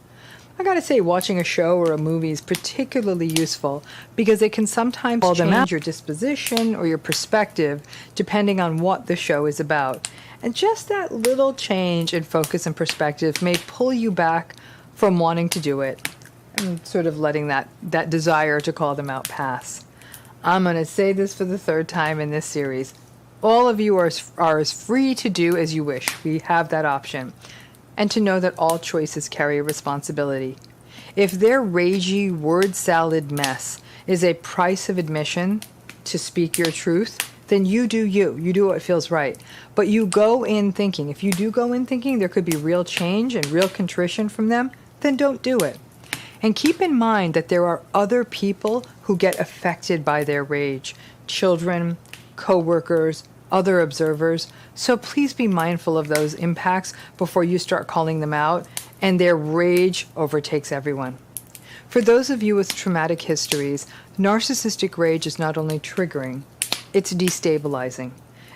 I gotta say, watching a show or a movie is particularly useful because it can sometimes change your disposition or your perspective depending on what the show is about. And just that little change in focus and perspective may pull you back from wanting to do it and sort of letting that desire to call them out pass. I'm gonna say this for the third time in this series. All of you are as free to do as you wish. We have that option. And to know that all choices carry a responsibility. If their ragey word salad mess is a price of admission to speak your truth, then you do you. You do what feels right. But you go in thinking, if you do go in thinking there could be real change and real contrition from them, then don't do it. And keep in mind that there are other people who get affected by their rage. Children, co-workers, other observers. So please be mindful of those impacts before you start calling them out and their rage overtakes everyone. For those of you with traumatic histories, narcissistic rage is not only triggering, it's destabilizing.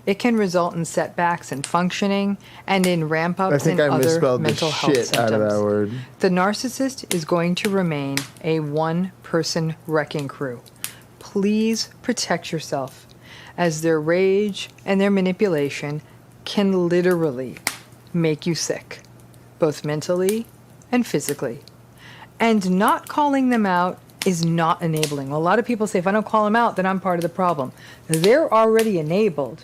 It can result in setbacks in functioning and in ramp-ups in other mental health symptoms. Out of that word. The narcissist is going to remain a one-person wrecking crew. Please protect yourself, as their rage and their manipulation can literally make you sick, both mentally and physically. And not calling them out is not enabling. A lot of people say, if I don't call them out, then I'm part of the problem. They're already enabled.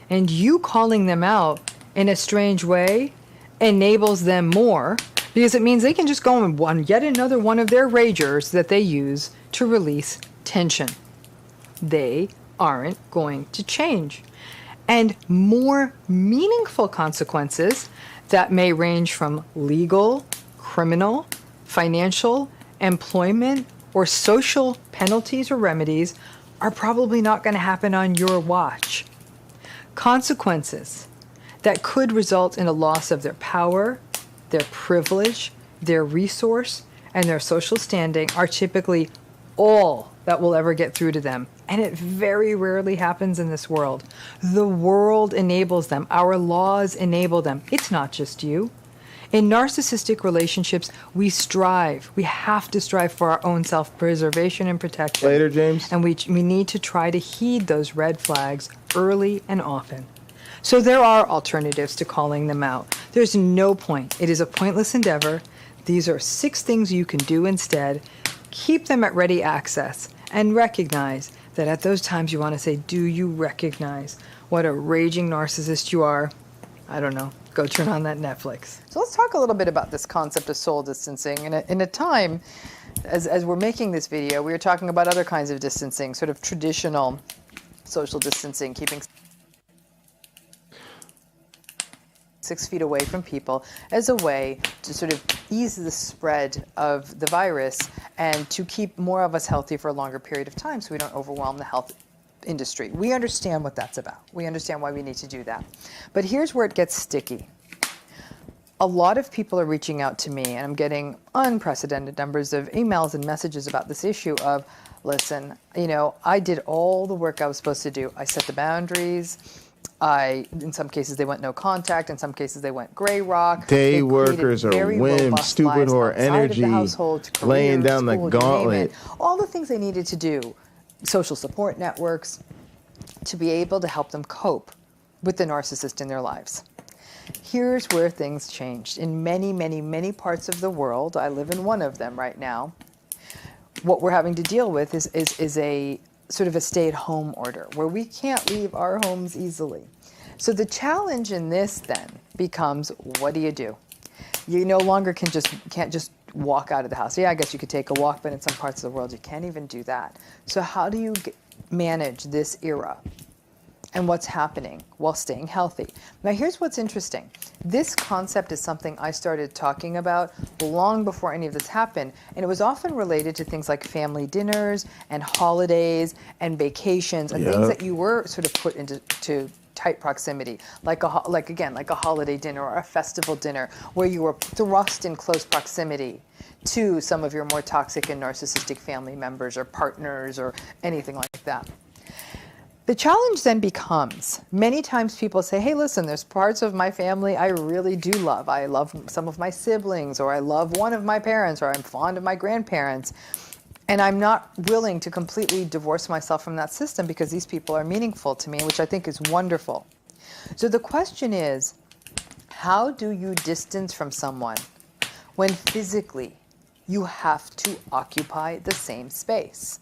And you calling them out in a strange way enables them more, because it means they can just go on yet another one of their ragers that they use to release tension. They aren't going to change. And more meaningful consequences that may range from legal, criminal, financial, employment, or social penalties or remedies are probably not going to happen on your watch. Consequences that could result in a loss of their power, their privilege, their resource, and their social standing are typically all that will ever get through to them. And it very rarely happens in this world. The world enables them. Our laws enable them. It's not just you. In narcissistic relationships, we strive. We have to strive for our own self-preservation and protection. Later, James. And we need to try to heed those red flags early and often. So there are alternatives to calling them out. There's no point. It is a pointless endeavor. These are 6 things you can do instead. Keep them at ready access and recognize that at those times you want to say, do you recognize what a raging narcissist you are? I don't know. Go turn on that Netflix. So let's talk a little bit about this concept of soul distancing. In a time, as we're making this video, we were talking about other kinds of distancing, sort of traditional social distancing, keeping 6 feet away from people as a way to sort of ease the spread of the virus and to keep more of us healthy for a longer period of time so we don't overwhelm the health industry. We understand what that's about. We understand why we need to do that. But here's where it gets sticky. A lot of people are reaching out to me, and I'm getting unprecedented numbers of emails and messages about this issue of, listen, I did all the work I was supposed to do. I set the boundaries. In some cases, they went no contact. In some cases, they went gray rock. Day workers are wimps, stupid whore energy, laying down the gauntlet. All the things they needed to do, social support networks, to be able to help them cope with the narcissist in their lives. Here's where things changed. In many, many, many parts of the world, I live in one of them right now, what we're having to deal with is a sort of a stay-at-home order where we can't leave our homes easily. So the challenge in this then becomes, what do? You no longer can't just walk out of the house. Yeah, I guess you could take a walk, but in some parts of the world you can't even do that. So how do you manage this era and what's happening while staying healthy? Now here's what's interesting. This concept is something I started talking about long before any of this happened, and it was often related to things like family dinners and holidays and vacations and things that you were sort of put into tight proximity, like a holiday dinner or a festival dinner where you were thrust in close proximity to some of your more toxic and narcissistic family members or partners or anything like that. The challenge then becomes, many times people say, hey, listen, there's parts of my family I really do love. I love some of my siblings, or I love one of my parents, or I'm fond of my grandparents. And I'm not willing to completely divorce myself from that system because these people are meaningful to me, which I think is wonderful. So the question is, how do you distance from someone when physically you have to occupy the same space?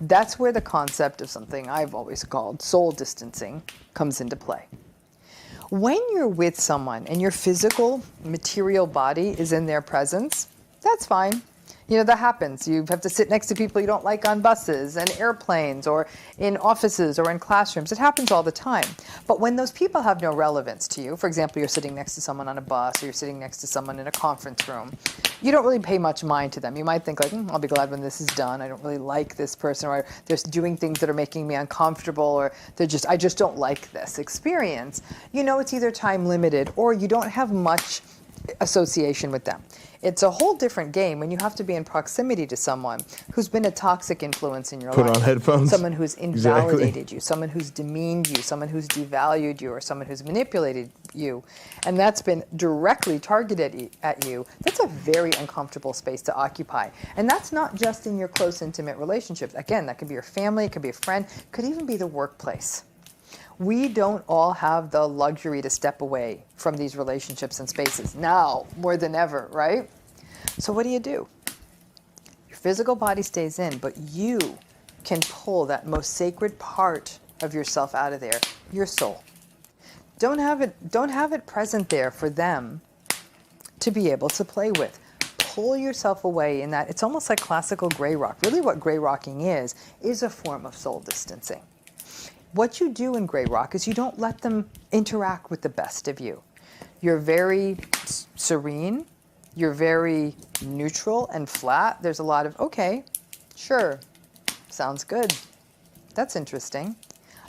That's where the concept of something I've always called soul distancing comes into play. When you're with someone and your physical, material body is in their presence, that's fine. That happens. You have to sit next to people you don't like on buses and airplanes or in offices or in classrooms. It happens all the time. But when those people have no relevance to you, for example, you're sitting next to someone on a bus or you're sitting next to someone in a conference room, you don't really pay much mind to them. You might think like, I'll be glad when this is done. I don't really like this person, or they're doing things that are making me uncomfortable, or I just don't like this experience. It's either time limited or you don't have much association with them. It's a whole different game when you have to be in proximity to someone who's been a toxic influence in your Put life. on headphones. Someone who's invalidated you, someone who's demeaned you, someone who's devalued you, or someone who's manipulated you. And that's been directly targeted at you. That's a very uncomfortable space to occupy. And that's not just in your close, intimate relationships. Again, that could be your family, it could be a friend, it could even be the workplace. We don't all have the luxury to step away from these relationships and spaces now more than ever, right? So what do? Your physical body stays in, but you can pull that most sacred part of yourself out of there, your soul. Don't have it present there for them to be able to play with. Pull yourself away in that. It's almost like classical gray rock. Really what gray rocking is a form of soul distancing. What you do in gray rock is you don't let them interact with the best of you. You're very serene, you're very neutral and flat. There's a lot of, okay, sure, sounds good. That's interesting.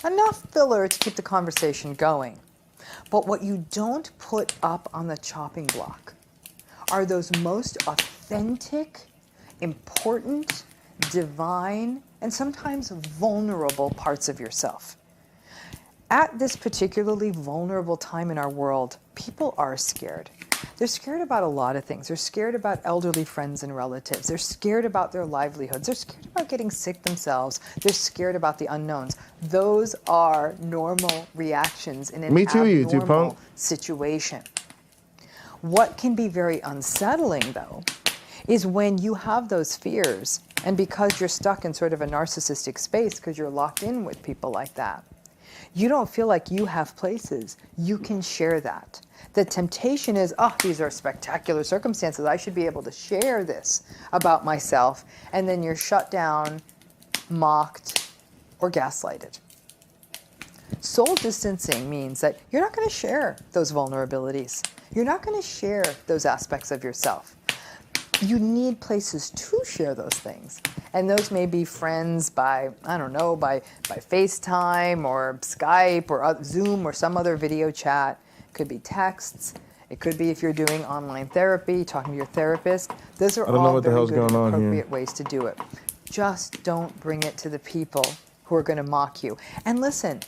Enough filler to keep the conversation going. But what you don't put up on the chopping block are those most authentic, important, divine, and sometimes vulnerable parts of yourself. At this particularly vulnerable time in our world, people are scared. They're scared about a lot of things. They're scared about elderly friends and relatives. They're scared about their livelihoods. They're scared about getting sick themselves. They're scared about the unknowns. Those are normal reactions in an abnormal situation. What can be very unsettling, though, is when you have those fears, and because you're stuck in sort of a narcissistic space because you're locked in with people like that, you don't feel like you have places you can share that. The temptation is, oh, these are spectacular circumstances. I should be able to share this about myself. And then you're shut down, mocked, or gaslighted. Soul distancing means that you're not going to share those vulnerabilities. You're not going to share those aspects of yourself. You need places to share those things. And those may be friends by, I don't know, by FaceTime or Skype or Zoom or some other video chat. It could be texts. It could be if you're doing online therapy, talking to your therapist. Those are all very good and appropriate ways to do it. Just don't bring it to the people who are going to mock you. And listen,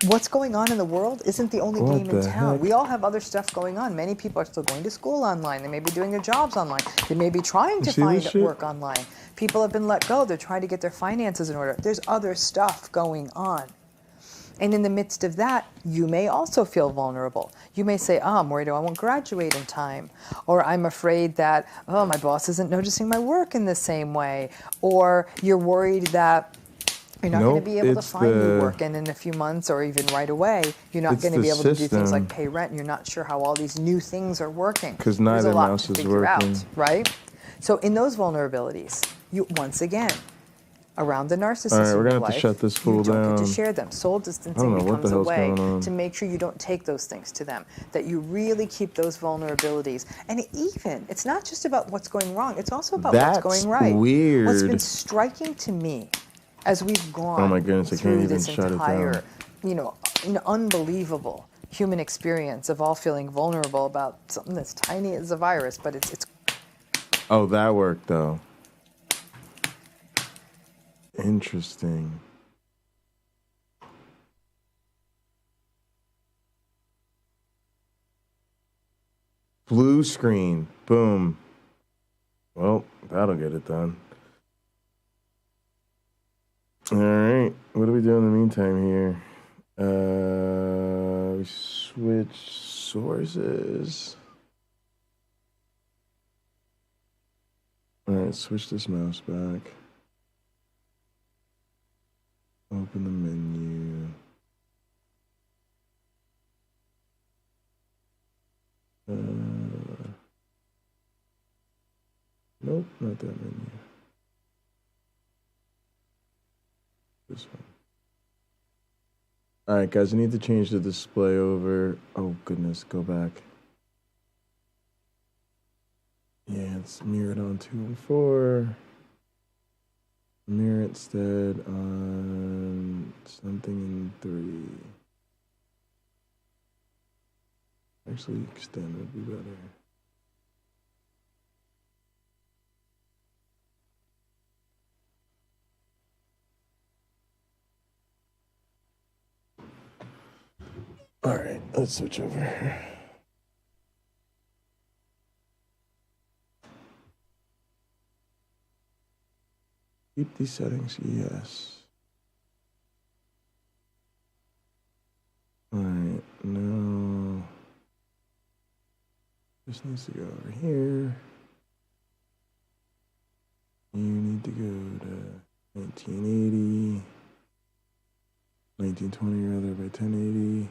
what's going on in the world isn't the only game in town. Heck? We all have other stuff going on. Many people are still going to school online. They may be doing their jobs online. They may be trying to find work online. People have been let go. They're trying to get their finances in order. There's other stuff going on. And in the midst of that, you may also feel vulnerable. You may say, oh, I'm worried I won't graduate in time. Or I'm afraid that, oh, my boss isn't noticing my work in the same way. Or you're worried that you're not going to be able to find new work, and in a few months or even right away, you're not going to be able to do things like pay rent, and you're not sure how all these new things are working. Because neither mouse is working. Right? So in those vulnerabilities, you once again, around the narcissist all right, we're gonna have to shut this fool down. You don't get to share them. Soul distancing becomes a way to make sure you don't take those things to them, that you really keep those vulnerabilities. And it's not just about what's going wrong, it's also about what's going right. Weird. What's been striking to me as we've gone oh my goodness, I can't even shut entire, an unbelievable human experience of all feeling vulnerable about something that's tiny as a virus, but it's. Oh, that worked though. Interesting. Blue screen. Boom. Well, that'll get it done. All right. What do we do in the meantime here? We switch sources. All right, switch this mouse back. Open the menu. Nope, not that menu. This one. All right, guys, I need to change the display over. Oh, goodness, go back. Yeah, it's mirrored on 2 and 4. Mirror instead on something in 3. Actually, extend would be better. All right, let's switch over. Keep these settings, yes. All right, now this needs to go over here. You need to go to 1980, 1920 rather by 1080.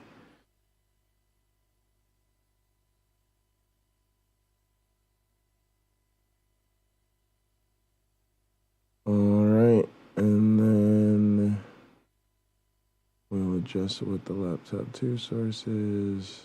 All right, and then we'll adjust it with the laptop 2 sources.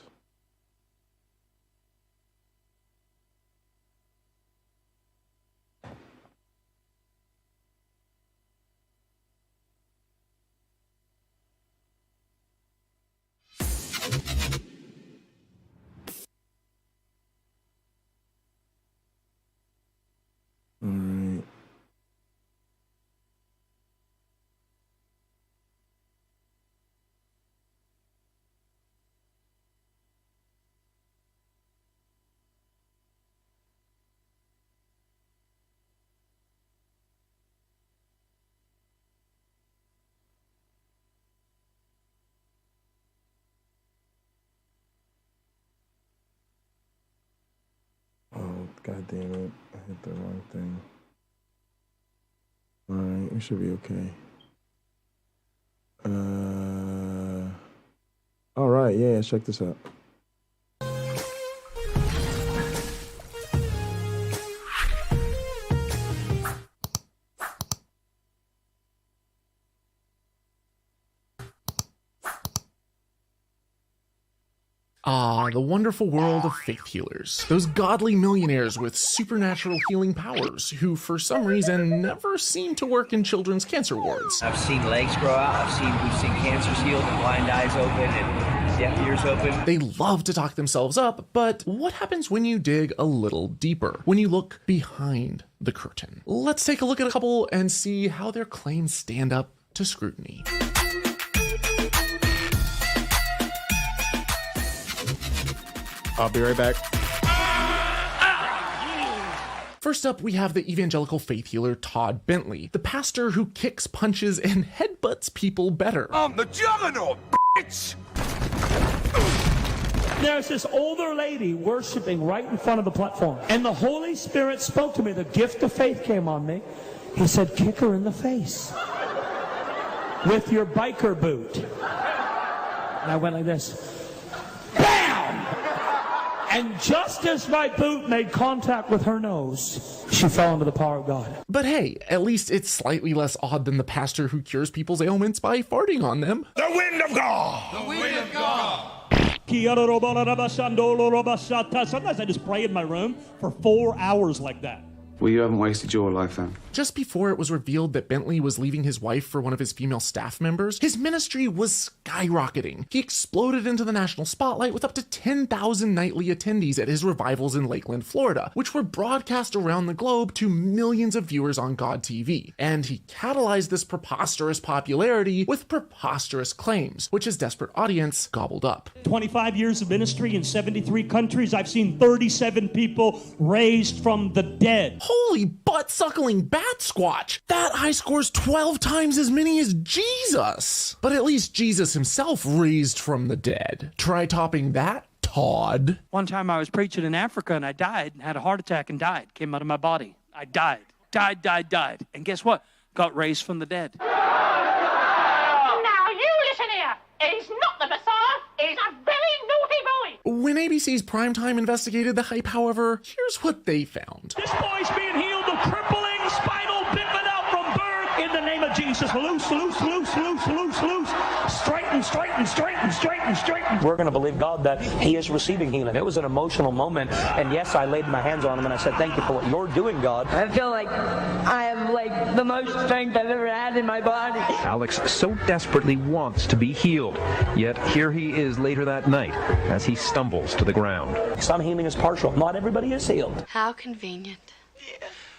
All right. Oh, God damn it. I hit the wrong thing. All right, we should be okay. All right, yeah, check this out. Ah, the wonderful world of faith healers. Those godly millionaires with supernatural healing powers who, for some reason, never seem to work in children's cancer wards. I've seen legs grow out. We've seen cancers healed and blind eyes open and deaf ears open. They love to talk themselves up, but what happens when you dig a little deeper? When you look behind the curtain? Let's take a look at a couple and see how their claims stand up to scrutiny. I'll be right back. First up, we have the evangelical faith healer Todd Bentley, the pastor who kicks, punches, and headbutts people better. I'm the juggernaut, bitch! There's this older lady worshiping right in front of the platform, and the Holy Spirit spoke to me. The gift of faith came on me. He said, kick her in the face with your biker boot. And I went like this. And just as my boot made contact with her nose, she fell into the power of God. But hey, at least it's slightly less odd than the pastor who cures people's ailments by farting on them. The wind of God! The wind of God! Sometimes I just pray in my room for 4 hours like that. Well, you haven't wasted your life, fam. Just before it was revealed that Bentley was leaving his wife for one of his female staff members, his ministry was skyrocketing. He exploded into the national spotlight with up to 10,000 nightly attendees at his revivals in Lakeland, Florida, which were broadcast around the globe to millions of viewers on God TV. And he catalyzed this preposterous popularity with preposterous claims, which his desperate audience gobbled up. 25 years of ministry in 73 countries. I've seen 37 people raised from the dead. Holy butt-suckling bat squatch! That high scores 12 times as many as Jesus! But at least Jesus himself raised from the dead. Try topping that, Todd. One time I was preaching in Africa and I died, had a heart attack and died. Came out of my body. I died. Died. And guess what? Got raised from the dead. Now you listen here. He's not the Messiah. He's a very naughty boy. When ABC's Primetime investigated the hype, however, here's what they found. This boy's being healed of crippling spinal bifida from birth in the name of Jesus. Loose. Straighten. We're going to believe God that he is receiving healing. It was an emotional moment, and yes, I laid my hands on him and I said, thank you for what you're doing, God. I feel like I have like the most strength I've ever had in my body. Alex so desperately wants to be healed, yet here he is later that night as he stumbles to the ground. Some healing is partial. Not everybody is healed. How convenient.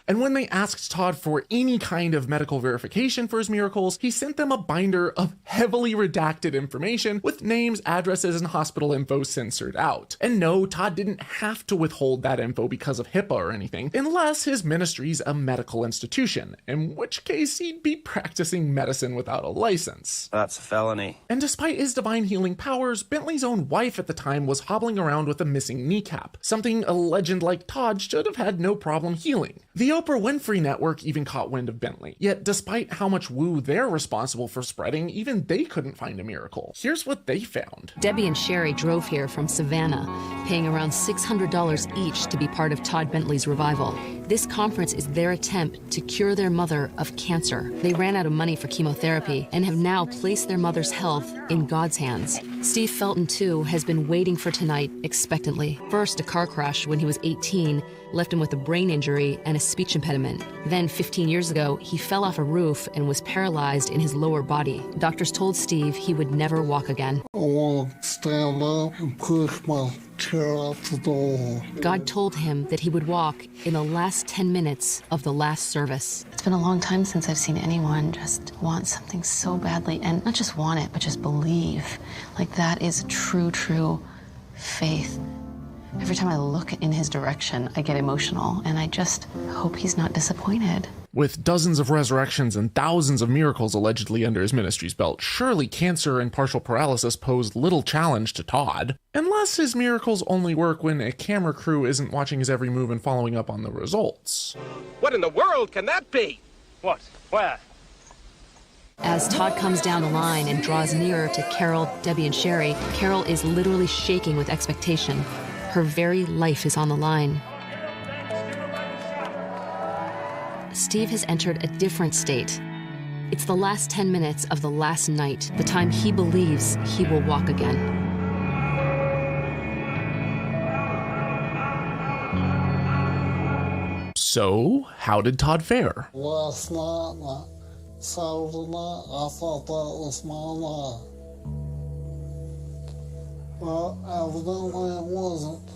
And when they asked Todd for any kind of medical verification for his miracles, he sent them a binder of heavily redacted information with names, addresses, and hospital info censored out. And no, Todd didn't have to withhold that info because of HIPAA or anything, unless his ministry's a medical institution, in which case he'd be practicing medicine without a license. That's a felony. And despite his divine healing powers, Bentley's own wife at the time was hobbling around with a missing kneecap, something a legend like Todd should have had no problem healing. The Oprah Winfrey Network even caught wind of Bentley, yet despite how much woo they're responsible for spreading, even they couldn't find a miracle. Here's what they found. Debbie and Sherry drove here from Savannah, paying around $600 each to be part of Todd Bentley's revival. This conference is their attempt to cure their mother of cancer. They ran out of money for chemotherapy and have now placed their mother's health in God's hands. Steve Felton, too, has been waiting for tonight expectantly. First, a car crash when he was 18 left him with a brain injury and a speech impediment. Then, 15 years ago, he fell off a roof and was paralyzed in his lower body. Doctors told Steve he would never walk again. I want to stand up and push my chair out the door. God told him that he would walk in the last 10 minutes of the last service. It's been a long time since I've seen anyone just want something so badly, and not just want it, but just believe. Like, that is true faith. Every time I look in his direction, I get emotional, and I just hope he's not disappointed. With dozens of resurrections and thousands of miracles allegedly under his ministry's belt, surely cancer and partial paralysis posed little challenge to Todd. Unless his miracles only work when a camera crew isn't watching his every move and following up on the results. What in the world can that be? What? Where? As Todd comes down the line and draws nearer to Carol, Debbie, and Sherry, Carol is literally shaking with expectation. Her very life is on the line. Steve has entered a different state. It's the last 10 minutes of the last night, the time he believes he will walk again. So, how did Todd fare? Last night, Saturday night, I thought that was my life. But evidently it wasn't.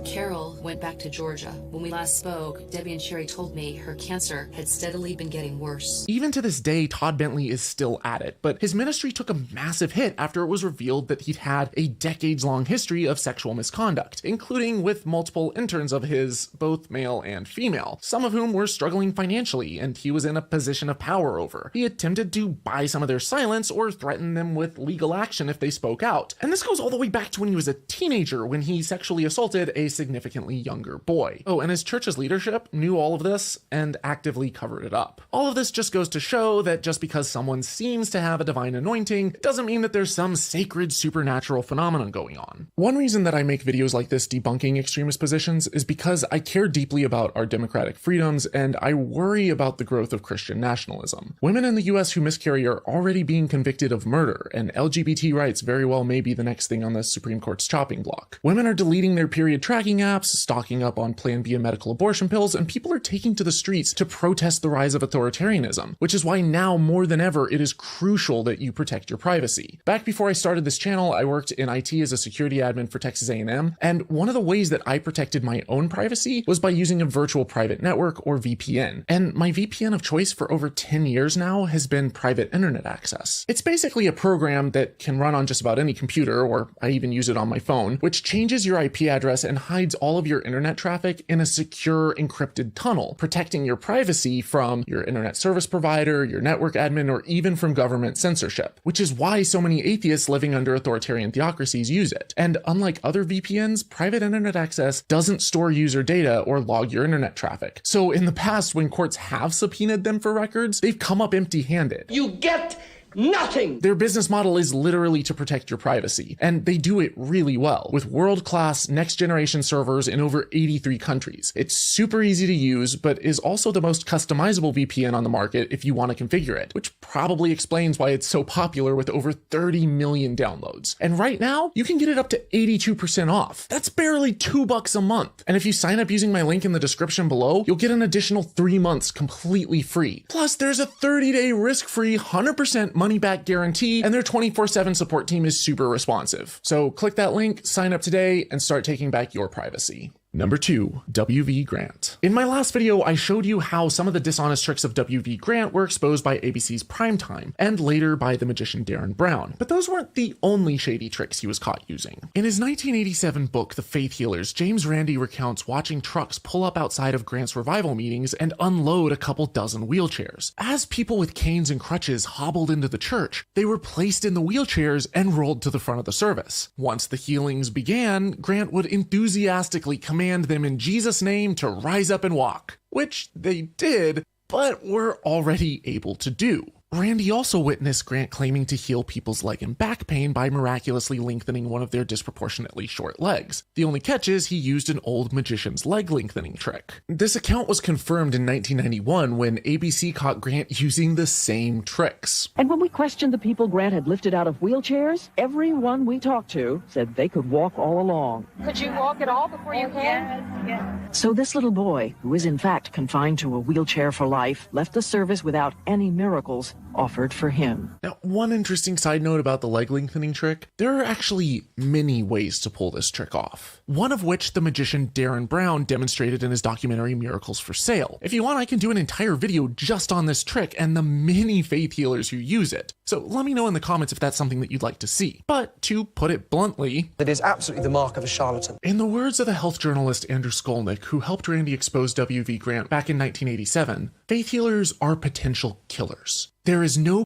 Carol went back to Georgia. When we last spoke, Debbie and Sherry told me her cancer had steadily been getting worse. Even to this day, Todd Bentley is still at it, but his ministry took a massive hit after it was revealed that he'd had a decades-long history of sexual misconduct, including with multiple interns of his, both male and female, some of whom were struggling financially, and he was in a position of power over. He attempted to buy some of their silence or threaten them with legal action if they spoke out. And this goes all the way back to when he was a teenager, when he sexually assaulted a significantly younger boy. Oh, and his church's leadership knew all of this and actively covered it up. All of this just goes to show that just because someone seems to have a divine anointing, it doesn't mean that there's some sacred supernatural phenomenon going on. One reason that I make videos like this debunking extremist positions is because I care deeply about our democratic freedoms and I worry about the growth of Christian nationalism. Women in the US who miscarry are already being convicted of murder, and LGBT rights very well may be the next thing on the Supreme Court's chopping block. Women are deleting their period tracking apps, stocking up on Plan B and medical abortion pills, and people are taking to the streets to protest the rise of authoritarianism, which is why now more than ever it is crucial that you protect your privacy. Back before I started this channel, I worked in IT as a security admin for Texas A&M, and one of the ways that I protected my own privacy was by using a virtual private network, or VPN. And my VPN of choice for over 10 years now has been private internet access. It's basically a program that can run on just about any computer, or I even use it on my phone, which changes your IP address and hides all of your internet traffic in a secure encrypted tunnel, protecting your privacy from your internet service provider, your network admin, or even from government censorship, which is why so many atheists living under authoritarian theocracies use it. And unlike other VPNs, private internet access doesn't store user data or log your internet traffic. So in the past, when courts have subpoenaed them for records, they've come up empty-handed. You get nothing! Their business model is literally to protect your privacy, and they do it really well, with world-class next-generation servers in over 83 countries. It's super easy to use, but is also the most customizable VPN on the market if you want to configure it, which probably explains why it's so popular with over 30 million downloads. And right now, you can get it up to 82% off. That's barely $2 a month. And if you sign up using my link in the description below, you'll get an additional 3 months completely free. Plus, there's a 30-day risk-free 100% money-back guarantee, and their 24/7 support team is super responsive. So click that link, sign up today, and start taking back your privacy. Number 2, W.V. Grant. In my last video, I showed you how some of the dishonest tricks of W.V. Grant were exposed by ABC's Primetime, and later by the magician Darren Brown. But those weren't the only shady tricks he was caught using. In his 1987 book, The Faith Healers, James Randi recounts watching trucks pull up outside of Grant's revival meetings and unload a couple dozen wheelchairs. As people with canes and crutches hobbled into the church, they were placed in the wheelchairs and rolled to the front of the service. Once the healings began, Grant would enthusiastically command them in Jesus' name to rise up and walk, which they did, but were already able to do. Randi also witnessed Grant claiming to heal people's leg and back pain by miraculously lengthening one of their disproportionately short legs. The only catch is he used an old magician's leg lengthening trick. This account was confirmed in 1991 when ABC caught Grant using the same tricks. And when we questioned the people Grant had lifted out of wheelchairs, everyone we talked to said they could walk all along. Could you walk at all before you came? Yes. So this little boy, who is in fact confined to a wheelchair for life, left the service without any miracles offered for him. Now, one interesting side note about the leg lengthening trick, there are actually many ways to pull this trick off. One of which the magician Darren Brown demonstrated in his documentary Miracles for Sale. If you want, I can do an entire video just on this trick and the many faith healers who use it. So let me know in the comments if that's something that you'd like to see. But to put it bluntly, it is absolutely the mark of a charlatan. In the words of the health journalist Andrew Skolnick, who helped Randi expose W.V. Grant back in 1987, faith healers are potential killers. There is no...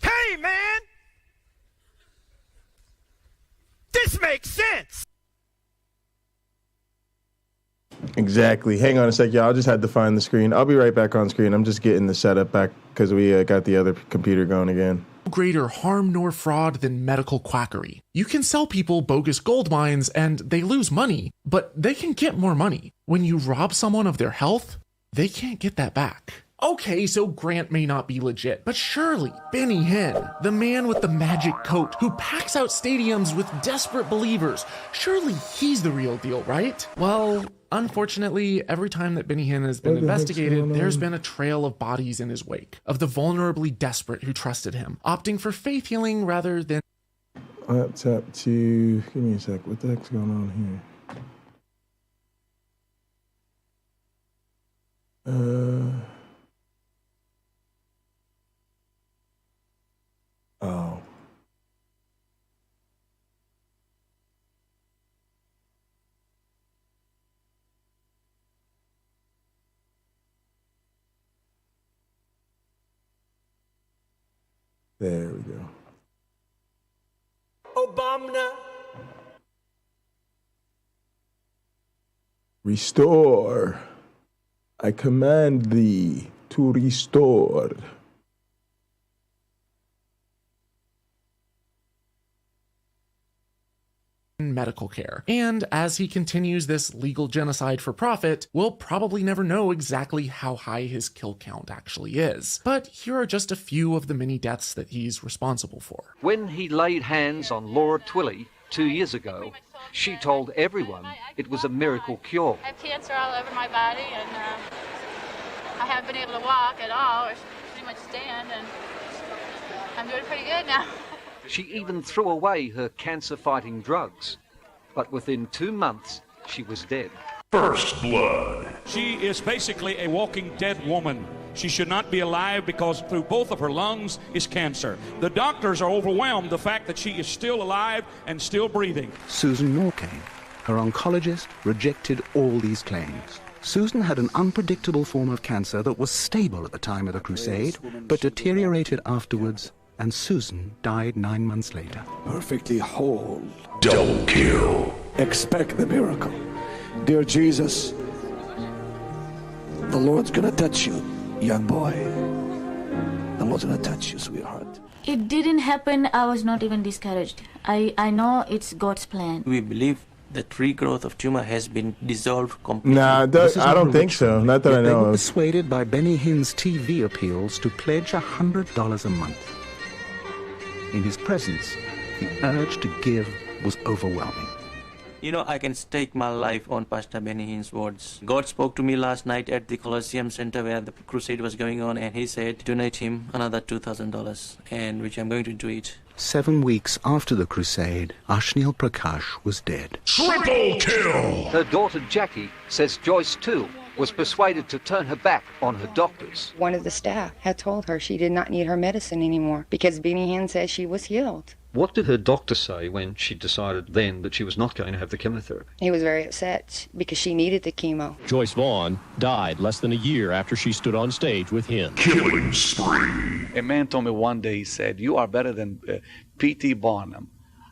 Hey, man! This makes sense! Exactly. Hang on a sec, y'all. I just had to find the screen. I'll be right back on screen. I'm just getting the setup back because we got the other computer going again. Greater harm nor fraud than medical quackery. You can sell people bogus gold mines and they lose money, but they can get more money. When you rob someone of their health, they can't get that back. Okay, so Grant may not be legit, but surely Benny Hinn, the man with the magic coat who packs out stadiums with desperate believers, surely he's the real deal, right? Well, unfortunately, every time that Benny Hinn has been investigated, there's been a trail of bodies in his wake, of the vulnerably desperate who trusted him, opting for faith healing rather than... Let's up to... Give me a sec. What the heck's going on here? Oh. There we go. Obama. Restore. I command thee to restore. Medical care. And as he continues this legal genocide for profit, we'll probably never know exactly how high his kill count actually is. But here are just a few of the many deaths that he's responsible for. When he laid hands on Laura Twilley 2 years ago, she told everyone it was a miracle cure. I have cancer all over my body, and I haven't been able to walk at all, or pretty much stand, and I'm doing pretty good now. She even threw away her cancer-fighting drugs, but within 2 months, she was dead. First blood. She is basically a walking dead woman. She should not be alive because through both of her lungs is cancer. The doctors are overwhelmed the fact that she is still alive and still breathing. Susan Norcane, her oncologist, rejected all these claims. Susan had an unpredictable form of cancer that was stable at the time of the crusade, but deteriorated afterwards, and Susan died 9 months later. Perfectly whole. Double kill. Expect the miracle. Dear Jesus, the Lord's gonna touch you, young boy. The Lord's gonna touch you, sweetheart. It didn't happen. I was not even discouraged. I know it's God's plan. We believe the regrowth of tumor has been dissolved completely. Nah, I don't think so. Not that I know They were of. persuaded by Benny Hinn's TV appeals to pledge $100 a month. In his presence, the urge to give was overwhelming. You know, I can stake my life on Pastor Benny Hinn's words. God spoke to me last night at the Colosseum Center where the crusade was going on, and he said, donate him another $2,000, and which I'm going to do it. 7 weeks after the crusade, Ashnil Prakash was dead. Triple kill! Her daughter Jackie says Joyce too was persuaded to turn her back on her doctors. One of the staff had told her she did not need her medicine anymore because Benny Hinn said she was healed. What did her doctor say when she decided then that she was not going to have the chemotherapy? He was very upset because she needed the chemo. Joyce Vaughn died less than a year after she stood on stage with him. Killing spree. A man told me one day, he said, "You are better than P.T. Barnum."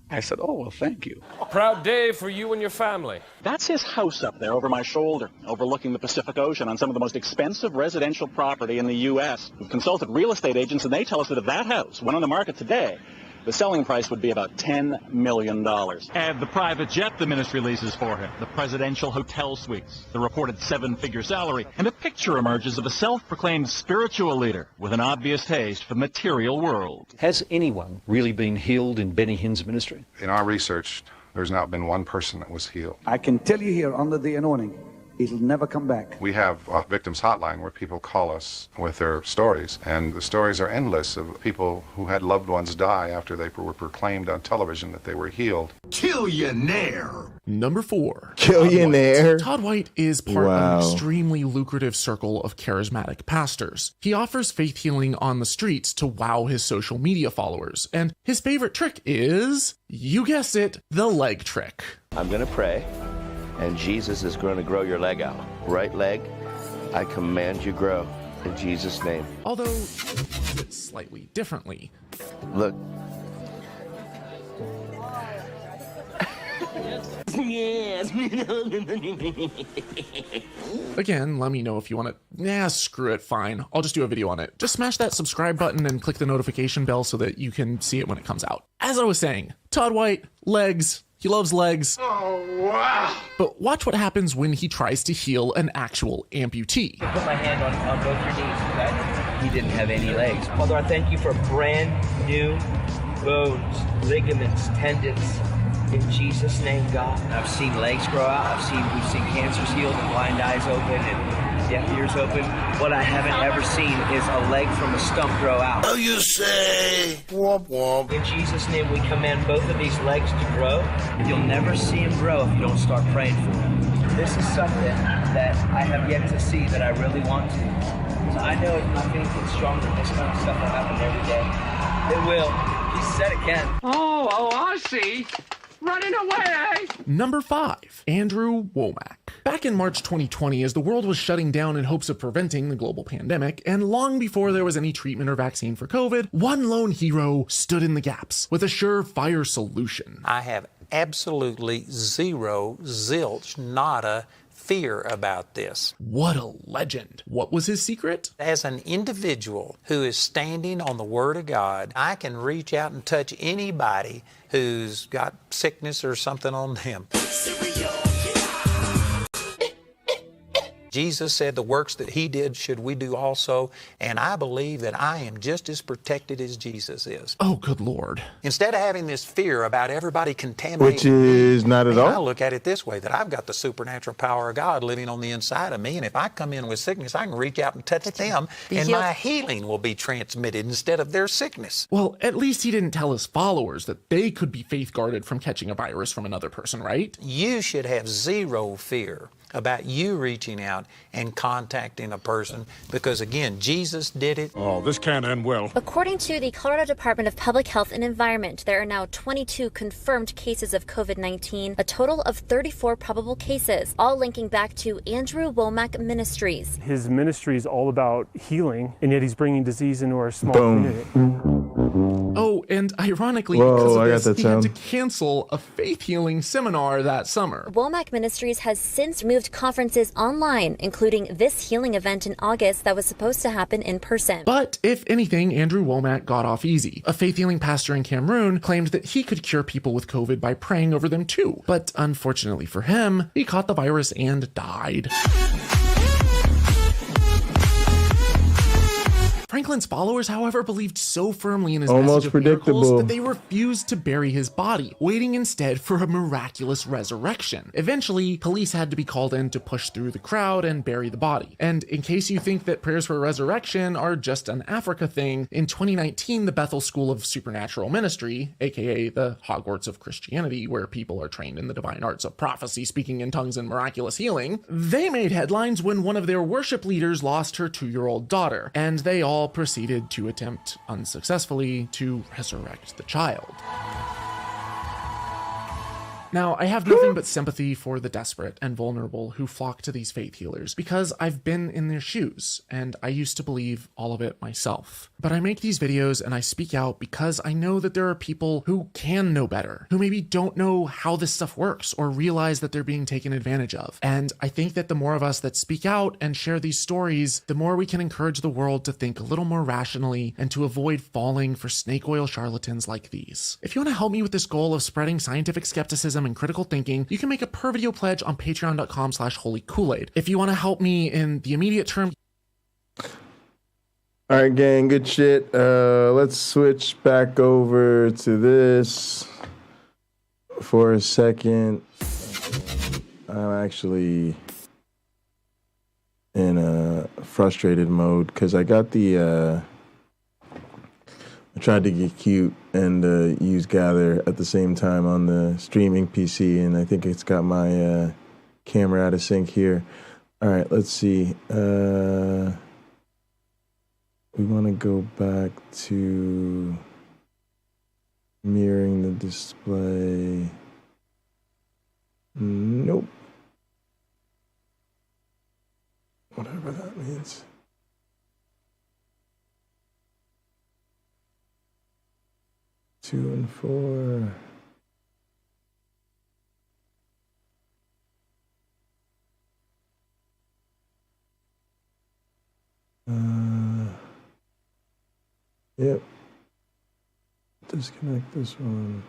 I said, "Oh, well, thank you." A proud day for you and your family. That's his house up there over my shoulder, overlooking the Pacific Ocean on some of the most expensive residential property in the U.S. We've consulted real estate agents, and they tell us that if that house went on the market today, the selling price would be about $10 million. Add the private jet the ministry leases for him, the presidential hotel suites, the reported 7-figure salary, and a picture emerges of a self-proclaimed spiritual leader with an obvious taste for the material world. Has anyone really been healed in Benny Hinn's ministry? In our research, there's not been one person that was healed. I can tell you here, under the anointing, it'll never come back. We have a victims hotline where people call us with their stories, and the stories are endless of people who had loved ones die after they were proclaimed on television that they were healed. Killionaire. Number 4. Killionaire. Todd White is part of an extremely lucrative circle of charismatic pastors. He offers faith healing on the streets to wow his social media followers, and his favorite trick is, you guessed it, the leg trick. I'm going to pray, and Jesus is going to grow your leg out. Right leg, I command you grow in Jesus' name. Although, he does it slightly differently. Look. Again, let me know if you want to. Screw it, fine. I'll just do a video on it. Just smash that subscribe button and click the notification bell so that you can see it when it comes out. As I was saying, Todd White, legs. He loves legs. Oh, wow. But watch what happens when he tries to heal an actual amputee. Put my hand on both your knees, okay? He didn't have any legs. Father, I thank you for brand new bones, ligaments, tendons. In Jesus' name, God. I've seen legs grow out. We've seen cancers healed and blind eyes open and deaf ears open. What I haven't ever seen is a leg from a stump grow out. Oh, you say? Womp womp. In Jesus' name, we command both of these legs to grow. You'll never see them grow if you don't start praying for them. This is something that I have yet to see that I really want to. So I know if my faith gets stronger, this kind of stuff will happen every day. It will. He said it can. Oh, I see. Running away! Number 5, Andrew Womack. Back in March 2020, as the world was shutting down in hopes of preventing the global pandemic, and long before there was any treatment or vaccine for COVID, one lone hero stood in the gaps with a surefire solution. I have absolutely zero, zilch, nada fear about this. What a legend. What was his secret? As an individual who is standing on the Word of God, I can reach out and touch anybody who's got sickness or something on them. Jesus said the works that he did should we do also, and I believe that I am just as protected as Jesus is. Oh, good Lord. Instead of having this fear about everybody contaminating Which is not at all. I look at it this way, that I've got the supernatural power of God living on the inside of me, and if I come in with sickness, I can reach out and touch them, and my healing will be transmitted instead of their sickness. Well, at least he didn't tell his followers that they could be faith guarded from catching a virus from another person, right? You should have zero fear about you reaching out and contacting a person because, again, Jesus did it. Oh, this can't end well. According to the Colorado Department of Public Health and Environment, there are now 22 confirmed cases of COVID-19, a total of 34 probable cases, all linking back to Andrew Womack Ministries. His ministry is all about healing, and yet he's bringing disease into our small community. Oh, and ironically, because of this, he had to cancel a faith healing seminar that summer. Womack Ministries has since moved conferences online, including this healing event in August that was supposed to happen in person. But if anything, Andrew Womack got off easy. A faith healing pastor in Cameroon claimed that he could cure people with COVID by praying over them too. But unfortunately for him, he caught the virus and died. Franklin's followers, however, believed so firmly in his Almost message of miracles predictable. that they refused to bury his body, waiting instead for a miraculous resurrection. Eventually, police had to be called in to push through the crowd and bury the body. And in case you think that prayers for resurrection are just an Africa thing, in 2019, the Bethel School of Supernatural Ministry, aka the Hogwarts of Christianity, where people are trained in the divine arts of prophecy, speaking in tongues, and miraculous healing, they made headlines when one of their worship leaders lost her 2-year-old daughter, and they all proceeded to attempt unsuccessfully to resurrect the child. Now, I have nothing but sympathy for the desperate and vulnerable who flock to these faith healers, because I've been in their shoes, and I used to believe all of it myself. But I make these videos and I speak out because I know that there are people who can know better, who maybe don't know how this stuff works or realize that they're being taken advantage of. And I think that the more of us that speak out and share these stories, the more we can encourage the world to think a little more rationally and to avoid falling for snake oil charlatans like these. If you want to help me with this goal of spreading scientific skepticism and critical thinking, you can make a per video pledge on patreon.com/holykoolaid. If you want to help me in the immediate term. All right, gang, good shit. Let's switch back over to this for a second. I'm actually in a frustrated mode because I got the I tried to get cute and use Gather at the same time on the streaming PC, and I think it's got my camera out of sync here. All right, let's see. We want to go back to mirroring the display. Nope. Whatever that means. Two and four. Yep. Disconnect this one.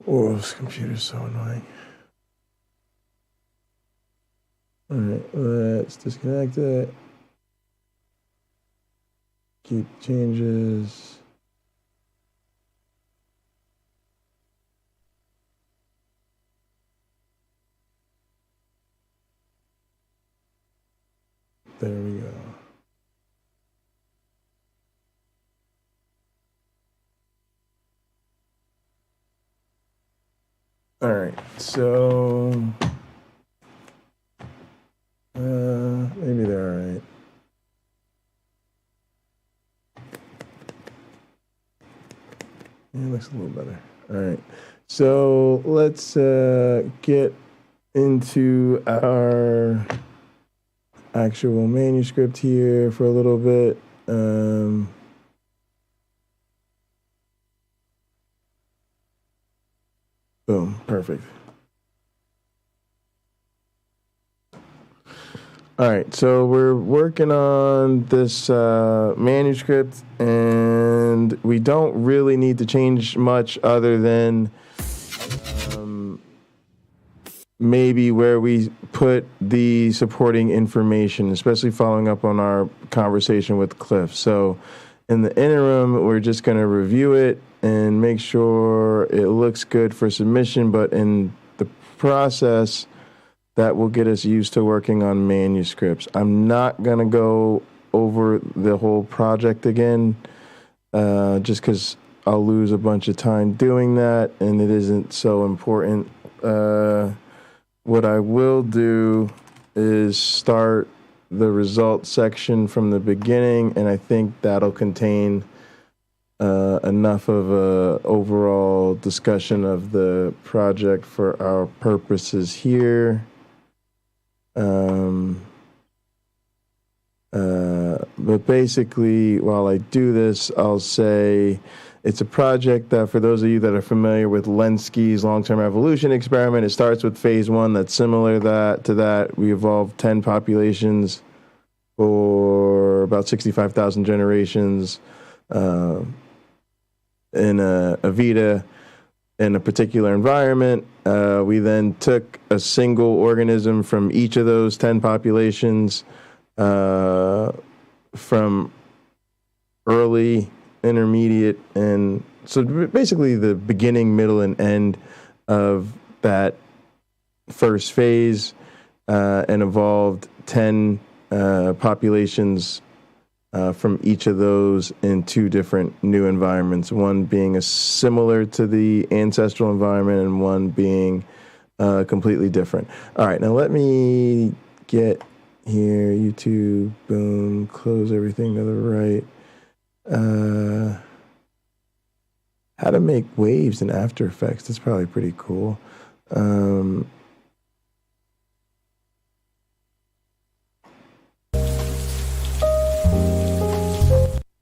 Oh, this computer's so annoying. All right, let's disconnect it. Keep changes. There we go. All right, so maybe they're all right. Yeah, it looks a little better. All right, so let's get into our actual manuscript here for a little bit. Boom, perfect. All right, so we're working on this manuscript, and we don't really need to change much other than maybe where we put the supporting information, especially following up on our conversation with Cliff. So in the interim, we're just going to review it and make sure it looks good for submission, but in the process, that will get us used to working on manuscripts. I'm not going to go over the whole project again, just because I'll lose a bunch of time doing that, and it isn't so important. What I will do is start the results section from the beginning, and I think that'll contain enough of a overall discussion of the project for our purposes here. But basically, while I do this, I'll say it's a project that, for those of you that are familiar with Lenski's long-term evolution experiment, it starts with phase 1 that's similar to that. We evolved 10 populations for about 65,000 generations in a Vita in a particular environment. We then took a single organism from each of those 10 populations from early, intermediate, and so basically the beginning, middle, and end of that first phase, and evolved 10 populations from each of those in 2 different new environments, one being similar to the ancestral environment and one being completely different. All right, now let me get here, YouTube, boom, close everything to the right. How to make waves in After Effects, that's probably pretty cool.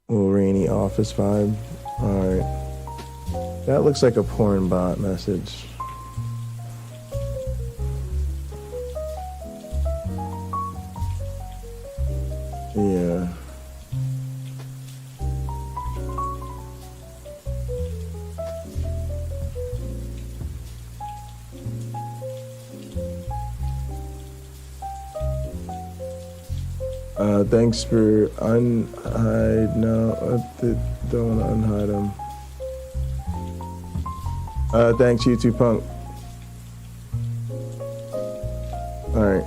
Little rainy office vibe. Alright. That looks like a porn bot message. Yeah. Thanks for unhide. No, don't want to unhide him. Thanks, YouTube Punk. All right.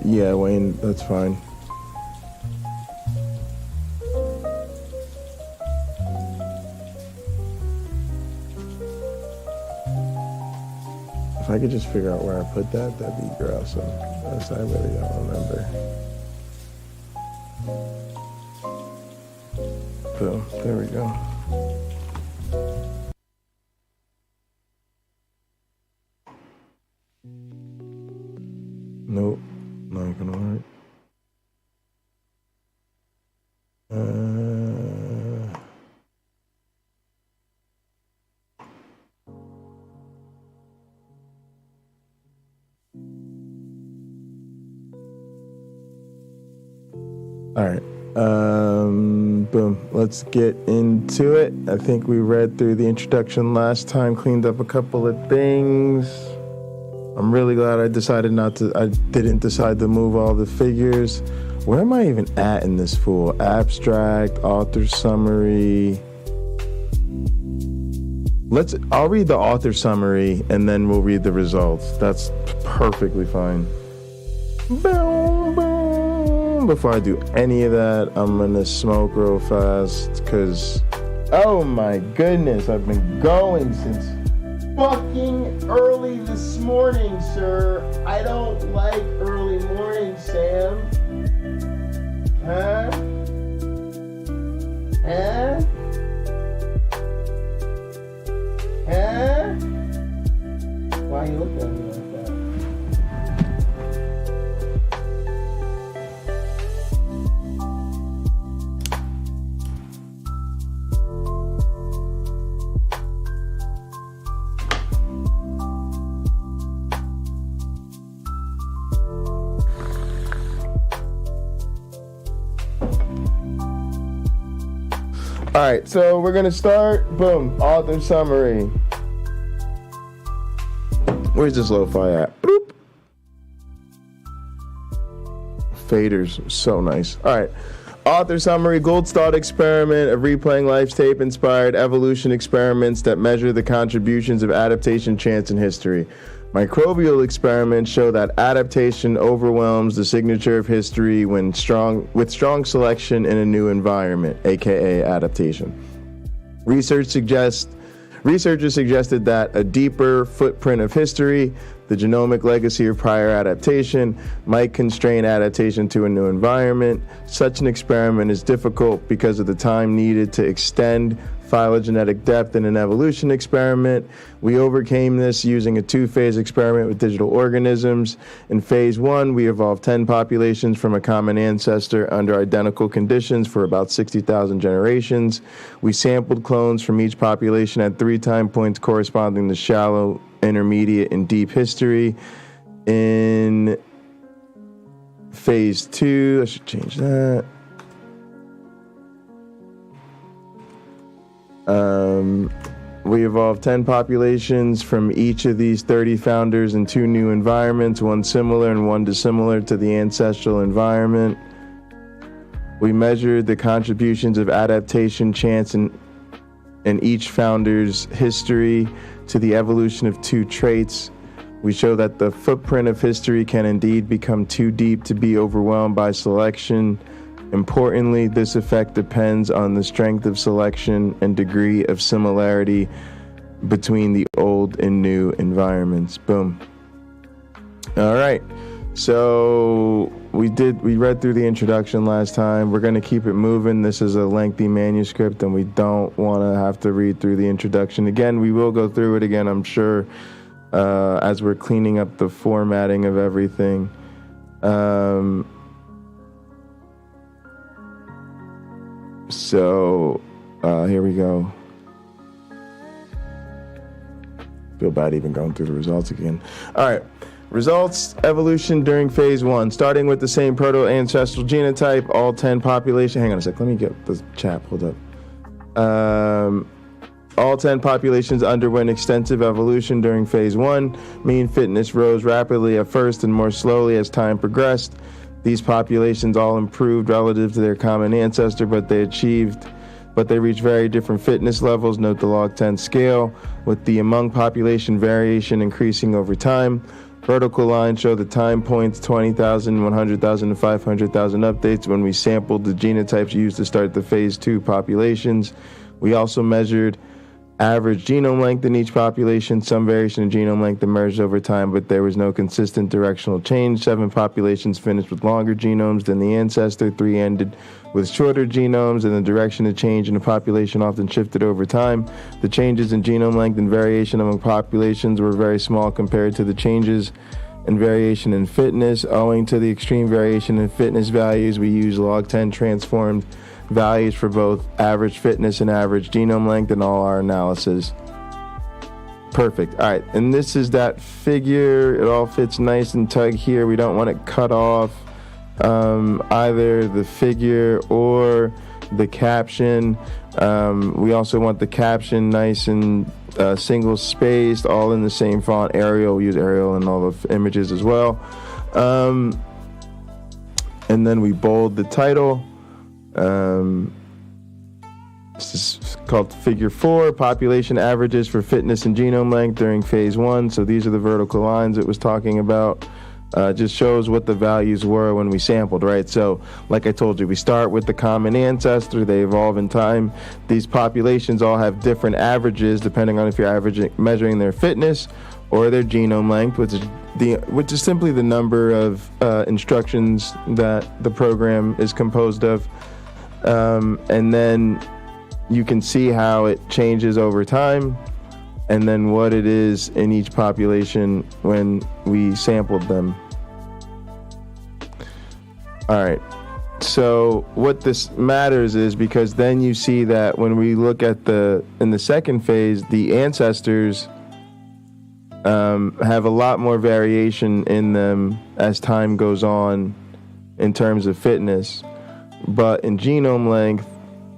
Yeah, Wayne, that's fine. If I could just figure out where I put that, that'd be awesome. I really don't remember. Boom, there we go. Nope, not gonna work. All right. Boom. Let's get into it. I think we read through the introduction last time, cleaned up a couple of things. I'm really glad I didn't decide to move all the figures. Where am I even at in this fool? Abstract, author summary. I'll read the author summary and then we'll read the results. That's perfectly fine. Boom, boom. Before I do any of that, I'm gonna smoke real fast because, oh my goodness, I've been going since fucking early this morning, sir. I don't like early morning, Sam. Huh? Huh? Huh? Why are you looking at me like that? All right, so we're gonna start. Boom, author summary. Where's this lo-fi at? Boop. Faders, so nice. All right, author summary. Goldstad experiment of replaying life's tape-inspired evolution experiments that measure the contributions of adaptation, chance, and history. Microbial experiments show that adaptation overwhelms the signature of history with strong selection in a new environment, aka adaptation. Researchers suggested that a deeper footprint of history, The genomic legacy of prior adaptation might constrain adaptation to a new environment. Such an experiment is difficult because of the time needed to extend phylogenetic depth in an evolution experiment. We overcame this using a 2-phase experiment with digital organisms. In phase 1, we evolved 10 populations from a common ancestor under identical conditions for about 60,000 generations. We sampled clones from each population at 3 time points corresponding to shallow, intermediate, and deep history. In phase 2, I should change that. We evolved 10 populations from each of these 30 founders in 2 new environments, one similar and one dissimilar to the ancestral environment. We measured the contributions of adaptation, chance, and each founder's history to the evolution of 2 traits. We show that the footprint of history can indeed become too deep to be overwhelmed by selection. Importantly, this effect depends on the strength of selection and degree of similarity between the old and new environments. Boom. All right. So we read through the introduction last time. We're going to keep it moving. This is a lengthy manuscript, and we don't want to have to read through the introduction again. We will go through it again, I'm sure, as we're cleaning up the formatting of everything. So, here we go. Feel bad even going through the results again. All right. Results, evolution during phase 1. Starting with the same proto-ancestral genotype, all 10 population. Hang on a sec. Let me get the chat pulled up. All 10 populations underwent extensive evolution during phase 1. Mean fitness rose rapidly at first and more slowly as time progressed. These populations all improved relative to their common ancestor, but they reached very different fitness levels. Note the log 10 scale, with the among population variation increasing over time. Vertical lines show the time points, 20,000, 100,000, and 500,000 updates when we sampled the genotypes used to start the phase 2 populations. We also measured average genome length in each population. Some variation in genome length emerged over time, but there was no consistent directional change. 7 populations finished with longer genomes than the ancestor. 3 ended with shorter genomes, and the direction of change in the population often shifted over time. The changes in genome length and variation among populations were very small compared to the changes in variation in fitness. Owing to the extreme variation in fitness values, we use log 10 transformed values for both average fitness and average genome length in all our analysis. Perfect. All right, and this is that figure. It all fits nice and tight here. We don't want it cut off, either the figure or the caption. We also want the caption nice and single spaced, all in the same font. Arial, we use Arial in all the images as well. And then we bold the title. This is called Figure 4, population averages for fitness and genome length during phase 1. So these are the vertical lines it was talking about. Just shows what the values were when we sampled, right? So like I told you, we start with the common ancestor. They evolve in time. These populations all have different averages depending on if you're measuring their fitness or their genome length, which is simply the number of instructions that the program is composed of. And then you can see how it changes over time, and then what it is in each population when we sampled them. All right. So what this matters is because then you see that when we look at in the second phase, the ancestors have a lot more variation in them as time goes on in terms of fitness. But in genome length,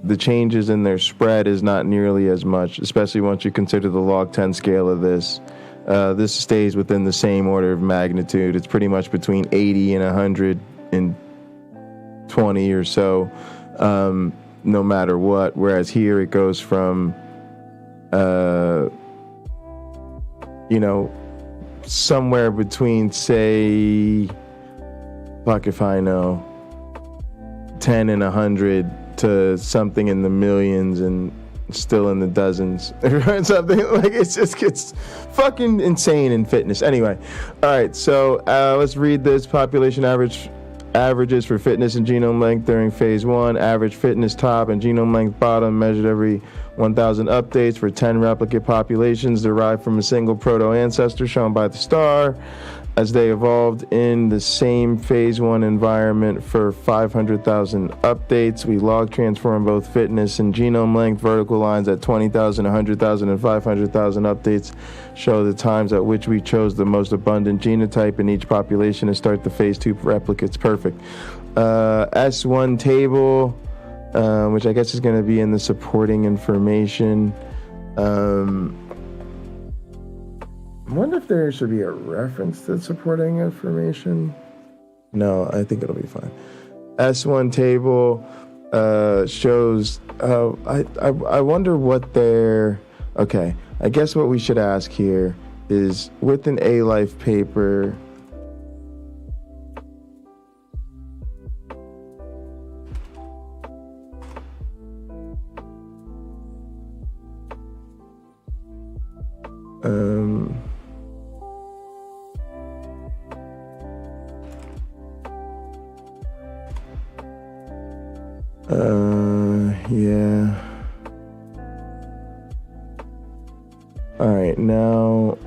the changes in their spread is not nearly as much, especially once you consider the log 10 scale of this. This stays within the same order of magnitude. It's pretty much between 80 and 120 or so, no matter what. Whereas here it goes from, somewhere between, say, fuck if I know, 10 and 100 to something in the millions and still in the dozens or something. Like, it just gets fucking insane in fitness. Anyway, all right, so let's read this. Population averages for fitness and genome length during phase 1. Average fitness top and genome length bottom measured every 1,000 updates for 10 replicate populations derived from a single proto-ancestor shown by the star. As they evolved in the same phase 1 environment for 500,000 updates, we log transform both fitness and genome length. Vertical lines at 20,000, 100,000, and 500,000 updates show the times at which we chose the most abundant genotype in each population to start the phase 2 replicates. Perfect. S1 table, which I guess is going to be in the supporting information. I wonder if there should be a reference to supporting information. No, I think it'll be fine. S1 table shows. I wonder what their. Okay, I guess what we should ask here is with an A-Life paper. Yeah. All right, now.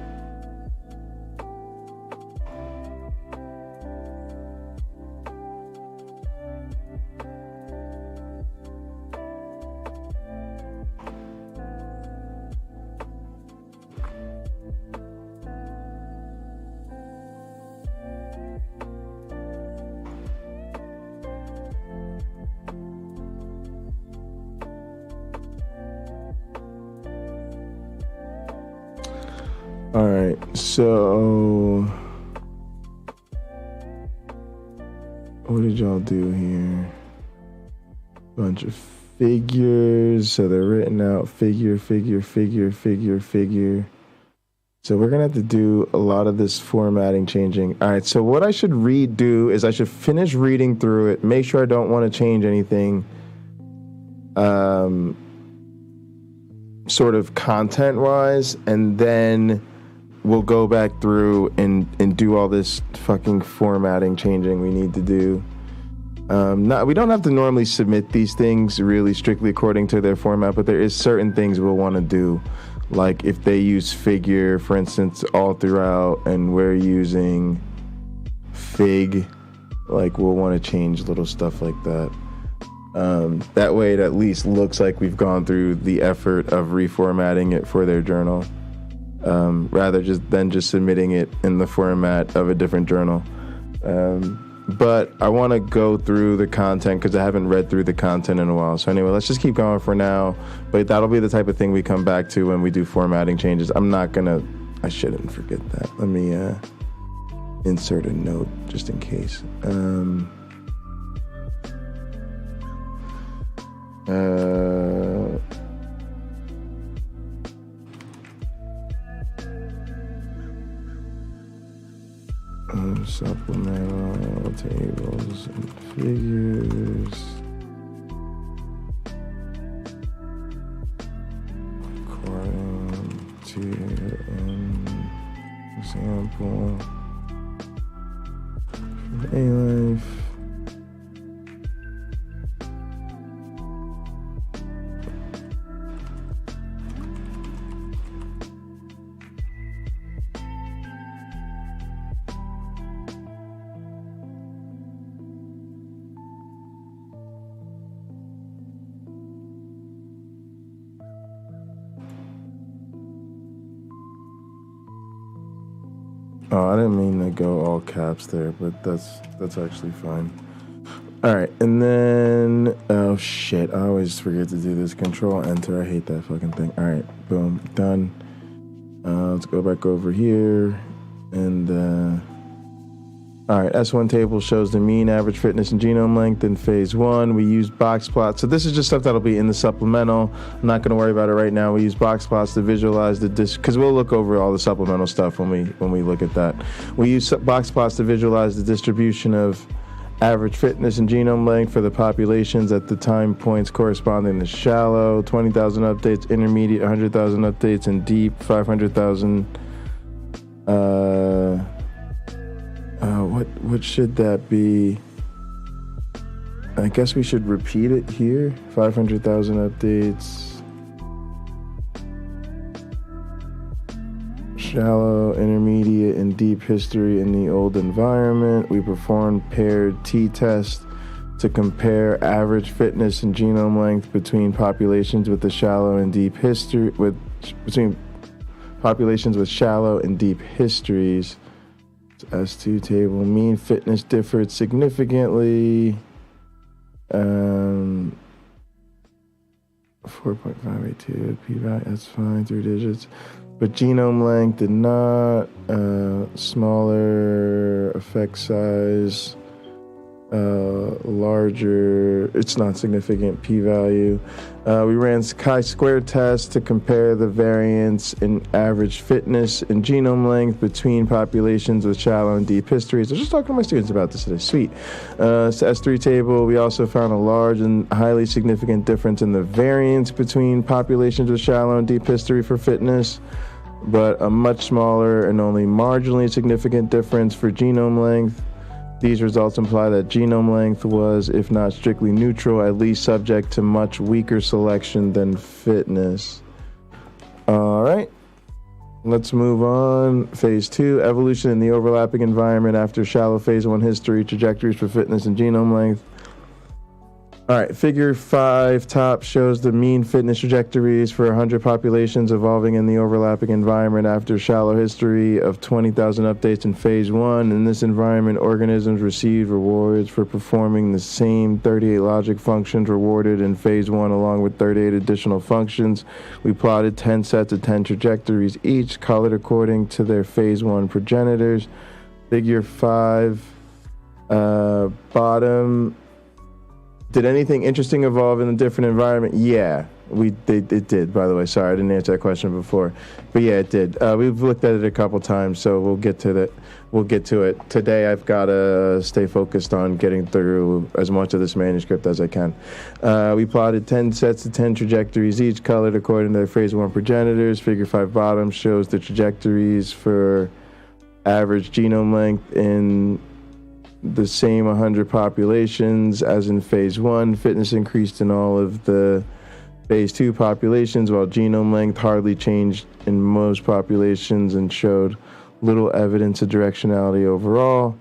All right, so what did y'all do here? Bunch of figures, so they're written out figure. So we're gonna have to do a lot of this formatting changing. All right, so what I should do is I should finish reading through it, make sure I don't want to change anything, sort of content-wise, and then we'll go back through and do all this fucking formatting changing we need to do. We don't have to normally submit these things really strictly according to their format, but there is certain things we'll want to do. Like if they use figure, for instance, all throughout, and we're using fig, like we'll want to change little stuff like that. That way it at least looks like we've gone through the effort of reformatting it for their journal. Rather than just submitting it in the format of a different journal. But I want to go through the content because I haven't read through the content in a while. So anyway, let's just keep going for now. But that'll be the type of thing we come back to when we do formatting changes. I shouldn't forget that. Let me insert a note just in case. Supplemental tables and figures. According to an example from A-Life. Oh, I didn't mean to go all caps there, but that's actually fine. All right, and then, oh shit, I always forget to do this. Control Enter, I hate that fucking thing. All right, boom, done. Let's go back over here, and all right, S1 table shows the mean, average fitness, and genome length in phase 1. We use box plots. So this is just stuff that'll be in the supplemental. I'm not going to worry about it right now. We use box plots to visualize the because we'll look over all the supplemental stuff when we look at that. We use box plots to visualize the distribution of Average fitness and genome length for the populations at the time points corresponding to shallow, 20,000 updates, intermediate, 100,000 updates, and deep, 500,000. What should that be? I guess we should repeat it here. 500,000 updates. Shallow, intermediate, and deep history in the old environment. We performed paired t-tests to compare average fitness and genome length between populations with the shallow and deep history between populations with shallow and deep histories. S2 table. Mean fitness differed significantly. 4.582 p-value. That's fine. 3 digits. But genome length did not. Smaller effect size, larger. It's not significant p-value. We ran chi-square tests to compare the variance in average fitness and genome length between populations with shallow and deep histories. I was just talking to my students about this today. Sweet. S3 table, we also found a large and highly significant difference in the variance between populations with shallow and deep history for fitness, but a much smaller and only marginally significant difference for genome length. These results imply that genome length was, if not strictly neutral, at least subject to much weaker selection than fitness. All right, let's move on. Phase 2, evolution in the overlapping environment after shallow phase 1 history, trajectories for fitness and genome length. All right, figure 5 top shows the mean fitness trajectories for 100 populations evolving in the overlapping environment after shallow history of 20,000 updates in phase 1. In this environment, organisms received rewards for performing the same 38 logic functions rewarded in phase 1 along with 38 additional functions. We plotted 10 sets of 10 trajectories, each colored according to their phase 1 progenitors. Figure 5, bottom. Did anything interesting evolve in a different environment? Yeah, it did, by the way. Sorry, I didn't answer that question before. But yeah, it did. We've looked at it a couple times, so we'll get to that. We'll get to it. Today I've got to stay focused on getting through as much of this manuscript as I can. We plotted 10 sets of 10 trajectories, each colored according to their phase 1 progenitors. Figure 5 bottom shows the trajectories for average genome length in the same 100 populations as in phase 1. Fitness increased in all of the phase 2 populations, while genome length hardly changed in most populations and showed little evidence of directionality overall.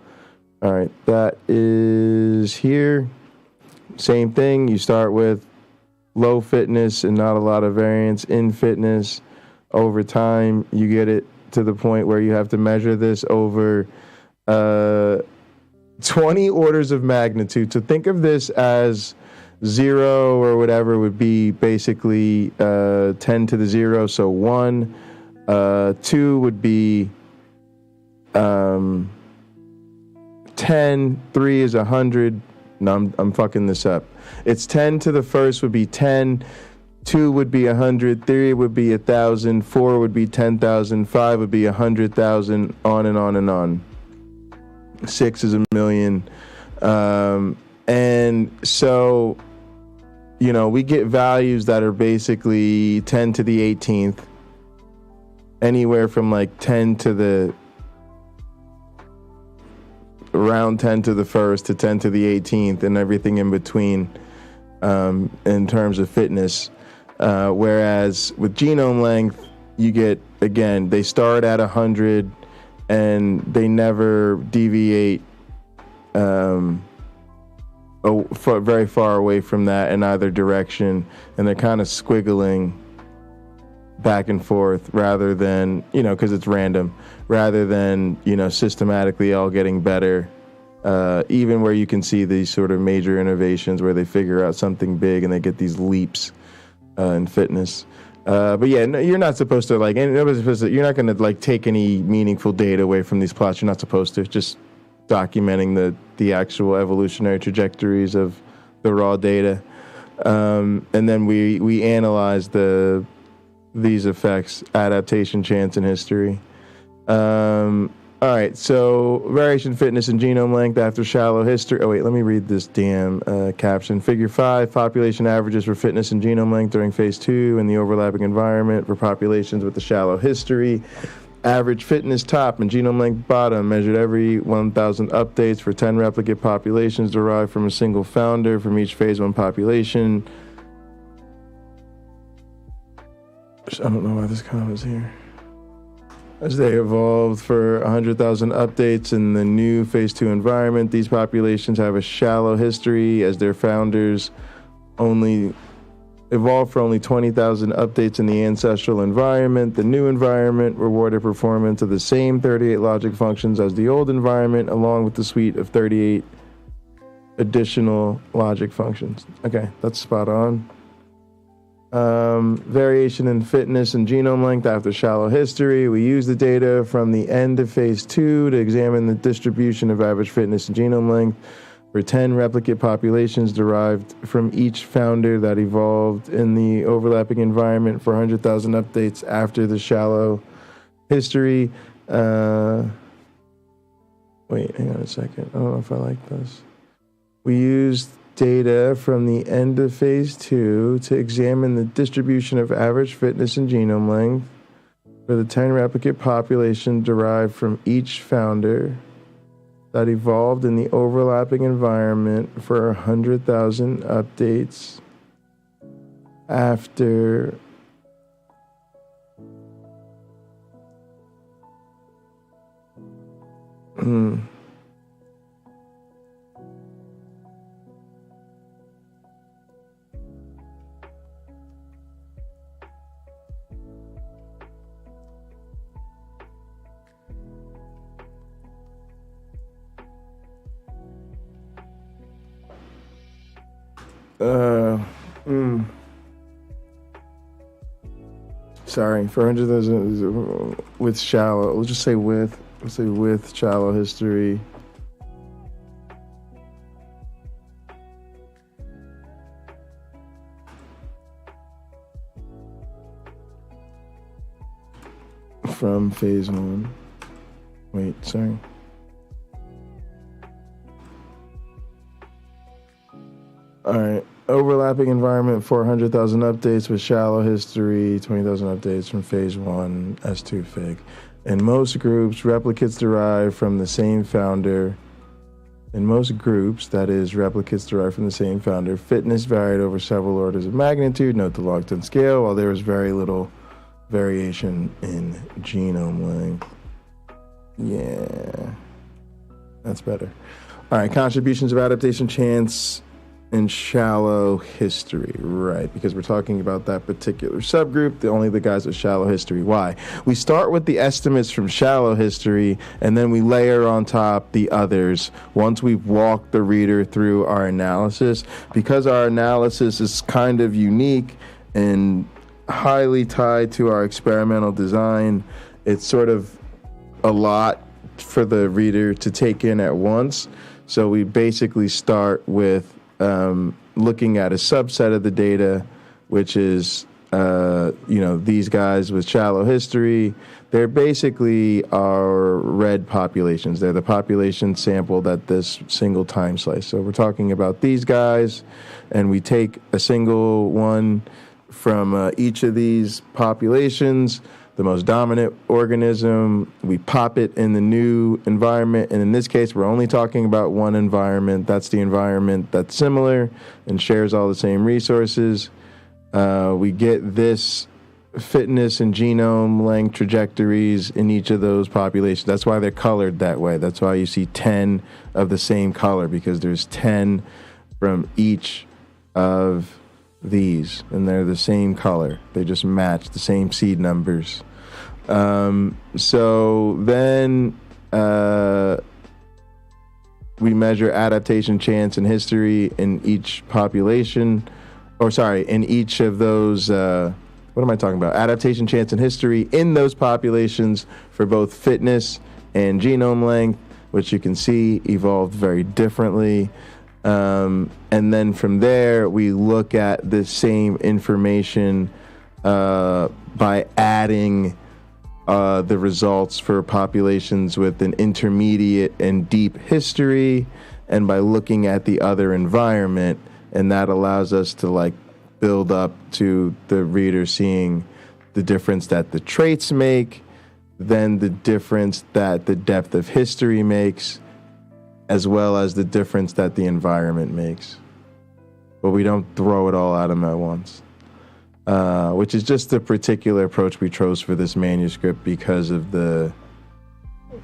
All right, that is here. Same thing. You start with low fitness and not a lot of variance in fitness. Over time, you get it to the point where you have to measure this over 20 orders of magnitude. So think of this as 0 or whatever would be basically 10 to the 0. So 1, 2 would be 10, 3 is 100. No, I'm fucking this up. It's 10 to the first would be 10, 2 would be 100, 3 would be 1,000, 4 would be 10,000, 5 would be 100,000, on and on and on. 6 is 1,000,000. And so, you know, we get values that are basically 10 to the 18th, anywhere from like 10 to the around 10 to the 1st to 10 to the 18th and everything in between, in terms of fitness. Whereas with genome length, you get, again, they start at 100 and they never deviate very far away from that in either direction, and they're kind of squiggling back and forth rather than, you know, because it's random, rather than, you know, systematically all getting better, even where you can see these sort of major innovations where they figure out something big and they get these leaps in fitness. But yeah, no, you're not supposed to, like, nobody's supposed to, you're not going to like take any meaningful data away from these plots. You're not supposed to. Just documenting the actual evolutionary trajectories of the raw data, and then we analyze these effects, adaptation, chance, and history. All right, so variation fitness and genome length after shallow history. Oh, wait, let me read this damn caption. Figure 5, population averages for fitness and genome length during phase 2 in the overlapping environment for populations with a shallow history. Average fitness top and genome length bottom measured every 1,000 updates for 10 replicate populations derived from a single founder from each phase 1 population. I don't know why this comma's here. As they evolved for 100,000 updates in the new Phase 2 environment, these populations have a shallow history as their founders only evolved for only 20,000 updates in the ancestral environment. The new environment rewarded performance of the same 38 logic functions as the old environment, along with the suite of 38 additional logic functions. Okay, that's spot on. Variation in fitness and genome length after shallow history. We use the data from the end of phase 2 to examine the distribution of average fitness and genome length for 10 replicate populations derived from each founder that evolved in the overlapping environment for 100,000 updates after the shallow history. Wait, hang on a second. I don't know if I like this. We used data from the end of phase 2 to examine the distribution of average fitness and genome length for the 10 replicate population derived from each founder that evolved in the overlapping environment for 100,000 updates after Sorry, for 100,000 with shallow. We'll just say with. Let's say with shallow history. From phase 1. Wait, sorry. All right. Overlapping environment, 400,000 updates with shallow history, 20,000 updates from phase 1, S2 Fig. In most groups, replicates derived from the same founder. In most groups, that is, replicates derived from the same founder, fitness varied over several orders of magnitude, note the log 10 scale, while there was very little variation in genome length. Yeah, that's better. All right, contributions of adaptation chance and shallow history, right? Because we're talking about that particular subgroup, only the guys with shallow history. Why? We start with the estimates from shallow history, and then we layer on top the others once we've walked the reader through our analysis. Because our analysis is kind of unique and highly tied to our experimental design, it's sort of a lot for the reader to take in at once. So we basically start with looking at a subset of the data, which is, these guys with shallow history. They're basically our red populations. They're the population sampled at this single time slice. So we're talking about these guys, and we take a single one from each of these populations, the most dominant organism, we pop it in the new environment, and in this case, we're only talking about one environment. That's the environment that's similar and shares all the same resources. We get this fitness and genome length trajectories in each of those populations. That's why they're colored that way. That's why you see 10 of the same color, because there's 10 from each of these, and they're the same color. They just match the same seed numbers. So then we measure adaptation chance and history in each population, in each of those, what am I talking about? Adaptation chance and history in those populations for both fitness and genome length, which you can see evolved very differently. And then from there, we look at the same information by adding the results for populations with an intermediate and deep history, and by looking at the other environment, and that allows us to like build up to the reader seeing the difference that the traits make, then the difference that the depth of history makes, as well as the difference that the environment makes. But we don't throw it all at them at once, which is just the particular approach we chose for this manuscript because of the,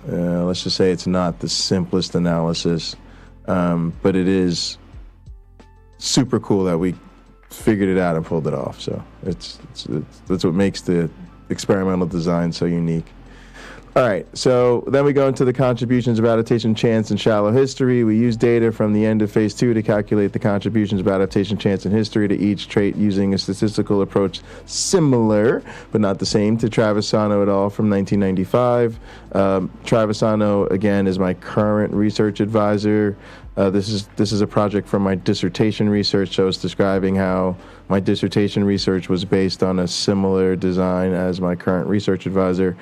let's just say it's not the simplest analysis, but it is super cool that we figured it out and pulled it off. So it's that's what makes the experimental design so unique. All right, so then we go into the contributions of adaptation, chance, and shallow history. We use data from the end of phase 2 to calculate the contributions of adaptation, chance, and history to each trait using a statistical approach similar, but not the same, to Travisano et al. From 1995. Travisano, again, is my current research advisor. This is a project from my dissertation research. So I was describing how my dissertation research was based on a similar design as my current research advisor.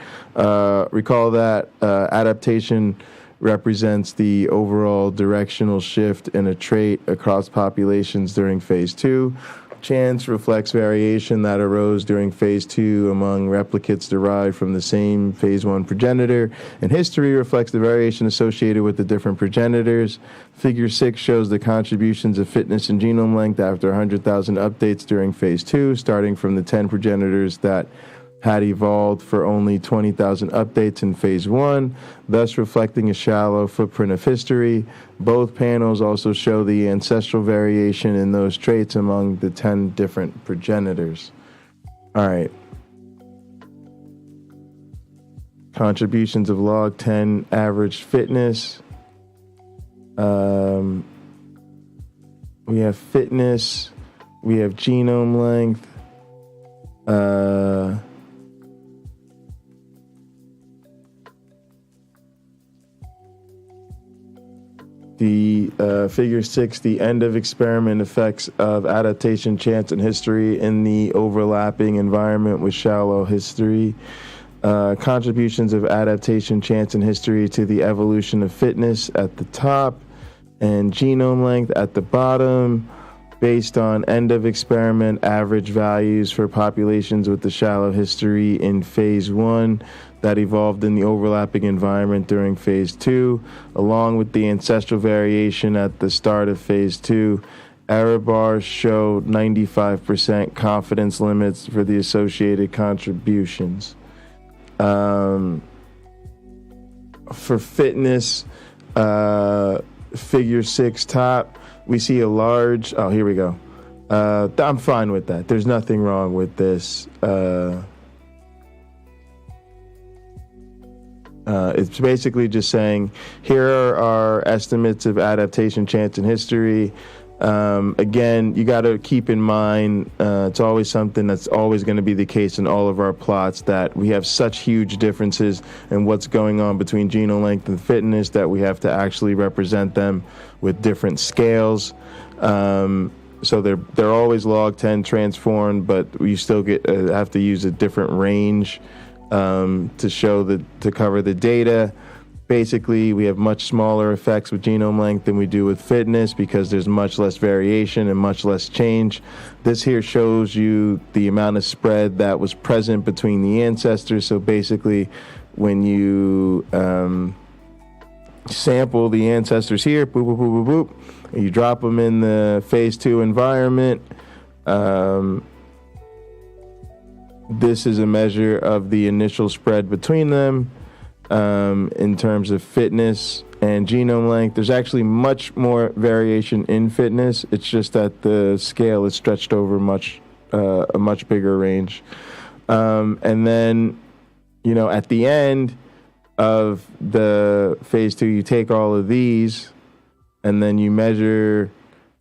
Recall that adaptation represents the overall directional shift in a trait across populations during phase 2. Chance reflects variation that arose during phase 2 among replicates derived from the same phase 1 progenitor, and history reflects the variation associated with the different progenitors. Figure 6 shows the contributions of fitness and genome length after 100,000 updates during phase 2, starting from the 10 progenitors that had evolved for only 20,000 updates in phase 1, thus reflecting a shallow footprint of history. Both panels also show the ancestral variation in those traits among the 10 different progenitors. All right. Contributions of log 10 average fitness. We have fitness. We have genome length. The figure 6, the end of experiment effects of adaptation, chance, and history in the overlapping environment with shallow history. Contributions of adaptation, chance, and history to the evolution of fitness at the top, and genome length at the bottom, based on end of experiment average values for populations with the shallow history in phase 1 that evolved in the overlapping environment during phase 2, along with the ancestral variation at the start of phase 2. Error bars show 95% confidence limits for the associated contributions. For fitness, figure 6 top, we see a large, oh, here we go. I'm fine with that. There's nothing wrong with this. It's basically just saying, here are our estimates of adaptation, chance, and history. Again, you got to keep in mind, it's always something that's always going to be the case in all of our plots, that we have such huge differences in what's going on between genome length and fitness that we have to actually represent them with different scales. So they're always log 10 transformed, but you still have to use a different range to show to cover the data. Basically, we have much smaller effects with genome length than we do with fitness because there's much less variation and much less change. This here shows you the amount of spread that was present between the ancestors. So basically, when you sample the ancestors here, boop, boop, boop, boop, boop, and you drop them in the phase 2 environment, this is a measure of the initial spread between them. In terms of fitness and genome length, there's actually much more variation in fitness. It's just that the scale is stretched over a much bigger range. And then, at the end of the phase 2, you take all of these and then you measure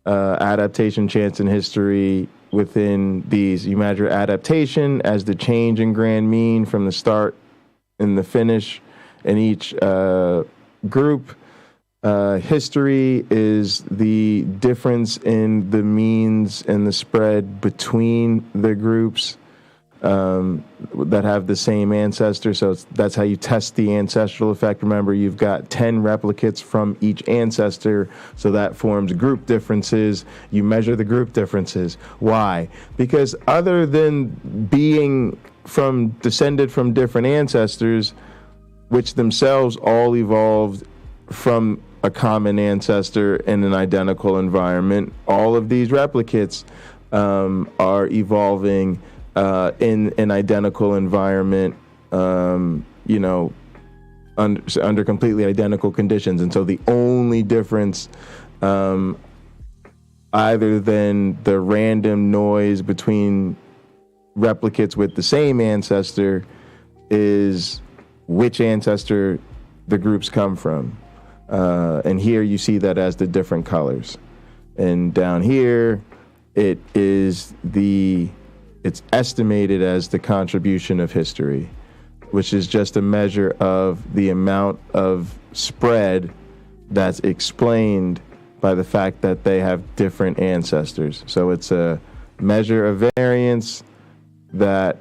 adaptation, chance, and history within these. You measure adaptation as the change in grand mean from the start and the finish in each group. History is the difference in the means and the spread between the groups. that have the same ancestor. So that's how you test the ancestral effect. Remember, you've got 10 replicates from each ancestor, so that forms group differences. You measure the group differences. Why? Because other than being descended from different ancestors, which themselves all evolved from a common ancestor in an identical environment, all of these replicates are evolving in an identical environment, under completely identical conditions. And so the only difference, either than the random noise between replicates with the same ancestor, is which ancestor the groups come from. And here you see that as the different colors. And down here, it's estimated as the contribution of history, which is just a measure of the amount of spread that's explained by the fact that they have different ancestors. So it's a measure of variance that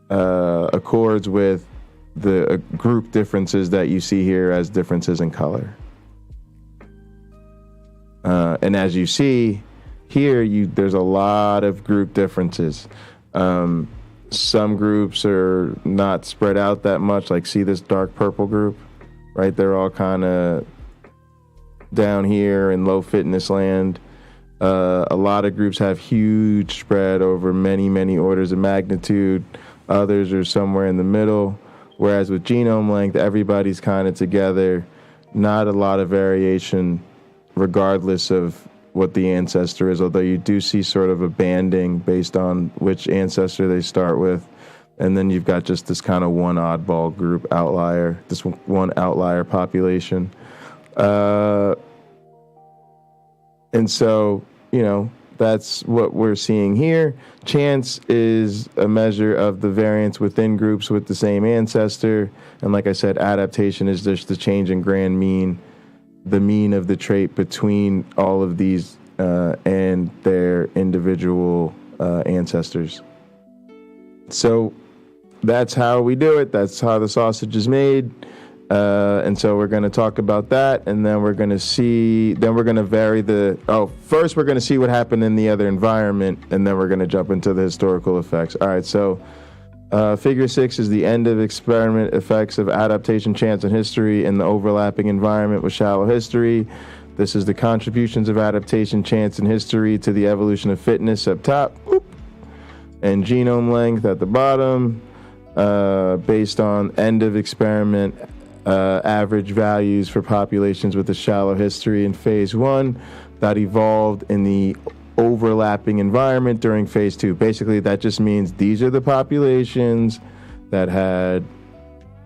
accords with the group differences that you see here as differences in color. And as you see here, there's a lot of group differences. Some groups are not spread out that much, like see this dark purple group, right? They're all kind of down here in low fitness land. A lot of groups have huge spread over many, many orders of magnitude. Others are somewhere in the middle. Whereas with genome length, everybody's kind of together. Not a lot of variation regardless of what the ancestor is, although you do see sort of a banding based on which ancestor they start with. And then you've got just this kind of one oddball group outlier, this one outlier population. And so, that's what we're seeing here. Chance is a measure of the variance within groups with the same ancestor. And like I said, adaptation is just the change in grand mean, the mean of the trait between all of these and their individual ancestors. So that's how we do it. That's how the sausage is made. And so we're going to talk about that, and then we're going to vary first we're going to see what happened in the other environment, and then we're going to jump into the historical effects. All right, so figure 6 is the end of experiment effects of adaptation, chance, and history in the overlapping environment with shallow history. This is the contributions of adaptation, chance, and history to the evolution of fitness up top, and genome length at the bottom, based on end of experiment average values for populations with a shallow history in phase 1 that evolved in the overlapping environment during phase 2. Basically, that just means these are the populations that had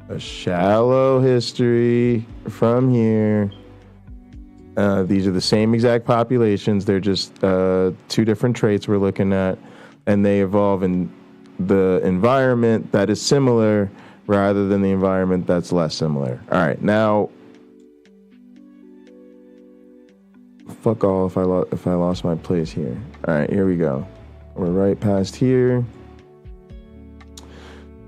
a shallow history from here. These are the same exact populations. They're just 2 different traits we're looking at, and they evolve in the environment that is similar rather than the environment that's less similar. All right, now, fuck all if I lost my place here. All right, here we go. We're right past here.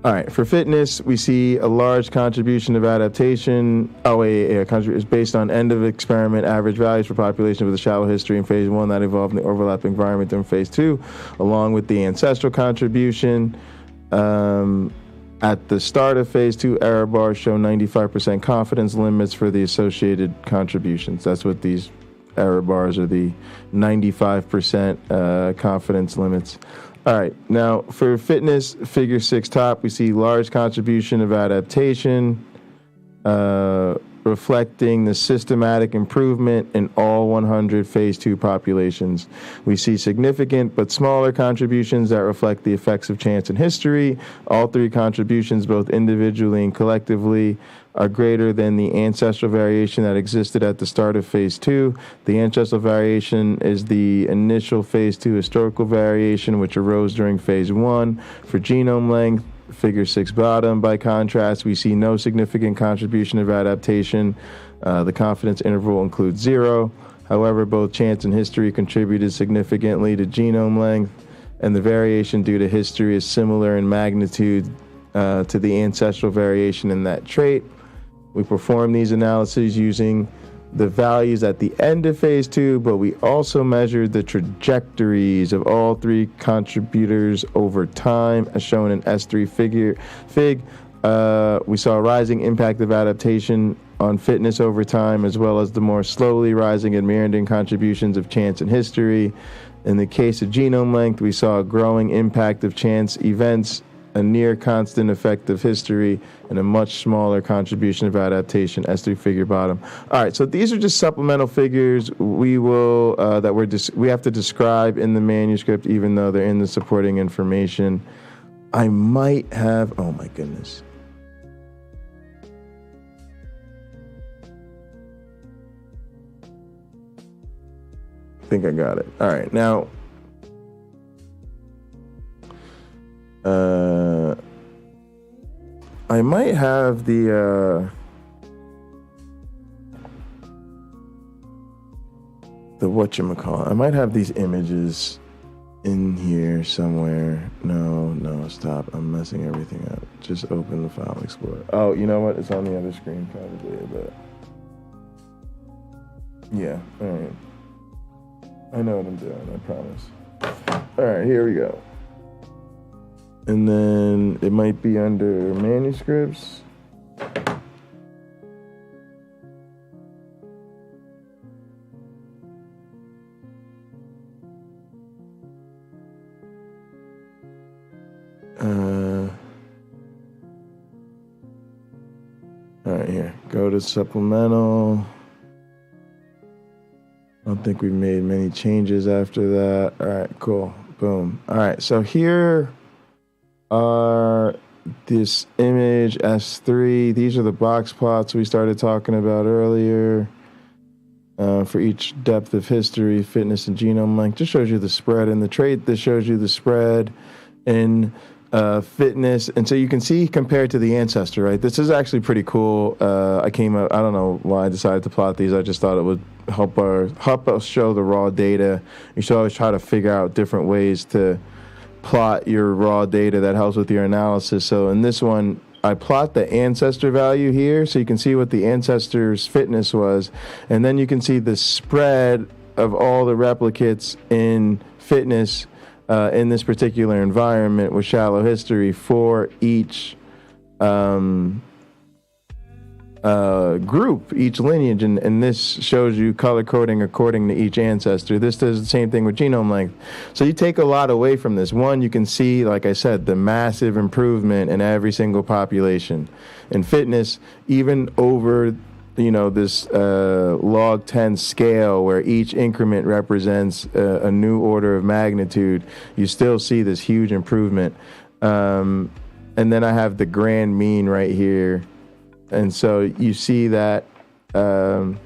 All right, for fitness, we see a large contribution of adaptation. Is based on end of experiment average values for population with a shallow history in phase 1 that evolved in the overlapping environment during phase 2, along with the ancestral contribution. At the start of phase 2, error bars show 95% confidence limits for the associated contributions. That's what these error bars are, the 95% confidence limits. All right, now for fitness, figure 6 top, we see large contribution of adaptation, reflecting the systematic improvement in all 100 phase 2 populations. We see significant but smaller contributions that reflect the effects of chance and history. All 3 contributions, both individually and collectively, are greater than the ancestral variation that existed at the start of phase 2. The ancestral variation is the initial phase 2 historical variation, which arose during phase 1. For genome length, figure 6 bottom, by contrast, we see no significant contribution of adaptation. The confidence interval includes 0. However, both chance and history contributed significantly to genome length. and the variation due to history is similar in magnitude to the ancestral variation in that trait. We perform these analyses using the values at the end of phase 2, but we also measured the trajectories of all 3 contributors over time, as shown in S3 fig. We saw a rising impact of adaptation on fitness over time, as well as the more slowly rising and meandering contributions of chance and history. In the case of genome length, we saw a growing impact of chance events, a near constant effect of history, and a much smaller contribution of adaptation. S3 figure bottom. All right, so these are just supplemental figures we will we have to describe in the manuscript, even though they're in the supporting information. I might have. Oh my goodness. I think I got it. All right, now. I might have the whatchamacallit. I might have these images in here somewhere. No, stop. I'm messing everything up. Just open the File Explorer. Oh, you know what? It's on the other screen probably, but yeah, all right. I know what I'm doing, I promise. All right, here we go. And then it might be under manuscripts. All right, here. Go to supplemental. I don't think we've made many changes after that. All right, cool. Boom. All right, so here are this image S3. These are the box plots we started talking about earlier for each depth of history, fitness, and genome length. Just shows you the spread in the trait. This shows you the spread in fitness. And so you can see compared to the ancestor, right? This is actually pretty cool. I don't know why I decided to plot these. I just thought it would help us show the raw data. You should always try to figure out different ways to plot your raw data that helps with your analysis. So in this one, I plot the ancestor value here so you can see what the ancestor's fitness was, and then you can see the spread of all the replicates in fitness in this particular environment with shallow history for each group, each lineage, and this shows you color coding according to each ancestor. This does the same thing with genome length. So you take a lot away from this. One, you can see, like I said, the massive improvement in every single population. In fitness, even over this log 10 scale where each increment represents a new order of magnitude, you still see this huge improvement. And then I have the grand mean right here. And so you see that, but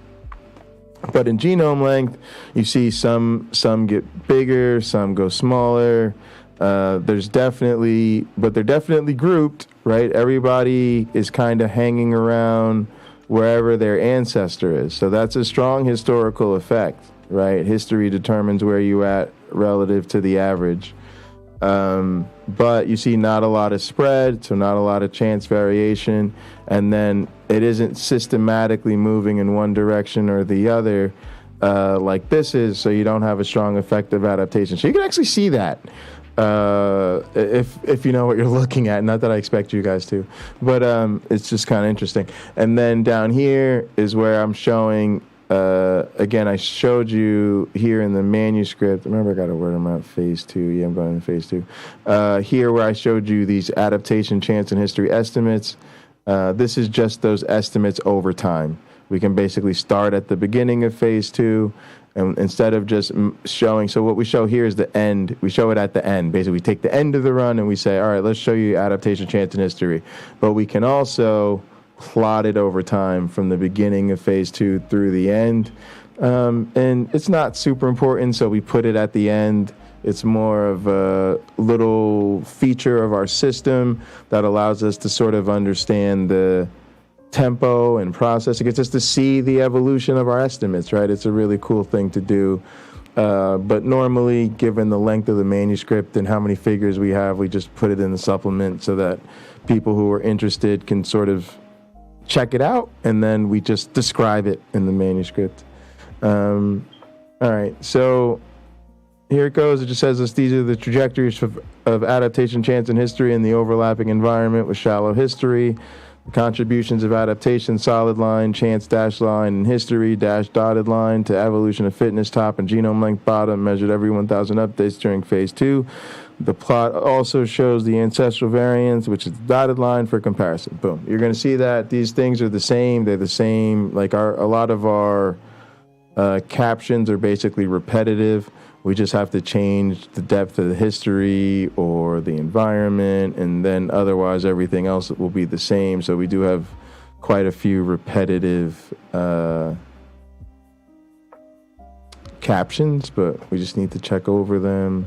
in genome length, you see some get bigger, some go smaller. They're definitely grouped, right? Everybody is kind of hanging around wherever their ancestor is. So that's a strong historical effect, right? History determines where you at relative to the average. But you see not a lot of spread, so not a lot of chance variation, and then it isn't systematically moving in one direction or the other like this is, so you don't have a strong effect of adaptation. So you can actually see that if you know what you're looking at. Not that I expect you guys to, but it's just kind of interesting. And then down here is where I'm showing, again, I showed you here in the manuscript. Remember, I got a word about phase 2. Yeah, I'm going to phase 2. Here where I showed you these adaptation, chance, and history estimates. This is just those estimates over time. We can basically start at the beginning of phase 2, and instead of just showing, so what we show here is the end. We show it at the end. Basically, we take the end of the run and we say, all right, let's show you adaptation, chance, and history. But we can also plot it over time from the beginning of phase 2 through the end. And it's not super important, so we put it at the end. It's more of a little feature of our system that allows us to sort of understand the tempo and process. It gets us to see the evolution of our estimates, right? It's a really cool thing to do But normally, given the length of the manuscript and how many figures we have, we just put it in the supplement so that people who are interested can sort of check it out, and then we just describe it in the manuscript. All right, so here it goes. It just says this: these are the trajectories of adaptation, chance, and history in the overlapping environment with shallow history. The contributions of adaptation, solid line, chance, dashed line, and history, dash dotted line, to evolution of fitness, top, and genome length, bottom, measured every 1,000 updates during phase 2. The plot also shows the ancestral variance, which is the dotted line for comparison. Boom. You're going to see that these things are the same. They're the same. Like a lot of our captions are basically repetitive. We just have to change the depth of the history or the environment, and then otherwise everything else will be the same. So we do have quite a few repetitive captions, but we just need to check over them.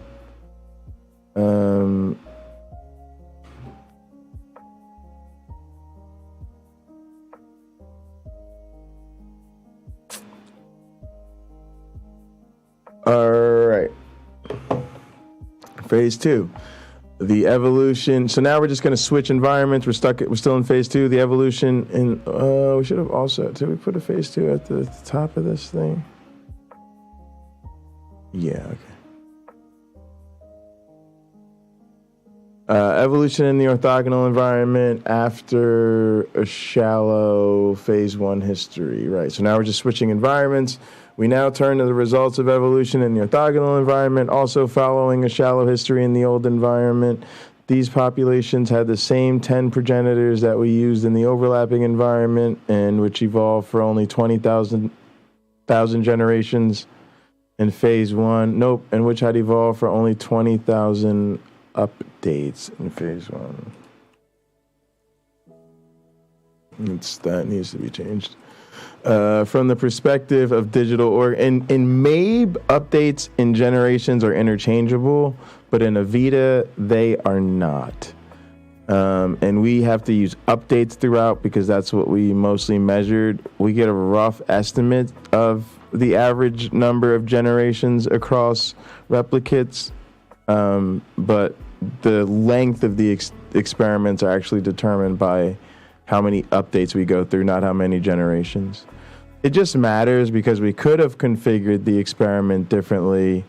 All right. Phase 2. The evolution. So now we're just going to switch environments. We're still in phase 2. The evolution in we should have also, did we put a phase 2 at the top of this thing? Yeah, okay. Evolution in the orthogonal environment after a shallow phase 1 history. Right. So now we're just switching environments. We now turn to the results of evolution in the orthogonal environment, also following a shallow history in the old environment. These populations had the same 10 progenitors that we used in the overlapping environment, and which evolved for only 20,000 generations in phase 1. Nope, and which had evolved for only 20,000 updates in phase 1. That needs to be changed. From the perspective of digital in MABE, updates in generations are interchangeable, but in Avita they are not. And we have to use updates throughout because that's what we mostly measured. We get a rough estimate of the average number of generations across replicates, but the length of the experiments are actually determined by how many updates we go through, not how many generations. It just matters because we could have configured the experiment differently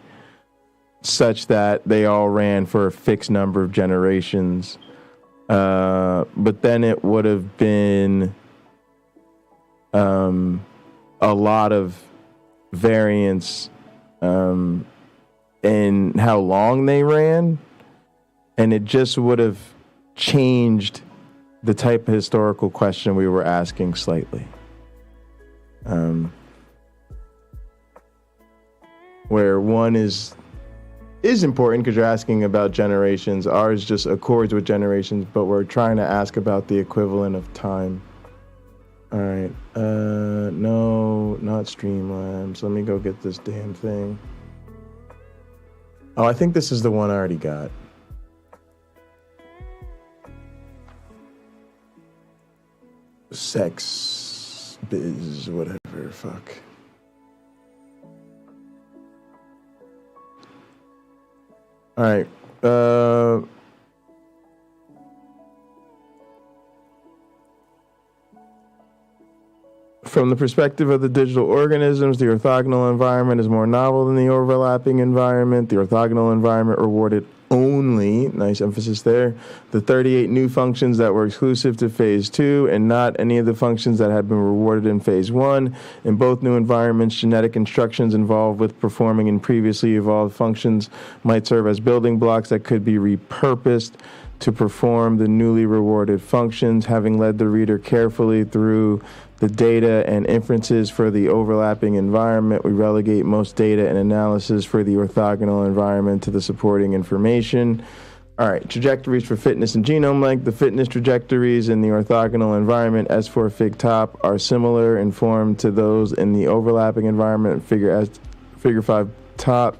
such that they all ran for a fixed number of generations. But then it would have been a lot of variance in how long they ran, and it just would have changed the type of historical question we were asking slightly. Where one is important because you're asking about generations. Ours just accords with generations, but we're trying to ask about the equivalent of time. All right. No, not Streamlabs. Let me go get this damn thing. Oh, I think this is the one I already got. Sex, biz, whatever, fuck. All right. From the perspective of the digital organisms, the orthogonal environment is more novel than the overlapping environment. The orthogonal environment rewarded only, nice emphasis there, the 38 new functions that were exclusive to phase 2 and not any of the functions that had been rewarded in phase 1. In both new environments, genetic instructions involved with performing in previously evolved functions might serve as building blocks that could be repurposed to perform the newly rewarded functions. Having led the reader carefully through the data and inferences for the overlapping environment, we relegate most data and analysis for the orthogonal environment to the supporting information. All right, trajectories for fitness and genome length. The fitness trajectories in the orthogonal environment, S4 fig top, are similar in form to those in the overlapping environment, figure 5 top.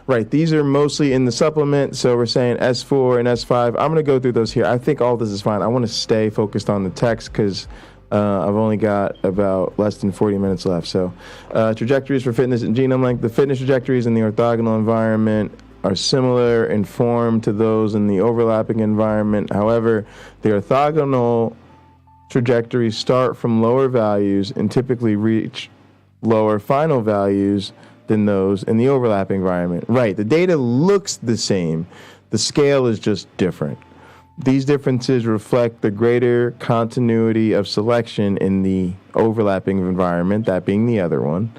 Right, these are mostly in the supplement, so we're saying S4 and S5. I'm going to go through those here. I think all this is fine. I want to stay focused on the text because I've only got about less than 40 minutes left. So trajectories for fitness and genome length. The fitness trajectories in the orthogonal environment are similar in form to those in the overlapping environment. However, the orthogonal trajectories start from lower values and typically reach lower final values than those in the overlapping environment. Right, the data looks the same. The scale is just different. These differences reflect the greater continuity of selection in the overlapping environment, that being the other one,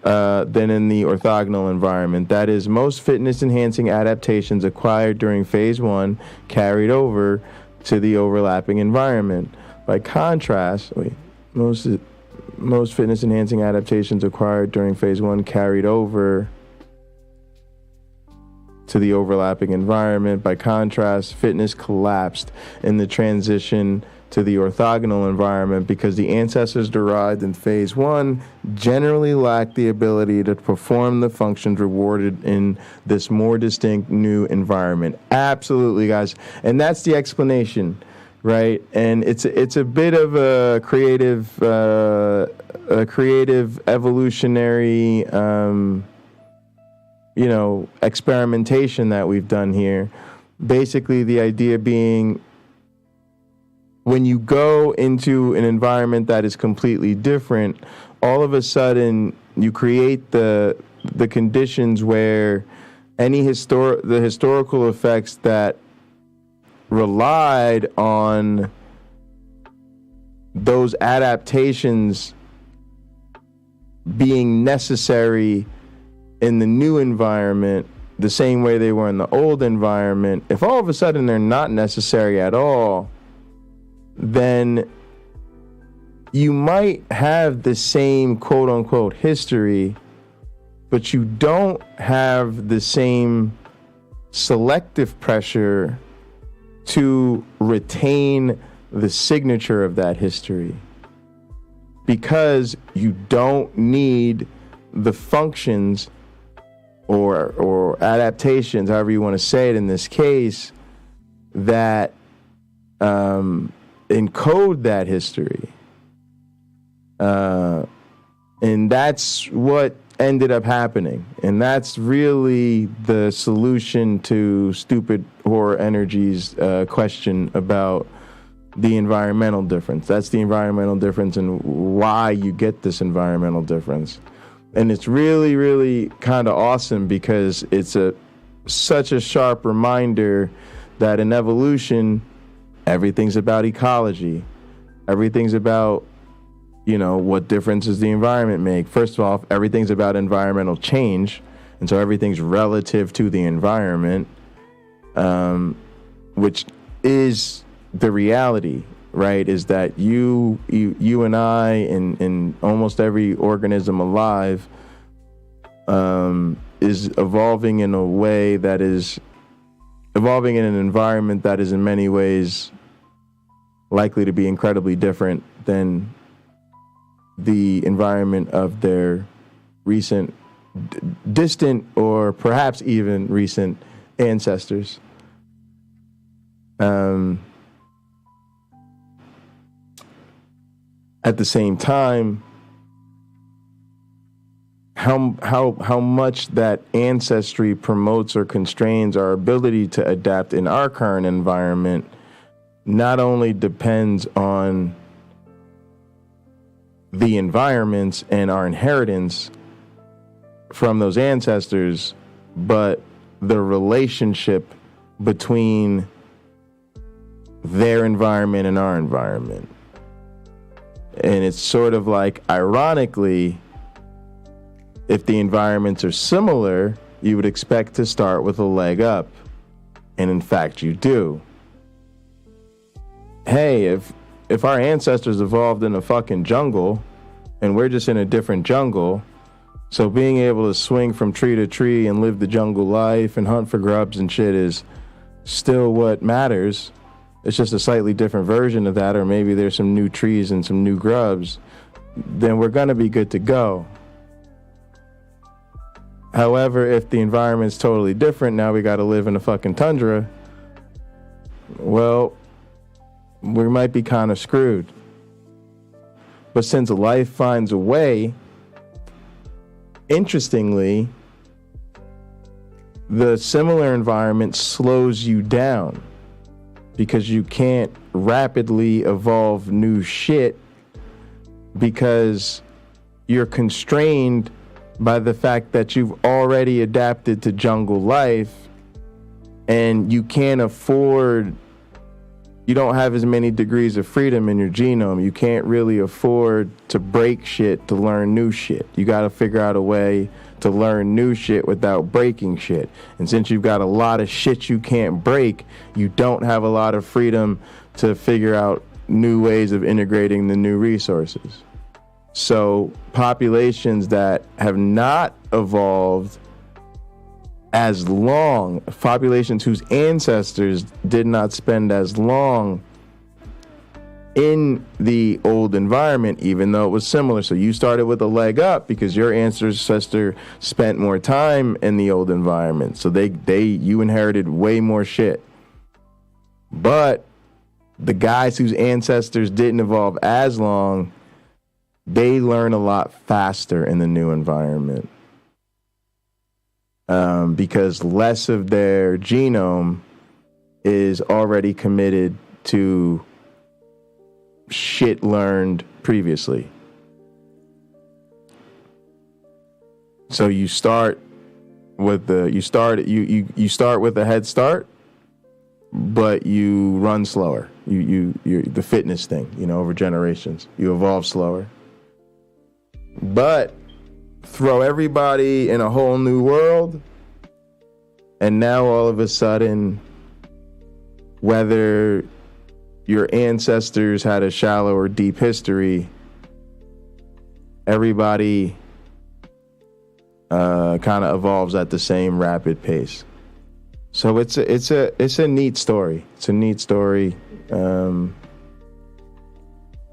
than in the orthogonal environment. That is, most fitness-enhancing adaptations acquired during phase 1 carried over to the overlapping environment. By contrast, most fitness-enhancing adaptations acquired during phase 1 carried over to the overlapping environment. By contrast, fitness collapsed in the transition to the orthogonal environment because the ancestors derived in phase 1 generally lacked the ability to perform the functions rewarded in this more distinct new environment. Absolutely, guys. And that's the explanation, right? And it's a bit of a creative evolutionary experimentation that we've done here. Basically, the idea being, when you go into an environment that is completely different, all of a sudden you create the conditions where the historical effects that relied on those adaptations being necessary in the new environment the same way they were in the old environment, if all of a sudden they're not necessary at all, then you might have the same quote-unquote history, but you don't have the same selective pressure to retain the signature of that history, because you don't need the functions or adaptations, however you want to say it in this case, that encode that history. And that's what ended up happening. And that's really the solution to Stupid Horror Energy's question about the environmental difference. That's the environmental difference and why you get this environmental difference. And it's really, really kind of awesome because it's such a sharp reminder that in evolution, everything's about ecology. Everything's about, what difference does the environment make? First of all, everything's about environmental change. And so everything's relative to the environment, which is the reality, right? Is that you and I and almost every organism alive is evolving in a way that is evolving in an environment that is in many ways likely to be incredibly different than the environment of their recent, distant, or perhaps even recent ancestors. At the same time, how much that ancestry promotes or constrains our ability to adapt in our current environment not only depends on the environments and our inheritance from those ancestors, but the relationship between their environment and our environment. And it's sort of like, ironically, if the environments are similar, you would expect to start with a leg up. And in fact, you do. Hey, if our ancestors evolved in a fucking jungle and we're just in a different jungle, so being able to swing from tree to tree and live the jungle life and hunt for grubs and shit is still what matters. It's just a slightly different version of that, or maybe there's some new trees and some new grubs, then we're gonna be good to go. However, if the environment's totally different, now we gotta live in a fucking tundra, well, we might be kind of screwed. But since life finds a way, interestingly, the similar environment slows you down because you can't rapidly evolve new shit because you're constrained by the fact that you've already adapted to jungle life and you can't afford, you don't have as many degrees of freedom in your genome. You can't really afford to break shit to learn new shit. You got to figure out a way to learn new shit without breaking shit. And since you've got a lot of shit you can't break, you don't have a lot of freedom to figure out new ways of integrating the new resources. So populations that have not evolved as long, populations whose ancestors did not spend as long in the old environment, even though it was similar. So you started with a leg up because your ancestor spent more time in the old environment. So you inherited way more shit. But the guys whose ancestors didn't evolve as long, they learn a lot faster in the new environment. Because less of their genome is already committed to shit learned previously. So you start with you start with a head start, but you run slower. You the fitness thing, over generations. You evolve slower. But throw everybody in a whole new world, and now all of a sudden, whether your ancestors had a shallow or deep history, everybody kind of evolves at the same rapid pace. So it's a neat story. It's a neat story.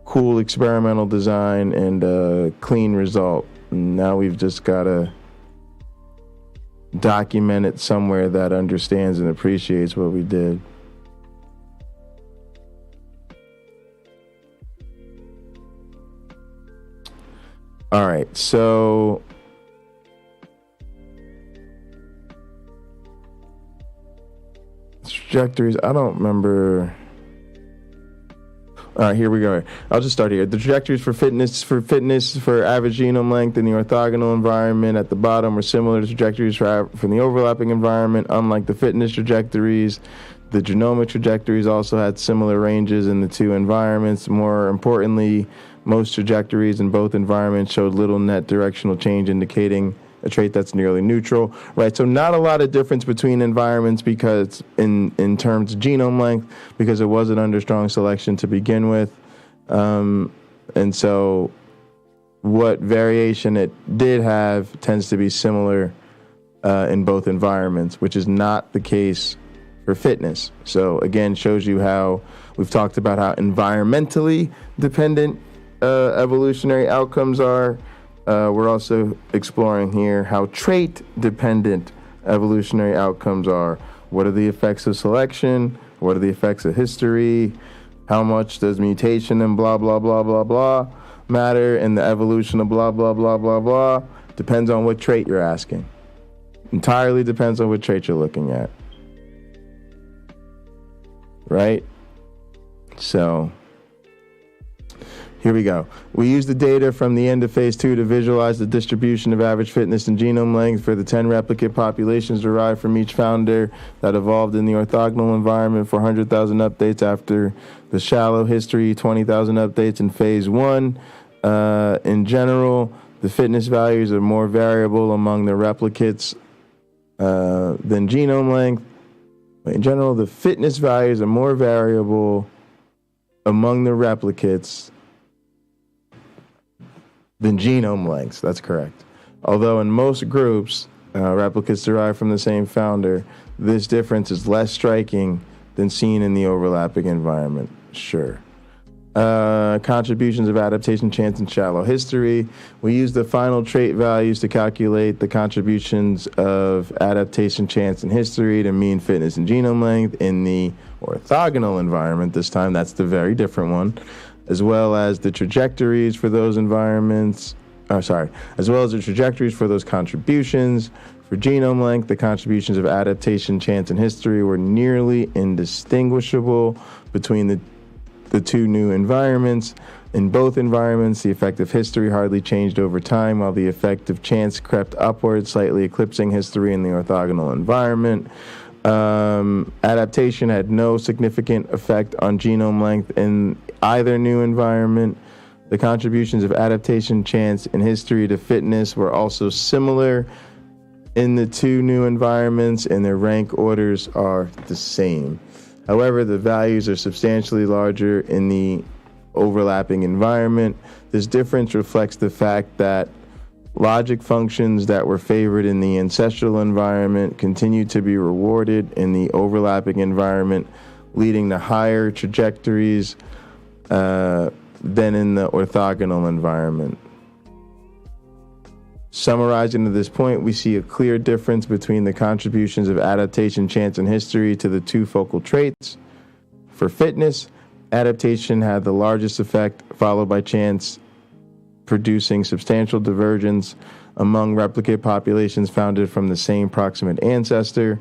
Cool experimental design and a clean result. Now we've just got to document it somewhere that understands and appreciates what we did. All right, so trajectories, I don't remember. All right, here we go. I'll just start here. The trajectories for fitness for average genome length in the orthogonal environment at the bottom were similar to trajectories from the overlapping environment. Unlike the fitness trajectories, the genomic trajectories also had similar ranges in the two environments. More importantly, most trajectories in both environments showed little net directional change, indicating a trait that's nearly neutral, right? So not a lot of difference between environments because in terms of genome length, because it wasn't under strong selection to begin with. And so what variation it did have tends to be similar in both environments, which is not the case for fitness. So again, shows you how we've talked about how environmentally dependent evolutionary outcomes are. We're also exploring here how trait-dependent evolutionary outcomes are. What are the effects of selection? What are the effects of history? How much does mutation and blah, blah, blah, blah, blah matter in the evolution of blah, blah, blah, blah, blah? Depends on what trait you're asking. Entirely depends on what trait you're looking at. Right? So here we go. We use the data from the end of phase 2 to visualize the distribution of average fitness and genome length for the 10 replicate populations derived from each founder that evolved in the orthogonal environment for 100,000 updates after the shallow history, 20,000 updates in phase 1. In general, the fitness values are more variable among the replicates than genome length. In general, the fitness values are more variable among the replicates than genome lengths. That's correct. Although in most groups, replicates derived from the same founder, this difference is less striking than seen in the overlapping environment. Sure. Contributions of adaptation, chance, and shallow history. We use the final trait values to calculate the contributions of adaptation, chance, and history to mean fitness and genome length in the orthogonal environment. This time, that's the very different one. as well as the trajectories for those environments. As well as the trajectories for those contributions. For genome length, the contributions of adaptation, chance, and history were nearly indistinguishable between the two new environments. In both environments, the effect of history hardly changed over time, while the effect of chance crept upward, slightly eclipsing history in the orthogonal environment. Adaptation had no significant effect on genome length in either new environment. The contributions of adaptation, chance, and history to fitness were also similar in the two new environments, and their rank orders are the same. However, the values are substantially larger in the overlapping environment. This difference reflects the fact that logic functions that were favored in the ancestral environment continue to be rewarded in the overlapping environment, leading to higher trajectories than in the orthogonal environment. Summarizing to this point, we see a clear difference between the contributions of adaptation, chance, and history to the two focal traits. For fitness, adaptation had the largest effect, followed by chance, producing substantial divergence among replicate populations founded from the same proximate ancestor.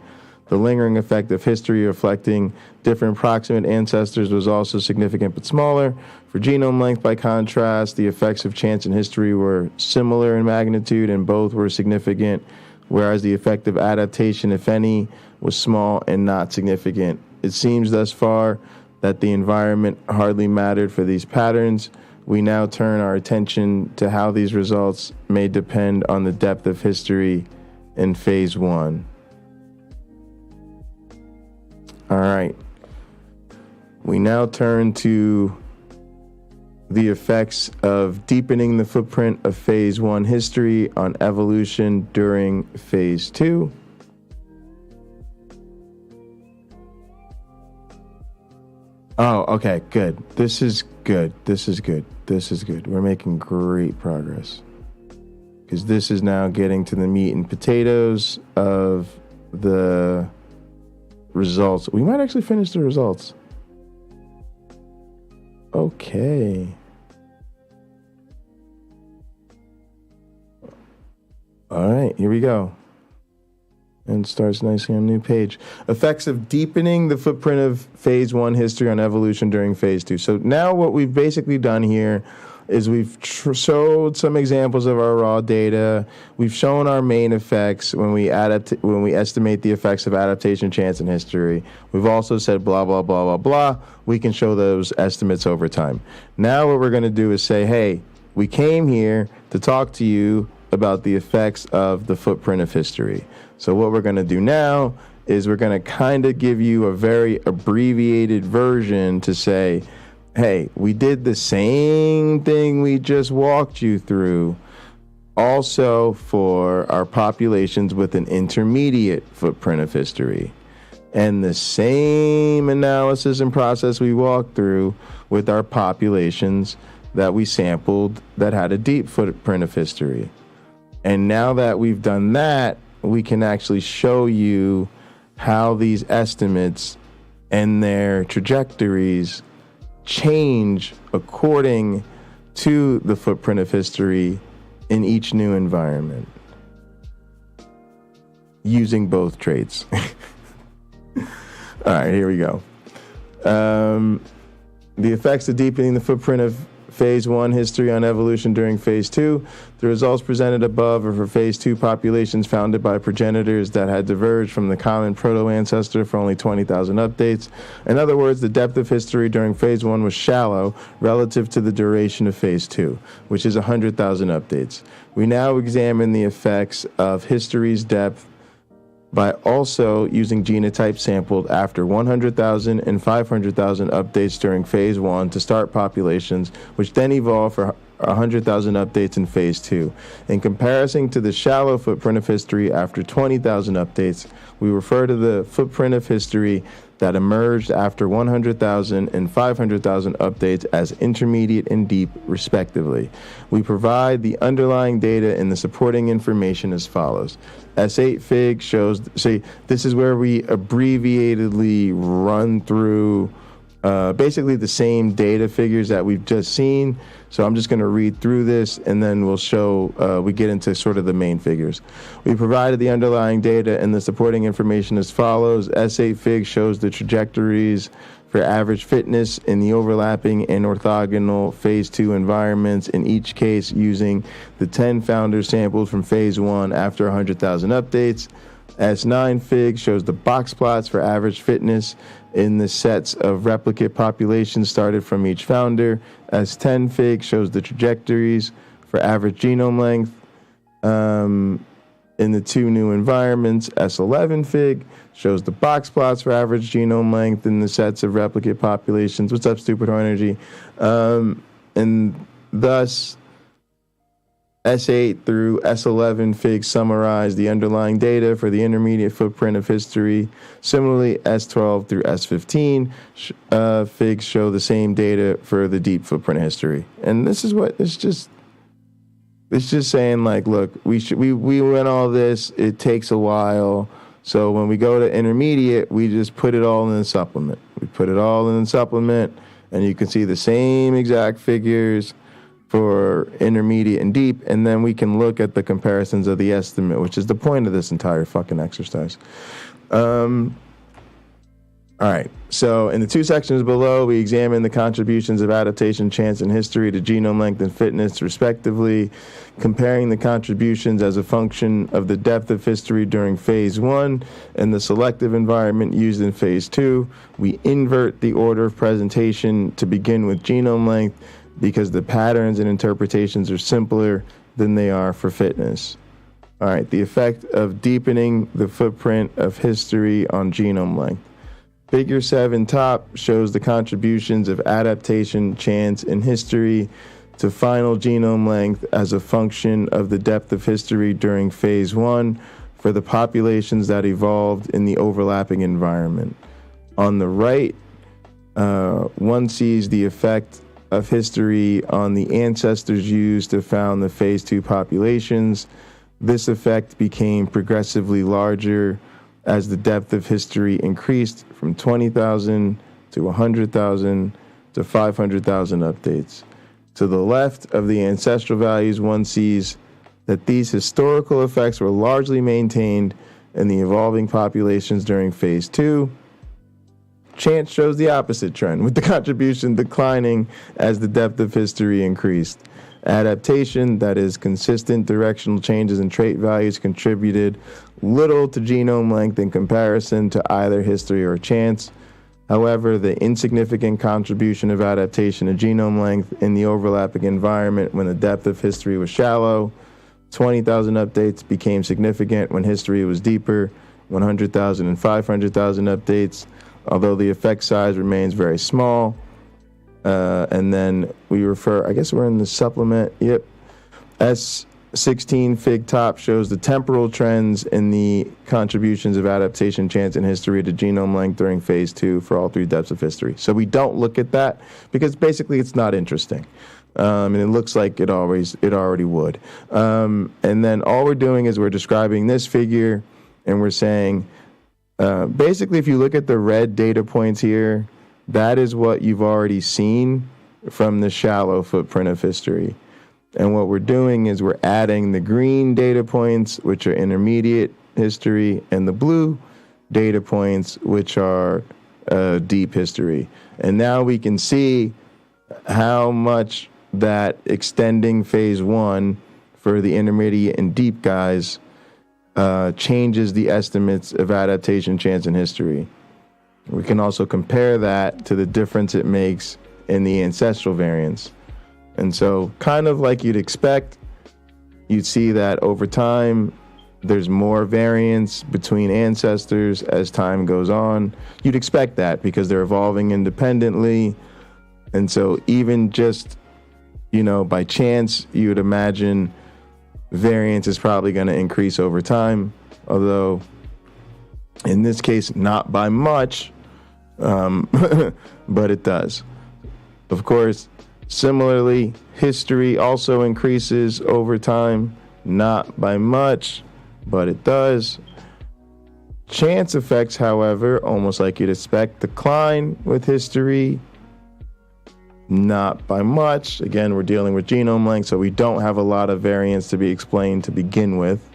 The lingering effect of history reflecting different proximate ancestors was also significant but smaller. For genome length, by contrast, the effects of chance and history were similar in magnitude and both were significant, whereas the effect of adaptation, if any, was small and not significant. It seems thus far that the environment hardly mattered for these patterns. We now turn our attention to how these results may depend on the depth of history in phase 1. All right. We now turn to the effects of deepening the footprint of phase 1 history on evolution during phase 2. Oh, okay, good. This is good. We're making great progress. Because this is now getting to the meat and potatoes of the results. We might actually finish the results. Okay. All right, here we go. And starts nicely on a new page. Effects of deepening the footprint of phase 1 history on evolution during phase 2. So now what we've basically done here is we've showed some examples of our raw data. We've shown our main effects when we estimate the effects of adaptation, chance, and history. We've also said blah, blah, blah, blah, blah. We can show those estimates over time. Now what we're going to do is say, hey, we came here to talk to you about the effects of the footprint of history. So what we're going to do now is we're going to kind of give you a very abbreviated version to say, hey, we did the same thing we just walked you through also for our populations with an intermediate footprint of history. And the same analysis and process we walked through with our populations that we sampled that had a deep footprint of history. And now that we've done that, we can actually show you how these estimates and their trajectories change according to the footprint of history in each new environment using both traits. All right, here we go. The effects of deepening the footprint of phase 1 history on evolution during phase 2. The results presented above are for phase 2 populations founded by progenitors that had diverged from the common proto-ancestor for only 20,000 updates. In other words, the depth of history during phase 1 was shallow relative to the duration of phase 2, which is 100,000 updates. We now examine the effects of history's depth by also using genotypes sampled after 100,000 and 500,000 updates during phase 1 to start populations, which then evolve for 100,000 updates in phase 2. In comparison to the shallow footprint of history after 20,000 updates, we refer to the footprint of history that emerged after 100,000 and 500,000 updates as intermediate and deep, respectively. We provide the underlying data and the supporting information as follows. S8 Fig shows, see, this is where we abbreviatedly run through basically the same data figures that we've just seen. So I'm just going to read through this, and then we'll show, we get into sort of the main figures. We provided the underlying data and the supporting information as follows. S8 Fig shows the trajectories for average fitness in the overlapping and orthogonal phase 2 environments, in each case using the 10 founders sampled from phase 1 after 100,000 updates. S9 Fig shows the box plots for average fitness in the sets of replicate populations started from each founder. S10 Fig shows the trajectories for average genome length in the 2 new environments. S11 Fig shows the box plots for average genome length in the sets of replicate populations. What's up, Stupid Horn Energy? And thus, S8 through S11 Fig summarize the underlying data for the intermediate footprint of history. Similarly, S12 through S15 Figs show the same data for the deep footprint of history. And this is what it's just saying, like, look, we went all this. It takes a while. So when we go to intermediate, we just put it all in the supplement. We put it all in the supplement, and you can see the same exact figures for intermediate and deep, and then we can look at the comparisons of the estimate, which is the point of this entire fucking exercise. All right, so in the 2 sections below, we examine the contributions of adaptation, chance, and history to genome length and fitness, respectively, comparing the contributions as a function of the depth of history during phase 1 and the selective environment used in phase 2. We invert the order of presentation to begin with genome length, because the patterns and interpretations are simpler than they are for fitness. All right, the effect of deepening the footprint of history on genome length. Figure 7 top shows the contributions of adaptation, chance, and history to final genome length as a function of the depth of history during phase 1 for the populations that evolved in the overlapping environment. On the right, one sees the effect of history on the ancestors used to found the phase 2 populations. This effect became progressively larger as the depth of history increased from 20,000 to 100,000 to 500,000 updates. To the left of the ancestral values, one sees that these historical effects were largely maintained in the evolving populations during phase 2. Chance shows the opposite trend, with the contribution declining as the depth of history increased. Adaptation, that is, consistent directional changes in trait values, contributed little to genome length in comparison to either history or chance. However, the insignificant contribution of adaptation to genome length in the overlapping environment when the depth of history was shallow, 20,000 updates, became significant when history was deeper, 100,000 and 500,000 updates, although the effect size remains very small. And then we refer, I guess we're in the supplement, yep. S16 Fig top shows the temporal trends in the contributions of adaptation, chance, and history to genome length during phase 2 for all 3 depths of history. So we don't look at that because basically it's not interesting. And it looks like it already would. And then all we're doing is we're describing this figure, and we're saying, basically, if you look at the red data points here, that is what you've already seen from the shallow footprint of history. And what we're doing is we're adding the green data points, which are intermediate history, and the blue data points, which are deep history. And now we can see how much that extending phase 1 for the intermediate and deep guys changes the estimates of adaptation, chance, and history. We can also compare that to the difference it makes in the ancestral variance. And so, kind of like you'd expect, you'd see that over time, there's more variance between ancestors as time goes on. You'd expect that because they're evolving independently. And so even just, by chance, you would imagine variance is probably going to increase over time, although in this case, not by much, but it does. Of course, similarly, history also increases over time, not by much, but it does. Chance effects, however, almost like you'd expect, decline with history. Not by much. Again, we're dealing with genome length, so we don't have a lot of variance to be explained to begin with.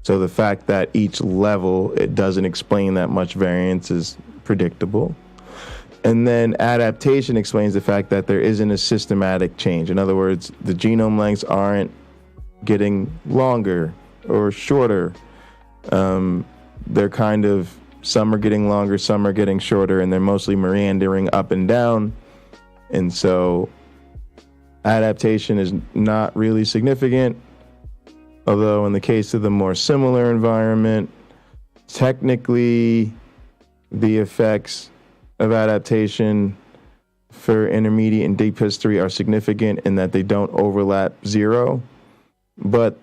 So the fact that each level, it doesn't explain that much variance is predictable. And then adaptation explains the fact that there isn't a systematic change. In other words, the genome lengths aren't getting longer or shorter. They're kind of, some are getting longer, some are getting shorter, and they're mostly meandering up and down. And so adaptation is not really significant, although in the case of the more similar environment, technically the effects of adaptation for intermediate and deep history are significant in that they don't overlap zero. But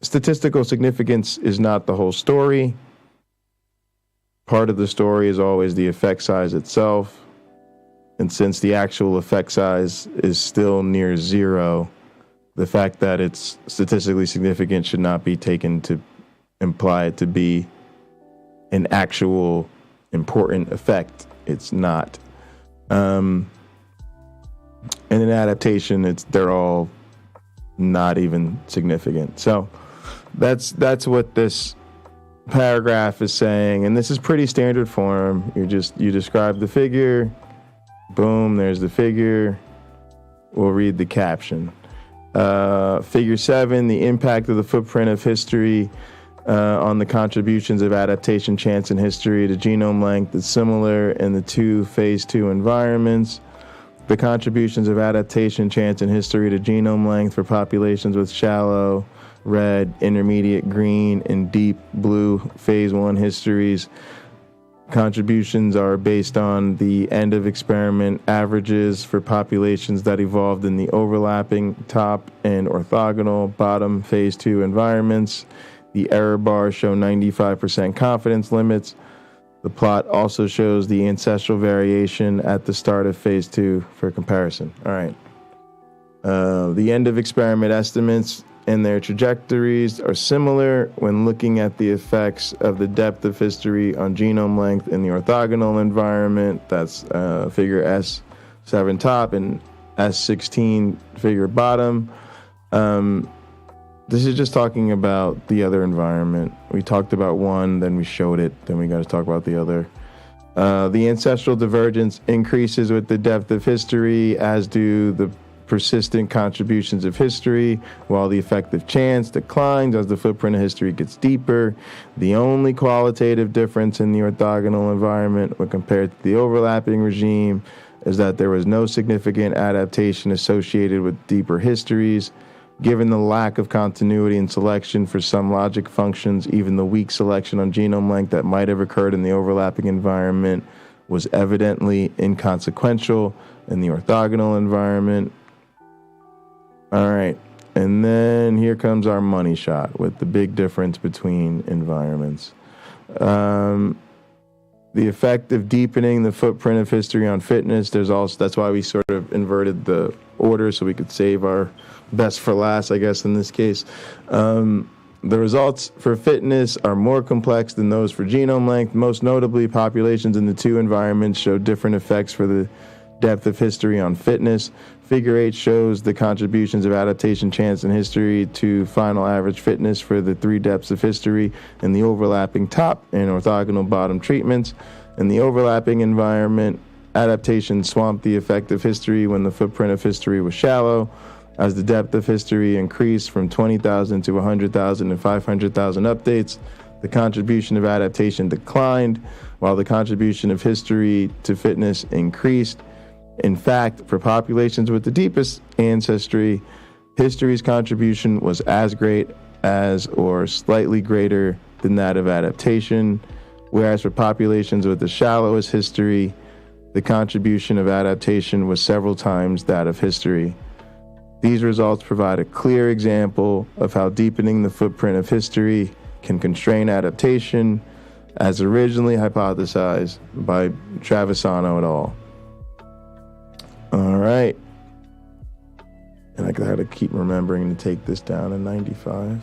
statistical significance is not the whole story. Part of the story is always the effect size itself. And since the actual effect size is still near zero, the fact that it's statistically significant should not be taken to imply it to be an actual important effect. It's not. And in adaptation, they're all not even significant. So that's what this paragraph is saying, and this is pretty standard form. You describe the figure. Boom, there's the figure. We'll read the caption. Figure 7, the impact of the footprint of history on the contributions of adaptation, chance, and history to genome length is similar in the two phase 2 environments. The contributions of adaptation, chance, and history to genome length for populations with shallow, red, intermediate, green, and deep blue phase 1 histories. Contributions are based on the end of experiment averages for populations that evolved in the overlapping top and orthogonal bottom phase 2 environments. The error bars show 95% confidence limits. The plot also shows the ancestral variation at the start of phase 2 for comparison. All right. The end of experiment estimates and their trajectories are similar when looking at the effects of the depth of history on genome length in the orthogonal environment. That's figure S7 top and S16 figure bottom. This is just talking about the other environment. We talked about one, then we showed it, then we got to talk about the other. The ancestral divergence increases with the depth of history, as do the persistent contributions of history, while the effect of chance declines as the footprint of history gets deeper. The only qualitative difference in the orthogonal environment when compared to the overlapping regime is that there was no significant adaptation associated with deeper histories. Given the lack of continuity in selection for some logic functions, even the weak selection on genome length that might have occurred in the overlapping environment was evidently inconsequential in the orthogonal environment. All right, and then here comes our money shot with the big difference between environments. The effect of deepening the footprint of history on fitness. That's why we sort of inverted the order so we could save our best for last, I guess, in this case. The results for fitness are more complex than those for genome length. Most notably, populations in the two environments show different effects for the depth of history on fitness. Figure 8 shows the contributions of adaptation, chance, and history to final average fitness for the three depths of history in the overlapping top and orthogonal bottom treatments. In the overlapping environment, adaptation swamped the effect of history when the footprint of history was shallow. As the depth of history increased from 20,000 to 100,000 and 500,000 updates, the contribution of adaptation declined, while the contribution of history to fitness increased. In fact, for populations with the deepest ancestry, history's contribution was as great as or slightly greater than that of adaptation, whereas for populations with the shallowest history, the contribution of adaptation was several times that of history. These results provide a clear example of how deepening the footprint of history can constrain adaptation, as originally hypothesized by Travisano et al. All right. And I gotta keep remembering to take this down in 95.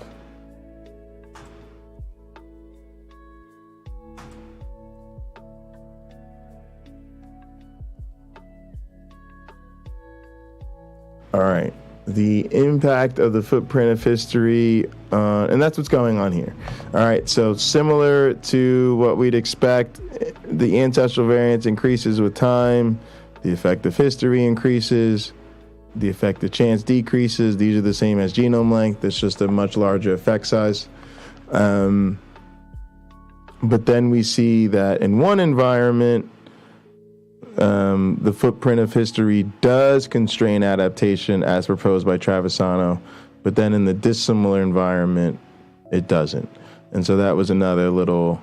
All right. The impact of the footprint of history, and that's what's going on here. All right, so similar to what we'd expect, the ancestral variance increases with time, the effect of history increases, the effect of chance decreases. These are the same as genome length, it's just a much larger effect size. But then we see that in one environment, the footprint of history does constrain adaptation as proposed by Travisano, but then in the dissimilar environment, it doesn't. And so that was another little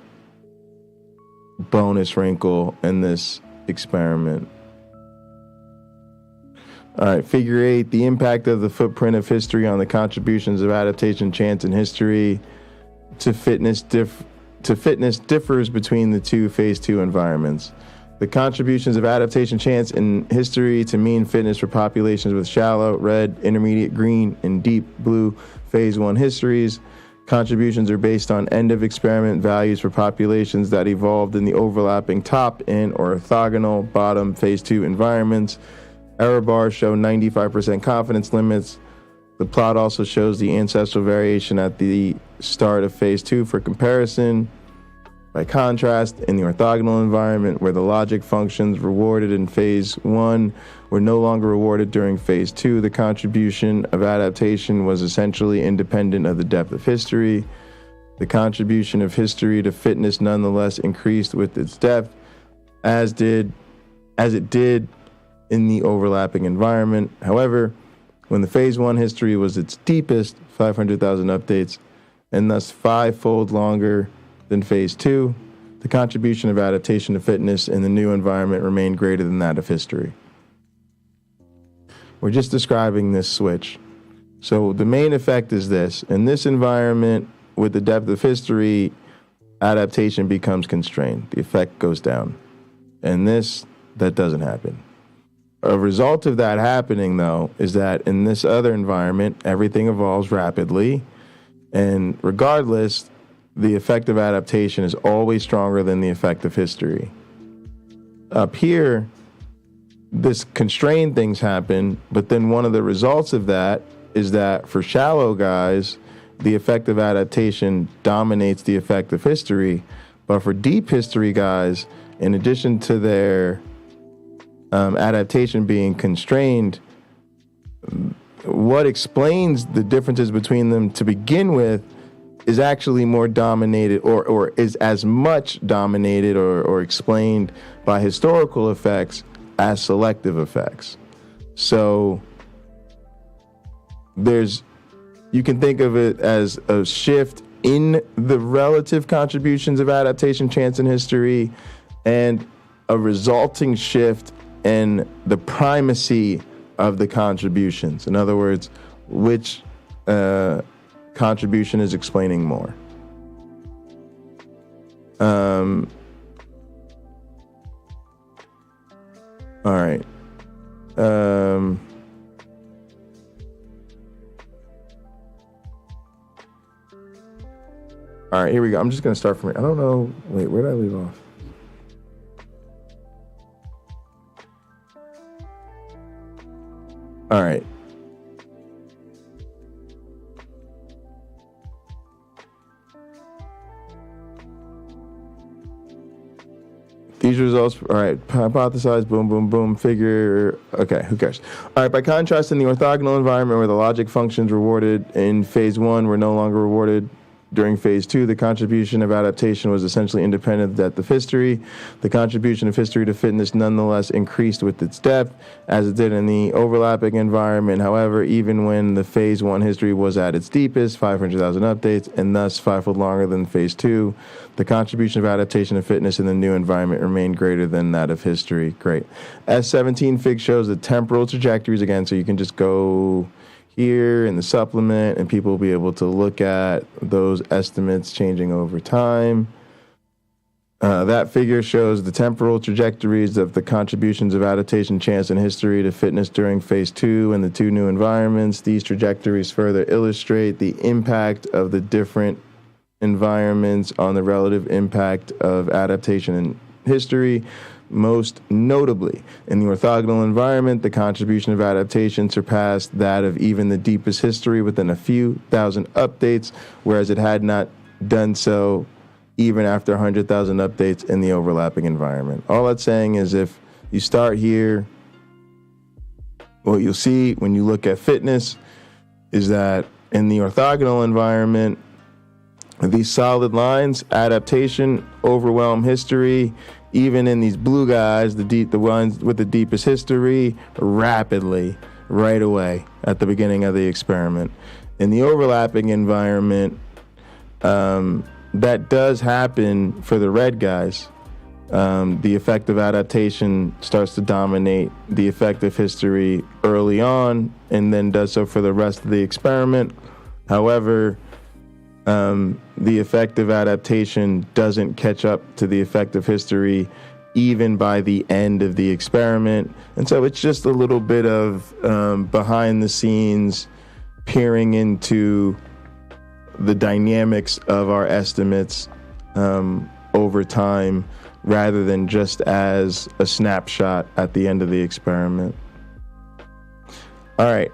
bonus wrinkle in this experiment. All right, figure 8, the impact of the footprint of history on the contributions of adaptation, chance, and history to fitness differs between the two phase 2 environments. The contributions of adaptation, chance, and history to mean fitness for populations with shallow, red, intermediate, green, and deep blue phase 1 histories. Contributions are based on end-of-experiment values for populations that evolved in the overlapping top and orthogonal bottom phase 2 environments. Error bars show 95% confidence limits. The plot also shows the ancestral variation at the start of phase 2 for comparison. By contrast, in the orthogonal environment, where the logic functions rewarded in phase 1 were no longer rewarded during phase 2, the contribution of adaptation was essentially independent of the depth of history. The contribution of history to fitness nonetheless increased with its depth, as it did in the overlapping environment. However, when the phase 1 history was its deepest, 500,000 updates, and thus 5-fold longer than phase 2, the contribution of adaptation to fitness in the new environment remained greater than that of history. We're just describing this switch. So the main effect is this. In this environment, with the depth of history, adaptation becomes constrained. The effect goes down. And this, that doesn't happen. A result of that happening, though, is that in this other environment, everything evolves rapidly. And regardless, the effect of adaptation is always stronger than the effect of history. Up here, this constrained things happen, but then one of the results of that is that for shallow guys, the effect of adaptation dominates the effect of history. But for deep history guys, in addition to their adaptation being constrained, what explains the differences between them to begin with is actually more dominated or is as much dominated or explained by historical effects as selective effects. So you can think of it as a shift in the relative contributions of adaptation, chance, and history, and a resulting shift in the primacy of the contributions. In other words, which contribution is explaining more. All right. All right, here we go. I'm just going to start from here. I don't know. Wait, where did I leave off? All right. These results, all right, hypothesize, boom, boom, boom, figure, okay, who cares? All right, by contrast, in the orthogonal environment where the logic functions rewarded in phase 1 were no longer rewarded during phase 2, the contribution of adaptation was essentially independent of the depth of history. The contribution of history to fitness nonetheless increased with its depth, as it did in the overlapping environment. However, even when the phase 1 history was at its deepest, 500,000 updates, and thus 5-fold longer than phase 2, the contribution of adaptation to fitness in the new environment remained greater than that of history. Great. S17 fig shows the temporal trajectories again, so you can just go here in the supplement and people will be able to look at those estimates changing over time. That figure shows the temporal trajectories of the contributions of adaptation, chance, and history to fitness during phase 2 and the two new environments. These trajectories further illustrate the impact of the different environments on the relative impact of adaptation and history. Most notably, in the orthogonal environment, the contribution of adaptation surpassed that of even the deepest history within a few thousand updates, whereas it had not done so even after 100,000 updates in the overlapping environment. All that's saying is if you start here, what you'll see when you look at fitness is that in the orthogonal environment, these solid lines, adaptation, overwhelm history, even in these blue guys, the ones with the deepest history, rapidly, right away at the beginning of the experiment. In the overlapping environment, that does happen for the red guys. The effect of adaptation starts to dominate the effect of history early on and then does so for the rest of the experiment. However, the effect of adaptation doesn't catch up to the effect of history even by the end of the experiment. And so it's just a little bit of behind the scenes peering into the dynamics of our estimates over time rather than just as a snapshot at the end of the experiment. All right,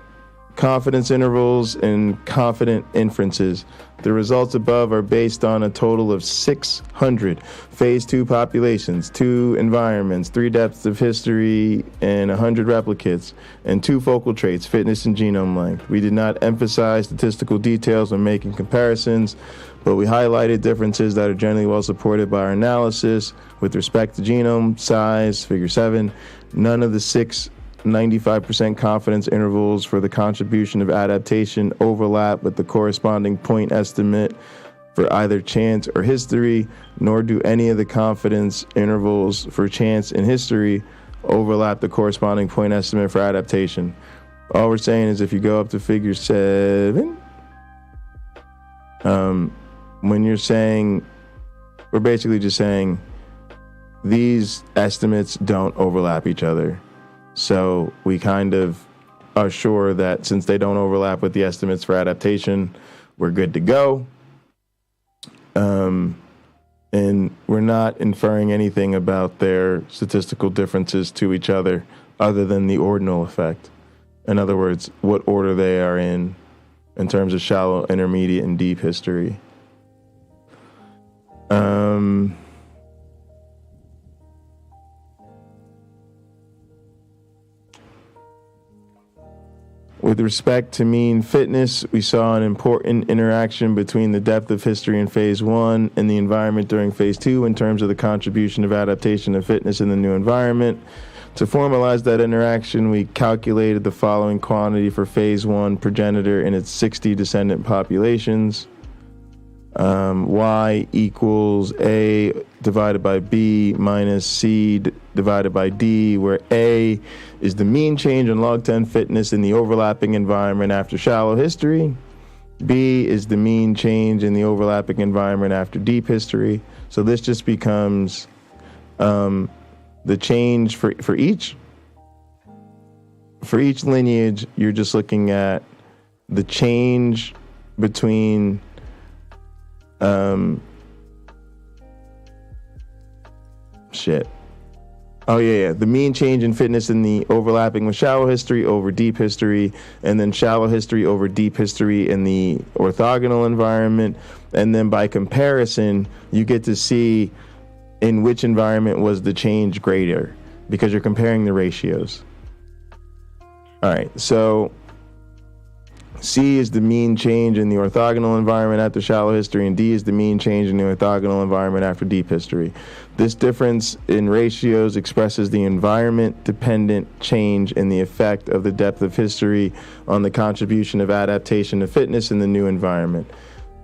confidence intervals and confident inferences. The results above are based on a total of 600 phase 2 populations, 2 environments, 3 depths of history, and 100 replicates, and 2 focal traits, fitness and genome length. We did not emphasize statistical details when making comparisons, but we highlighted differences that are generally well supported by our analysis. With respect to genome size, figure 7, none of the 6 95% confidence intervals for the contribution of adaptation overlap with the corresponding point estimate for either chance or history, nor do any of the confidence intervals for chance and history overlap the corresponding point estimate for adaptation. All we're saying is if you go up to figure 7, when you're saying, we're basically just saying these estimates don't overlap each other. So we kind of are sure that since they don't overlap with the estimates for adaptation, we're good to go. And we're not inferring anything about their statistical differences to each other than the ordinal effect. In other words, what order they are in terms of shallow, intermediate, and deep history. With respect to mean fitness, we saw an important interaction between the depth of history in phase 1 and the environment during phase 2 in terms of the contribution of adaptation and fitness in the new environment. To formalize that interaction, we calculated the following quantity for phase 1 progenitor in its 60 descendant populations. Y equals A divided by B minus C divided by D, where A is the mean change in log 10 fitness in the overlapping environment after shallow history. B is the mean change in the overlapping environment after deep history. So this just becomes the change for each lineage. You're just looking at the change between the mean change in fitness in the overlapping with shallow history over deep history, and then shallow history over deep history in the orthogonal environment. And then by comparison, you get to see in which environment was the change greater because you're comparing the ratios. All right, so C is the mean change in the orthogonal environment after shallow history, and D is the mean change in the orthogonal environment after deep history. This difference in ratios expresses the environment-dependent change in the effect of the depth of history on the contribution of adaptation to fitness in the new environment.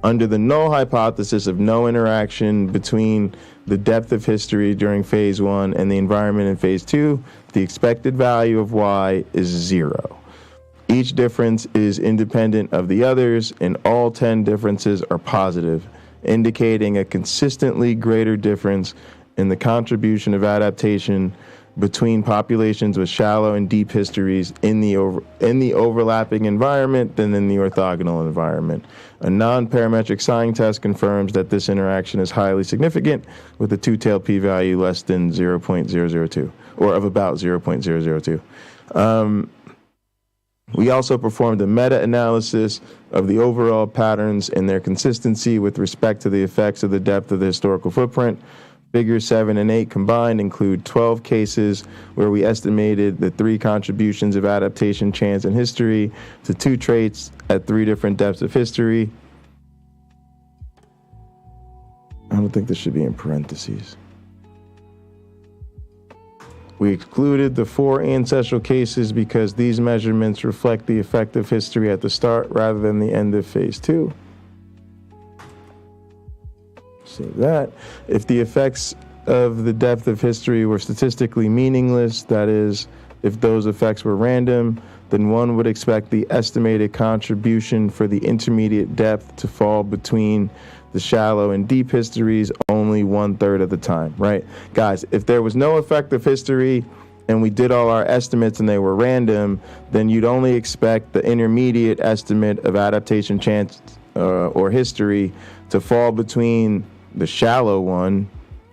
Under the null hypothesis of no interaction between the depth of history during phase 1 and the environment in phase 2, the expected value of Y is 0. Each difference is independent of the others, and all 10 differences are positive, indicating a consistently greater difference in the contribution of adaptation between populations with shallow and deep histories in the overlapping environment than in the orthogonal environment. A non-parametric sign test confirms that this interaction is highly significant with a two-tailed p-value less than 0.002, or of about 0.002. We also performed a meta-analysis of the overall patterns and their consistency with respect to the effects of the depth of the historical footprint. Figures 7 and 8 combined include 12 cases where we estimated the 3 contributions of adaptation, chance, and history to 2 traits at 3 different depths of history. I don't think this should be in parentheses. We excluded the 4 ancestral cases because these measurements reflect the effect of history at the start rather than the end of phase 2. Save that. If the effects of the depth of history were statistically meaningless, that is, if those effects were random, then one would expect the estimated contribution for the intermediate depth to fall between the shallow and deep histories only 1/3 of the time, right? Guys, if there was no effect of history and we did all our estimates and they were random, then you'd only expect the intermediate estimate of adaptation, chance, or history to fall between the shallow one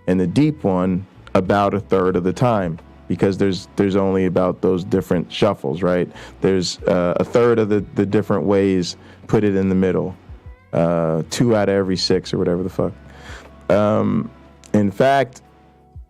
and the deep one about 1/3 of the time, because there's only about those different shuffles, right? There's 1/3 of the different ways put it in the middle. 2 out of every 6 or whatever the fuck. In fact,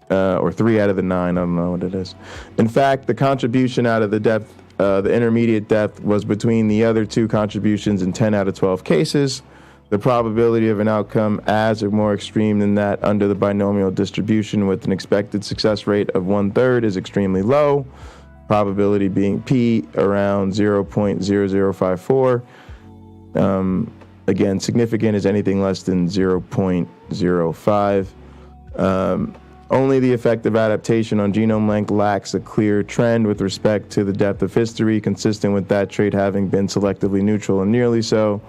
or 3 out of the 9, I don't know what it is. In fact, the contribution out of the depth, the intermediate depth, was between the other 2 contributions in 10 out of 12 cases. The probability of an outcome as or more extreme than that under the binomial distribution with an expected success rate of 1/3 is extremely low. Probability being p around 0.0054. Again, significant is anything less than 0.05. Only the effect of adaptation on genome length lacks a clear trend with respect to the depth of history, consistent with that trait having been selectively neutral and nearly so.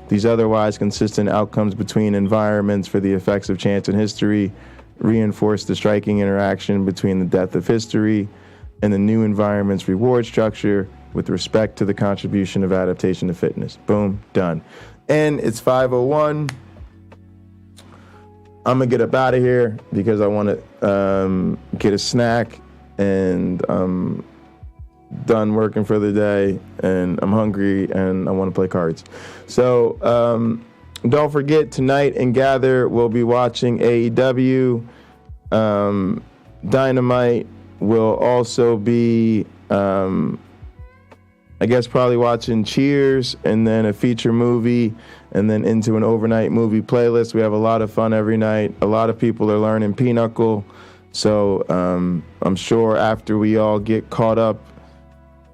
These otherwise consistent outcomes between environments for the effects of chance and history reinforce the striking interaction between the depth of history and the new environment's reward structure with respect to the contribution of adaptation to fitness. Boom, done. And it's 5:01. I'm gonna get up out of here because I want to get a snack, and I'm done working for the day, and I'm hungry, and I want to play cards. So don't forget, tonight in Gather we'll be watching AEW. Dynamite will also be I guess probably watching Cheers, and then a feature movie, and then into an overnight movie playlist. We have a lot of fun every night. A lot of people are learning Pinochle, so I'm sure after we all get caught up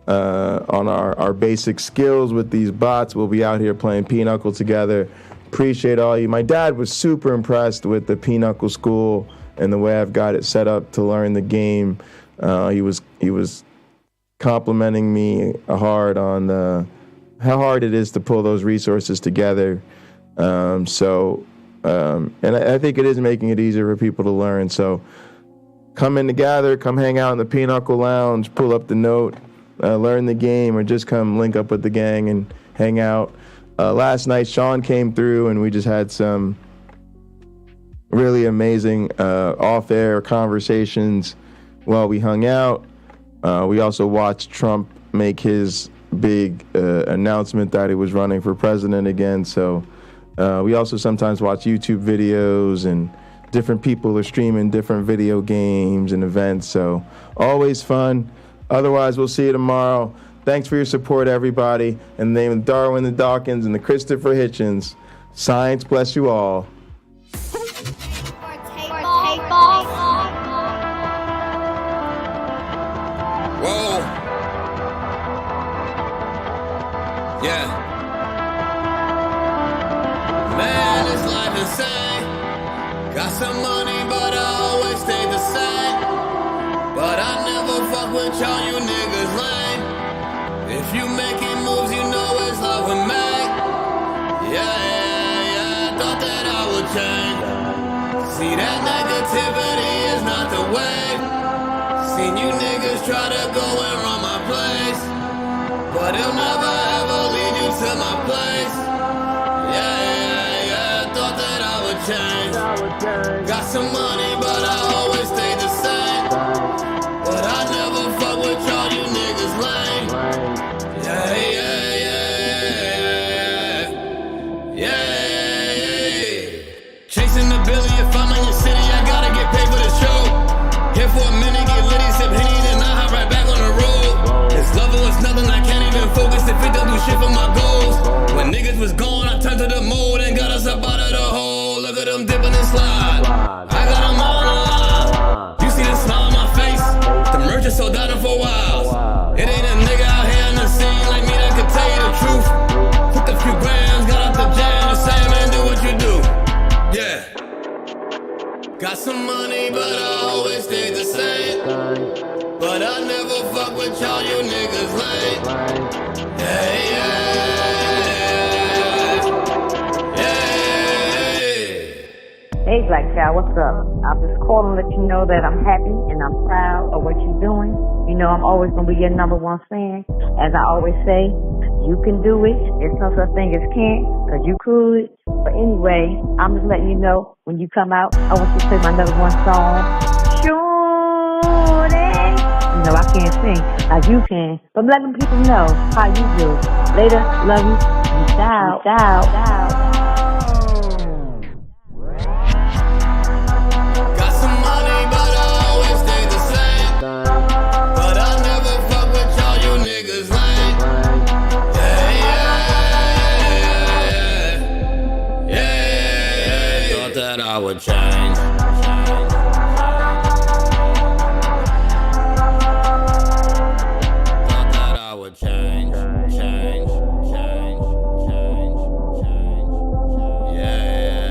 on our basic skills with these bots, we'll be out here playing Pinochle together. Appreciate all you. My dad was super impressed with the Pinochle school and the way I've got it set up to learn the game. He was complimenting me hard on how hard it is to pull those resources together. And I think it is making it easier for people to learn. So come in together, come hang out in the Pinochle Lounge, pull up the note, learn the game, or just come link up with the gang and hang out. Last night, Sean came through, and we just had some really amazing off-air conversations while we hung out. We also watched Trump make his big announcement that he was running for president again. So we also sometimes watch YouTube videos, and different people are streaming different video games and events. So always fun. Otherwise, we'll see you tomorrow. Thanks for your support, everybody. In the name of Darwin the Dawkins and the Christopher Hitchens, science bless you all. Whoa. Yeah. Man, this life insane. Got some money, but I always stay the same. But I never fuck with y'all, you niggas lame. If you making moves, you know it's love with me. Yeah, thought that I would change. See, that negativity is not the way. Seen you niggas try to go and run my place, but it'll never ever lead you to my place. Yeah, thought that I would change. Got some money, but I always stay the same. But I never fuck with y'all, you niggas lame. Chasing the billy, if I'm in your city, I gotta get paid for the show. Here for a minute, get litty, sip Henny, then I hop right back on the road. This level is nothing, I can't even focus if it don't do shit for my goals. When niggas was gone, I turned to the mold and got us up out of the hole. Look at them dipping and slide. I got them all alive. You see the smile on my face? The merch is sold out for a while. It ain't a nigga out here in the scene like me that could tell you the truth. Took a few grams, got out the jam, and say, man, do what you do. Yeah. Got some money, but I always stay the same. But I never fuck with y'all, you niggas lame. Hey, Black Child, what's up? I'm just calling to let you know that I'm happy and I'm proud of what you're doing. You know I'm always going to be your number one fan. As I always say, you can do it. There's no such thing as can't, because you could. But anyway, I'm just letting you know, when you come out, I want you to play my number one song. Shorty. You know, I can't sing like you can, but I'm letting people know how you do. Later, love you. Peace out. Peace out. I would change.